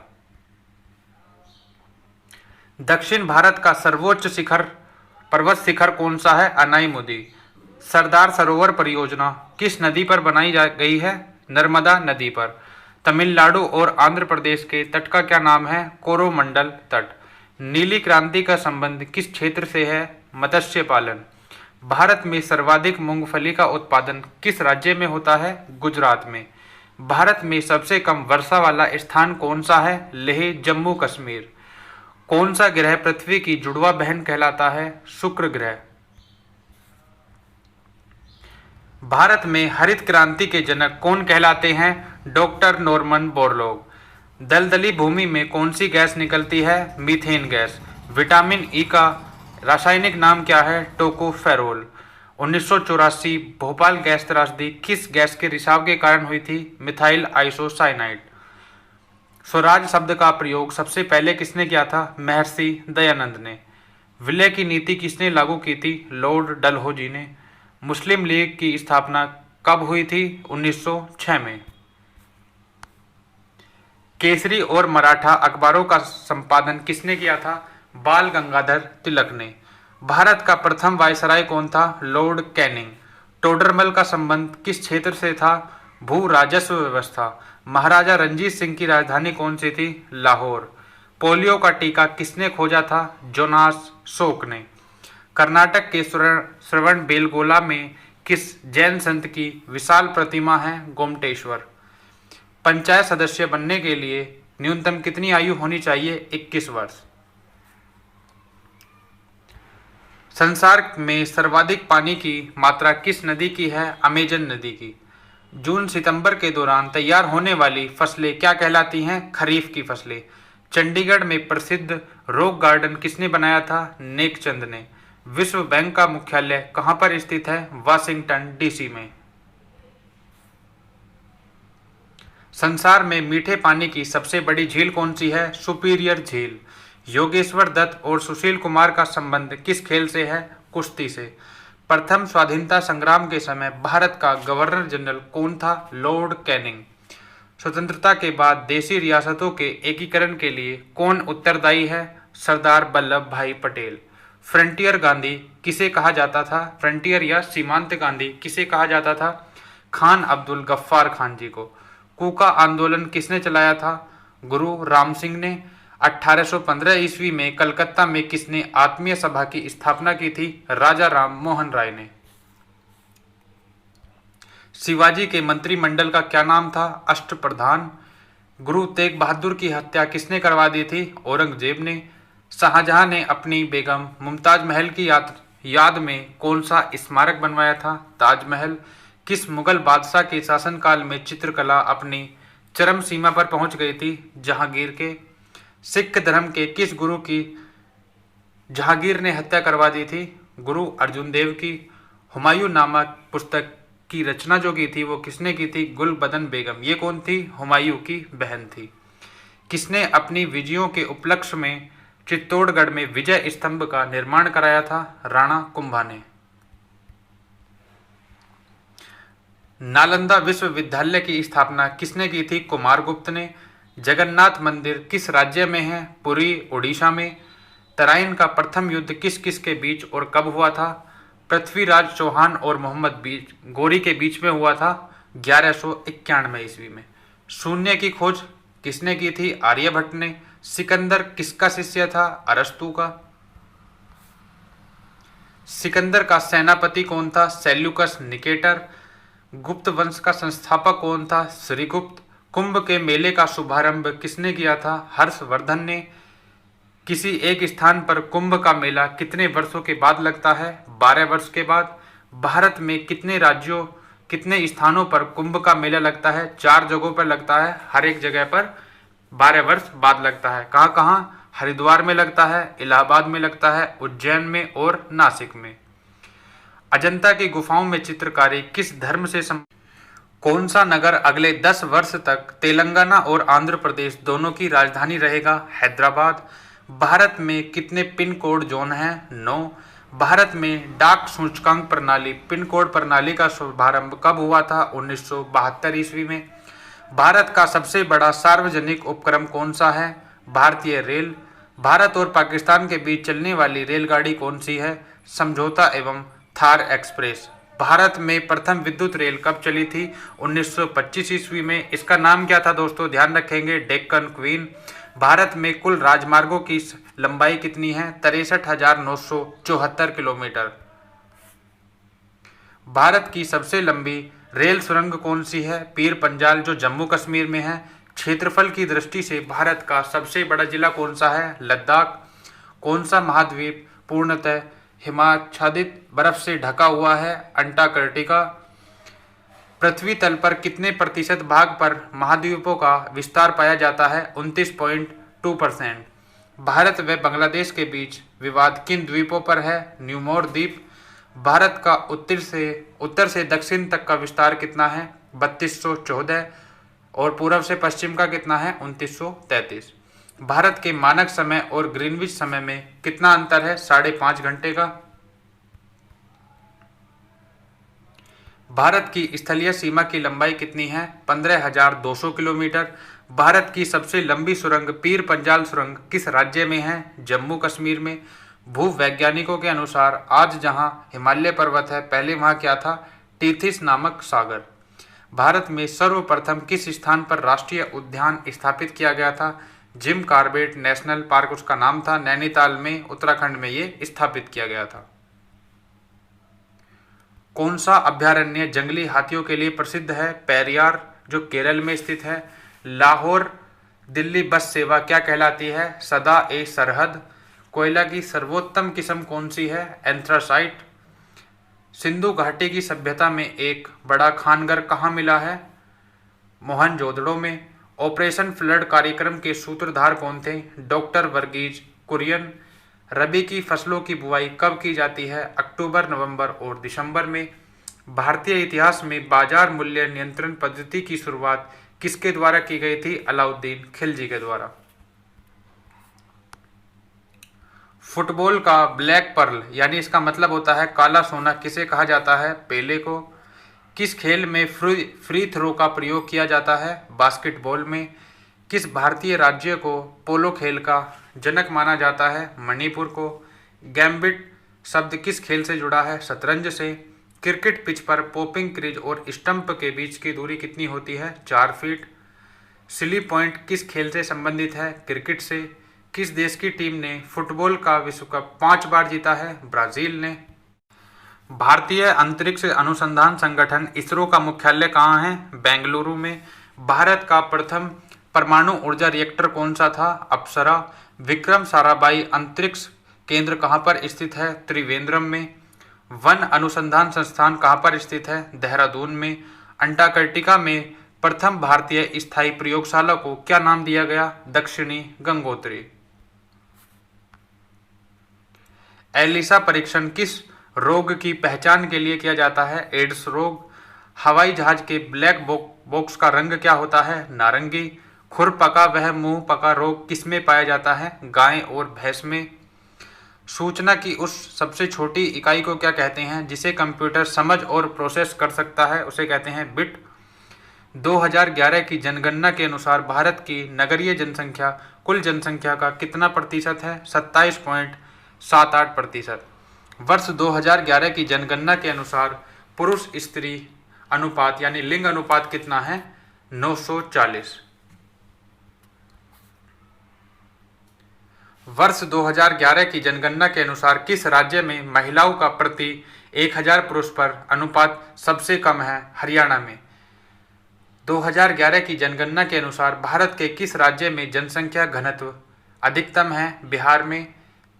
दक्षिण भारत का सर्वोच्च पर्वत शिखर कौन सा है? अनाईमुदी। सरदार सरोवर परियोजना किस नदी पर बनाई गई है? नर्मदा नदी पर। तमिलनाडु और आंध्र प्रदेश के तट का क्या नाम है? कोरोमंडल तट। नीली क्रांति का संबंध किस क्षेत्र से है? मत्स्य पालन। भारत में सर्वाधिक मूंगफली का उत्पादन किस राज्य में होता है? गुजरात में। भारत में सबसे कम वर्षा वाला स्थान कौन सा है? लेह जम्मू कश्मीर। कौन सा ग्रह पृथ्वी की जुड़वा बहन कहलाता है? शुक्र ग्रह। भारत में हरित क्रांति के जनक कौन कहलाते हैं? Doctor Norman Borlaug. दलदली भूमि में कौन सी गैस निकलती है? Methane gas. विटामिन ई का रासायनिक नाम क्या है? टोकोफेरोल। 1984 भोपाल गैस त्रासदी किस गैस के रिसाव के कारण हुई थी? Methyl isocyanide. स्वराज शब्द का प्रयोग सबसे पहले किसने किया था? महर्षि दयानंद ने। विलय की नीति किसने लागू की थी? लॉर्ड डलहौजी ने। मुस्लिम लीग की स्थापना कब हुई थी? 1906 में। केसरी और मराठा अखबारों का संपादन किसने किया था? बाल गंगाधर तिलक ने। भारत का प्रथम वायसराय कौन था? Lord Canning. टोडरमल का संबंध किस क्षेत्र से था? भू राजस्व व्यवस्था। महाराजा रंजीत सिंह की राजधानी कौन सी थी? लाहौर। पोलियो का टीका किसने खोजा था? जोनास सोक ने। कर्नाटक के श्रवण बेलगोला में किस जैन संत की विशाल प्रतिमा है? गोमटेश्वर। पंचायत सदस्य बनने के लिए न्यूनतम कितनी आयु होनी चाहिए? 21 वर्ष। संसार में सर्वाधिक पानी की मात्रा किस नदी की है? अमेजन नदी की। जून सितंबर के दौरान तैयार होने वाली फसलें क्या कहलाती हैं? खरीफ की फसलें। चंडीगढ़ में प्रसिद्ध रॉक गार्डन किसने बनाया था? नेकचंद ने। विश्व बैंक का मुख्यालय कहां पर स्थित है? वाशिंगटन डीसी में। संसार में मीठे पानी की सबसे बड़ी झील कौन सी है? सुपीरियर झील। योगेश्वर दत्त और सुशील कुमार का संबंध किस खेल से है? कुश्ती से। प्रथम स्वाधीनता संग्राम के समय भारत का गवर्नर जनरल कौन था? Lord Canning. स्वतंत्रता के बाद देशी रियासतों के एकीकरण के लिए कौन उत्तरदायी है? सरदार वल्लभ भाई पटेल। फ्रंटियर गांधी किसे कहा जाता था? फ्रंटियर या सीमांत गांधी किसे कहा जाता था? खान अब्दुल गफ्फार खान जी को। कूका आंदोलन किसने चलाया था? गुरु राम सिंह ने। 1815 ईस्वी में कलकत्ता में किसने आत्मीय सभा की स्थापना की थी? राजा राम मोहन राय ने। शिवाजी के मंत्रिमंडल का क्या नाम था? अष्टप्रधान। गुरु तेग बहादुर की हत्या किसने करवा दी थी? औरंगजेब ने। शाहजहां ने अपनी बेगम मुमताज महल की याद में कौन सा स्मारक बनवाया था? ताजमहल। किस मुगल बादशाह के शासनकाल में चित्रकला अपनी चरम सीमा पर पहुंच गई थी? जहांगीर के। सिख धर्म के किस गुरु की जहांगीर ने हत्या करवा दी थी? गुरु अर्जुन देव की। हुमायूं नामक पुस्तक की रचना जो की थी वो किसने की थी? गुलबदन बेगम। ये कौन थी? हुमायूं की बहन थी। किसने अपनी विजयों के उपलक्ष्य में चित्तौड़गढ़ में विजय स्तंभ का निर्माण कराया था? राणा कुंभा ने। नालंदा विश्वविद्यालय की स्थापना किसने की थी? कुमारगुप्त ने। जगन्नाथ मंदिर किस राज्य में है? पुरी, उड़ीसा में। तराइन का प्रथम युद्ध किस किस के बीच और कब हुआ था? पृथ्वीराज चौहान और मोहम्मद गोरी के बीच में हुआ था 1191 ईस्वी में। शून्य की खोज किसने की थी? आर्यभट्ट ने। सिकंदर किसका शिष्य था? अरस्तु का। सिकंदर का सेनापति कौन था? Seleucus Nicator. गुप्त वंश का संस्थापक कौन था? श्रीगुप्त। कुंभ के मेले का शुभारंभ किसने किया था? हर्षवर्धन ने। किसी एक स्थान पर कुंभ का मेला कितने वर्षों के बाद लगता है? 12 वर्ष के बाद। भारत में कितने राज्यों, कितने स्थानों पर कुंभ का मेला लगता है? 4 जगहों पर लगता है। हर एक जगह पर 12 वर्ष बाद लगता है। कहाँ कहाँ? हरिद्वार में लगता है, इलाहाबाद में लगता है, उज्जैन में और नासिक में। अजंता की गुफाओं में चित्रकारी किस धर्म से कौन सा नगर अगले 10 वर्ष तक तेलंगाना और आंध्र प्रदेश दोनों की राजधानी रहेगा? हैदराबाद। भारत में कितने पिन कोड जोन हैं? 9। भारत में डाक सूचकांक प्रणाली पिन कोड प्रणाली का शुभारंभ कब हुआ था? 1972 ईस्वी में। भारत का सबसे बड़ा सार्वजनिक उपक्रम कौन सा है? भारतीय रेल। भारत और पाकिस्तान के बीच चलने वाली रेलगाड़ी कौन सी है? समझौता एवं थार एक्सप्रेस। भारत में प्रथम विद्युत रेल कब चली थी? 1925 ईस्वी में। इसका नाम क्या था दोस्तों? ध्यान रखेंगे, डेक्कन क्वीन। भारत में कुल राजमार्गों की लंबाई कितनी है? 63,974 किलोमीटर। भारत की सबसे लंबी रेल सुरंग कौन सी है? पीर पंजाल, जो जम्मू कश्मीर में है। क्षेत्रफल की दृष्टि से भारत का सबसे बड़ा जिला कौन सा है? लद्दाख। कौन सा महाद्वीप पूर्णतः हिमाच्छादित बर्फ से ढका हुआ है? अंटार्कटिका। पृथ्वी तल पर कितने प्रतिशत भाग पर महाद्वीपों का विस्तार पाया जाता है? 29.2%। भारत व बांग्लादेश के बीच विवाद किन द्वीपों पर है? न्यूमोर द्वीप। भारत का उत्तर से दक्षिण तक का विस्तार कितना है? 3214। और पूर्व से पश्चिम का कितना है? 2933। भारत के मानक समय और ग्रीनविच समय में कितना अंतर है? 5.5 घंटे का। भारत की स्थलीय सीमा की लंबाई कितनी है? 15,200 किलोमीटर। भारत की सबसे लंबी सुरंग पीर पंजाल सुरंग किस राज्य में है? जम्मू कश्मीर में। भूवैज्ञानिकों के अनुसार आज जहां हिमालय पर्वत है, पहले वहां क्या था? टीथिस नामक सागर। भारत में सर्वप्रथम किस स्थान पर राष्ट्रीय उद्यान स्थापित किया गया था? जिम कॉर्बेट नेशनल पार्क उसका नाम था। नैनीताल में, उत्तराखंड में ये स्थापित किया गया था। कौन सा अभयारण्य जंगली हाथियों के लिए प्रसिद्ध है? पेरियार, जो केरल में स्थित है। लाहौर दिल्ली बस सेवा क्या कहलाती है? सदा ए सरहद। कोयला की सर्वोत्तम किस्म कौन सी है? एंथ्रासाइट। सिंधु घाटी की सभ्यता में एक बड़ा खानगर कहाँ मिला है? मोहनजोदड़ो में। ऑपरेशन फ्लड कार्यक्रम के सूत्रधार कौन थे? डॉक्टर वर्गीज कुरियन। रबी की फसलों की बुआई कब की जाती है? अक्टूबर, नवंबर और दिसंबर में। भारतीय इतिहास में बाजार मूल्य नियंत्रण पद्धति की शुरुआत किसके द्वारा की गई थी? अलाउद्दीन खिलजी के द्वारा। फुटबॉल का ब्लैक पर्ल यानी इसका मतलब होता है काला सोना किसे कहा जाता है? पेले को। किस खेल में फ्री थ्रो का प्रयोग किया जाता है? बास्केटबॉल में। किस भारतीय राज्य को पोलो खेल का जनक माना जाता है? मणिपुर को। गैम्बिट शब्द किस खेल से जुड़ा है? शतरंज से। क्रिकेट पिच पर पॉपिंग क्रीज और स्टंप के बीच की दूरी कितनी होती है? 4 फीट। सिली पॉइंट किस खेल से संबंधित है? क्रिकेट से। किस देश की टीम ने फुटबॉल का विश्व कप 5 बार जीता है? ब्राजील ने। भारतीय अंतरिक्ष अनुसंधान संगठन इसरो का मुख्यालय कहाँ है? बेंगलुरु में। भारत का प्रथम परमाणु ऊर्जा रिएक्टर कौन सा था? अप्सरा। विक्रम साराभाई अंतरिक्ष केंद्र कहाँ पर स्थित है? त्रिवेंद्रम में। वन अनुसंधान संस्थान कहाँ पर स्थित है? देहरादून में। अंटार्कटिका में प्रथम भारतीय स्थायी प्रयोगशाला को क्या नाम दिया गया? दक्षिणी गंगोत्री। एलिसा परीक्षण किस रोग की पहचान के लिए किया जाता है? एड्स रोग। हवाई जहाज के ब्लैक बॉक्स का रंग क्या होता है? नारंगी। खुरपका वह मुंह पका रोग किसमें पाया जाता है? गाय और भैंस में। सूचना की उस सबसे छोटी इकाई को क्या कहते हैं जिसे कंप्यूटर समझ और प्रोसेस कर सकता है? उसे कहते हैं बिट। 2011 की जनगणना के अनुसार भारत की नगरीय जनसंख्या कुल जनसंख्या का कितना प्रतिशत है? 27.78%। वर्ष 2011 की जनगणना के अनुसार पुरुष स्त्री अनुपात यानी लिंग अनुपात कितना है? 940। वर्ष 2011 की जनगणना के अनुसार किस राज्य में महिलाओं का प्रति 1000 पुरुष पर अनुपात सबसे कम है? हरियाणा में। 2011 की जनगणना के अनुसार भारत के किस राज्य में जनसंख्या घनत्व अधिकतम है? बिहार में।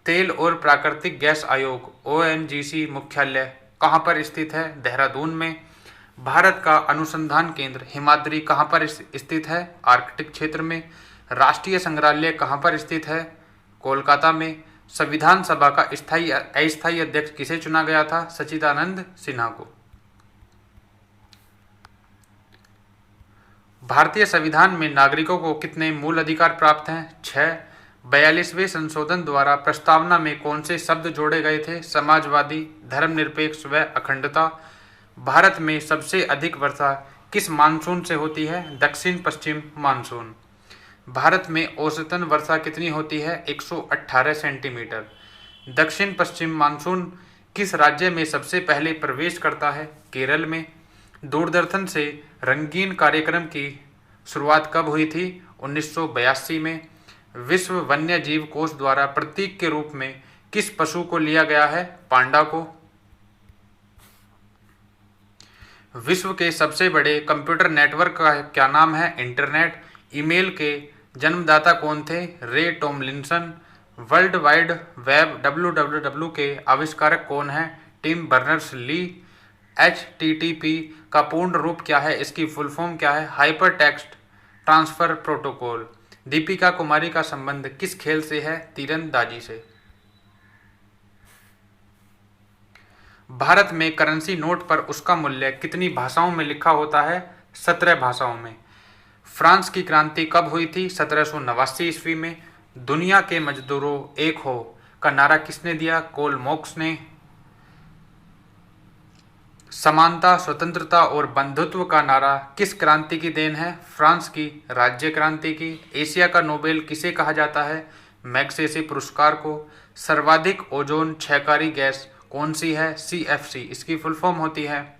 तेल और प्राकृतिक गैस आयोग ONGC मुख्यालय कहाँ पर स्थित है? देहरादून में। भारत का अनुसंधान केंद्र हिमाद्री कहाँ पर स्थित है? आर्कटिक क्षेत्र में। राष्ट्रीय संग्रहालय कहाँ पर स्थित है? कोलकाता में। संविधान सभा का अस्थायी अध्यक्ष किसे चुना गया था? सच्चिदानंद सिन्हा को। भारतीय संविधान में नागरिकों को कितने मूल अधिकार प्राप्त हैं? 6। 42वें संशोधन द्वारा प्रस्तावना में कौन से शब्द जोड़े गए थे? समाजवादी, धर्मनिरपेक्ष व अखंडता। भारत में सबसे अधिक वर्षा किस मानसून से होती है? दक्षिण पश्चिम मानसून। भारत में औसतन वर्षा कितनी होती है? 118 सेंटीमीटर। दक्षिण पश्चिम मानसून किस राज्य में सबसे पहले प्रवेश करता है? केरल में। दूरदर्शन से रंगीन कार्यक्रम की शुरुआत कब हुई थी? 1982 में। विश्व वन्य जीव कोष द्वारा प्रतीक के रूप में किस पशु को लिया गया है? पांडा को। विश्व के सबसे बड़े कंप्यूटर नेटवर्क का क्या नाम है? इंटरनेट। ईमेल के जन्मदाता कौन थे? रे Tomlinson. World wide web WWW के आविष्कारक कौन है? Tim Berners Lee. HTTP का पूर्ण रूप क्या है? इसकी फुल फॉर्म क्या है? Hyper text transfer protocol. Deepika Kumari का संबंध किस खेल से है? तीरंदाजी से। भारत में करेंसी नोट पर उसका मूल्य कितनी भाषाओं में लिखा होता है? 17 भाषाओं में। फ्रांस की क्रांति कब हुई थी? 1789 ईस्वी में। दुनिया के मजदूरों एक हो का नारा किसने दिया? कार्ल मार्क्स ने। समानता, स्वतंत्रता और बंधुत्व का नारा किस क्रांति की देन है? फ्रांस की राज्य क्रांति की। एशिया का नोबेल किसे कहा जाता है? मैग्सेसे पुरस्कार को। सर्वाधिक ओजोन क्षयकारी गैस कौन सी है? CFC। इसकी फुल फॉर्म होती है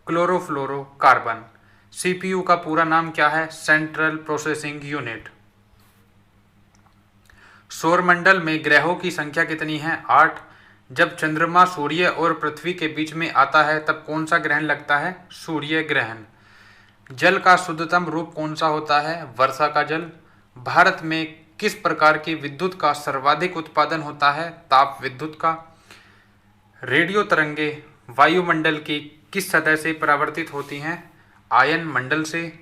क्लोरोफ्लोरोकार्बन। CPU का पूरा नाम क्या है? Central processing unit. सौरमंडल में ग्रहों की संख्या कितनी है? 8। जब चंद्रमा सूर्य और पृथ्वी के बीच में आता है तब कौन सा ग्रहण लगता है? सूर्य ग्रहण। जल का शुद्धतम रूप कौन सा होता है? वर्षा का जल। भारत में किस प्रकार की विद्युत का सर्वाधिक उत्पादन होता है? ताप विद्युत का। रेडियो तरंगे वायुमंडल की किस सतह से परावर्तित होती हैं? आयन मंडल से।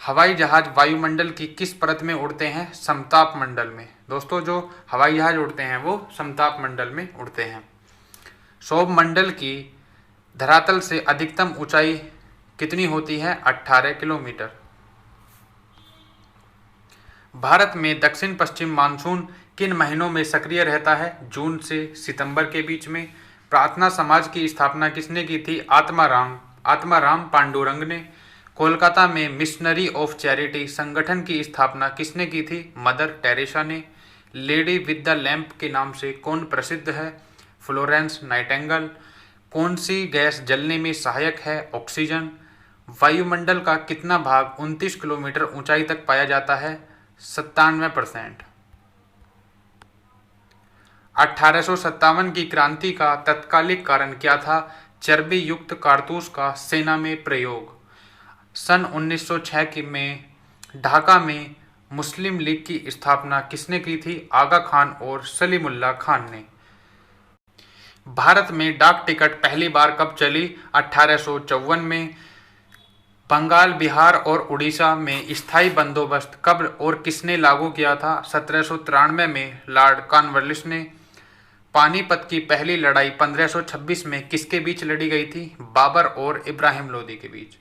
हवाई जहाज वायुमंडल की किस परत में उड़ते हैं? समताप मंडल में। दोस्तों, जो हवाई जहाज उड़ते हैं वो समताप मंडल में उड़ते हैं। सौरमंडल की धरातल से अधिकतम ऊंचाई कितनी होती है? 18 किलोमीटर। भारत में दक्षिण पश्चिम मानसून किन महीनों में सक्रिय रहता है? जून से सितंबर के बीच में। प्रार्थना समाज की स्थापना किसने की थी? आत्माराम पांडुरंग ने। कोलकाता में मिशनरी ऑफ चैरिटी संगठन की स्थापना किसने की थी? मदर टेरेसा ने। लेडी विद द लैंप के नाम से कौन प्रसिद्ध है? Florence Nightingale. कौन सी गैस जलने में सहायक है? ऑक्सीजन। वायुमंडल का कितना भाग 29 किलोमीटर ऊंचाई तक पाया जाता है? 97%। 1857 की क्रांति का तत्कालिक कारण क्या था? चर्बी युक्त कारतूस का सेना में प्रयोग। सन 1906 में ढाका में मुस्लिम लीग की स्थापना किसने की थी? आगा खान और सलीमुल्लाह खान ने। भारत में डाक टिकट पहली बार कब चली? 1854 में। बंगाल, बिहार और उड़ीसा में स्थायी बंदोबस्त कब और किसने लागू किया था? 1793 में लॉर्ड कॉर्नवालिस ने। पानीपत की पहली लड़ाई 1526 में किसके बीच लड़ी गई थी? बाबर और इब्राहिम लोदी के बीच।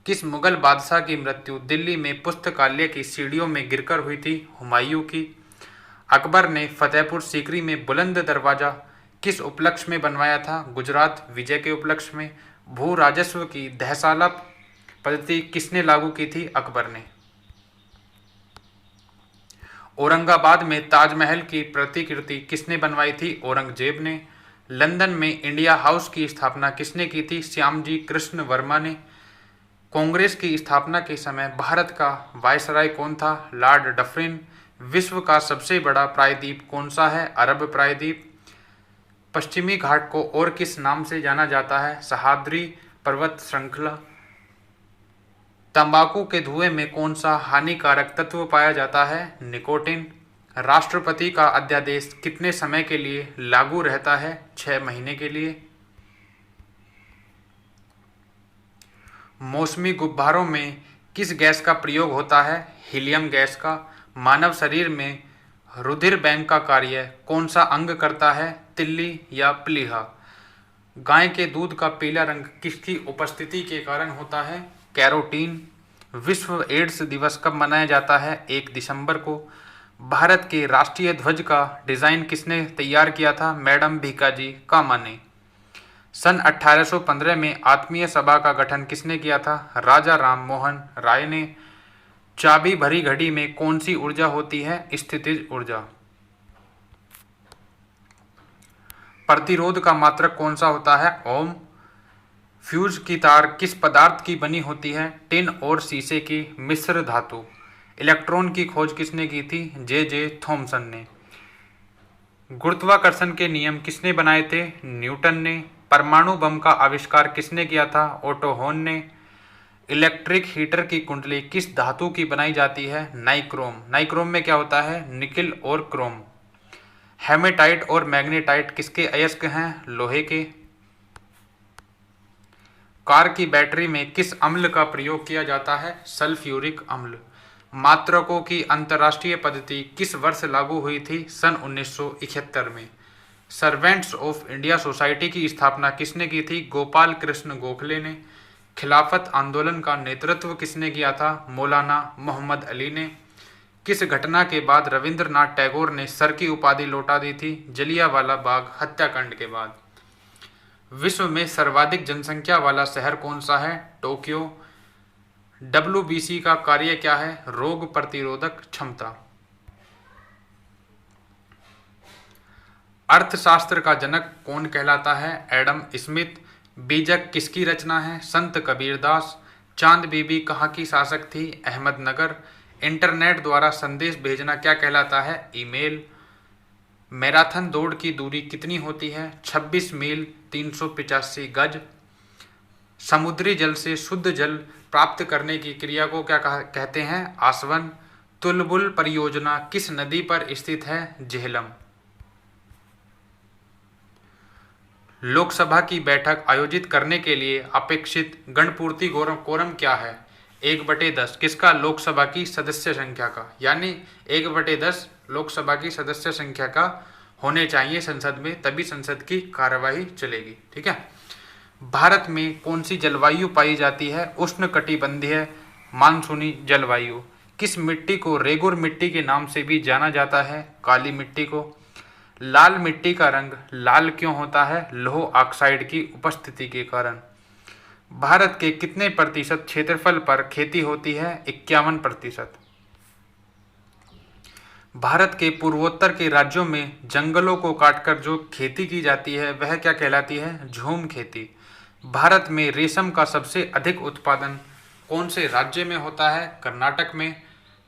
किस मुगल बादशाह की मृत्यु दिल्ली में पुस्तकालय की सीढ़ियों में गिरकर हुई थी? हुमायूं की। अकबर ने फतेहपुर सीकरी में बुलंद दरवाजा किस उपलक्ष्य में बनवाया था? गुजरात विजय के उपलक्ष्य में। भू राजस्व की दहसाला पद्धति किसने लागू की थी? अकबर ने। औरंगाबाद में ताजमहल की प्रतिकृति किसने बनवाई थी? औरंगजेब ने। लंदन में इंडिया हाउस की स्थापना किसने की थी? श्यामजी कृष्ण वर्मा ने। कांग्रेस की स्थापना के समय भारत का वायसराय कौन था? Lord Dufferin. विश्व का सबसे बड़ा प्रायद्वीप कौन सा है? अरब प्रायद्वीप। पश्चिमी घाट को और किस नाम से जाना जाता है? सह्याद्री पर्वत श्रृंखला। तंबाकू के धुएं में कौन सा हानिकारक तत्व पाया जाता है? निकोटिन। राष्ट्रपति का अध्यादेश कितने समय के लिए लागू रहता है? 6 महीने के लिए। मौसमी गुब्बारों में किस गैस का प्रयोग होता है? हीलियम गैस का। मानव शरीर में रुधिर बैंक का कार्य कौन सा अंग करता है? तिल्ली या प्लीहा। गाय के दूध का पीला रंग किसकी उपस्थिति के कारण होता है? कैरोटीन। विश्व एड्स दिवस कब मनाया जाता है? 1 दिसंबर को। भारत के राष्ट्रीय ध्वज का डिजाइन किसने तैयार किया था? मैडम भीकाजी कामा ने। सन 1815 में आत्मीय सभा का गठन किसने किया था? राजा राम मोहन राय ने। चाबी भरी घड़ी में कौन सी ऊर्जा होती है? स्थितिज ऊर्जा। प्रतिरोध का मात्रक कौन सा होता है? ओम। फ्यूज की तार किस पदार्थ की बनी होती है? टिन और शीशे की मिश्र धातु। इलेक्ट्रॉन की खोज किसने की थी? जे थॉमसन ने। गुरुत्वाकर्षण के नियम किसने बनाए थे? न्यूटन ने। परमाणु बम का आविष्कार किसने किया था? ओटो होन ने। इलेक्ट्रिक हीटर की कुंडली किस धातु की बनाई जाती है? नाइक्रोम। नाइक्रोम में क्या होता है? निकिल और क्रोम। हेमेटाइट और मैग्नेटाइट किसके अयस्क हैं? लोहे के। कार की बैटरी में किस अम्ल का प्रयोग किया जाता है? सल्फ्यूरिक अम्ल। मात्रकों की अंतर्राष्ट्रीय पद्धति किस वर्ष लागू हुई थी? सन 1971 में। सर्वेंट्स ऑफ इंडिया सोसाइटी की स्थापना किसने की थी? गोपाल कृष्ण गोखले ने। खिलाफत आंदोलन का नेतृत्व किसने किया था? मौलाना मोहम्मद अली ने। किस घटना के बाद रविंद्रनाथ टैगोर ने सर की उपाधि लौटा दी थी? जलियांवाला बाग हत्याकांड के बाद। विश्व में सर्वाधिक जनसंख्या वाला शहर कौन सा है? टोक्यो। WBC का कार्य क्या है? रोग प्रतिरोधक क्षमता। अर्थशास्त्र का जनक कौन कहलाता है? Adam Smith. बीजक किसकी रचना है? संत कबीरदास। चांद बीबी कहाँ की शासक थी? अहमदनगर। इंटरनेट द्वारा संदेश भेजना क्या कहलाता है? ईमेल। मैराथन दौड़ की दूरी कितनी होती है? 26 मील 385 गज। समुद्री जल से शुद्ध जल प्राप्त करने की क्रिया को क्या कहते हैं? आसवन। तुलबुल परियोजना किस नदी पर स्थित है? झेलम। लोकसभा की बैठक आयोजित करने के लिए अपेक्षित गणपूर्ति कोरम क्या है? 1/10 किसका? लोकसभा की सदस्य संख्या का। यानी 1/10 लोकसभा की सदस्य संख्या का होने चाहिए संसद में, तभी संसद की कार्यवाही चलेगी। ठीक है। भारत में कौन सी जलवायु पाई जाती है? उष्णकटिबंधीय मानसूनी जलवायु। किस मिट्टी को रेगुर मिट्टी के नाम से भी जाना जाता है? काली मिट्टी को। लाल मिट्टी का रंग लाल क्यों होता है? लौह ऑक्साइड की उपस्थिति के कारण। भारत के कितने प्रतिशत क्षेत्रफल पर खेती होती है? 51%। भारत के पूर्वोत्तर के राज्यों में जंगलों को काटकर जो खेती की जाती है वह क्या कहलाती है? झूम खेती। भारत में रेशम का सबसे अधिक उत्पादन कौन से राज्य में होता है? कर्नाटक में।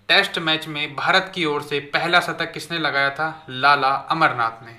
टेस्ट मैच में भारत की ओर से पहला शतक किसने लगाया था? लाला अमरनाथ ने।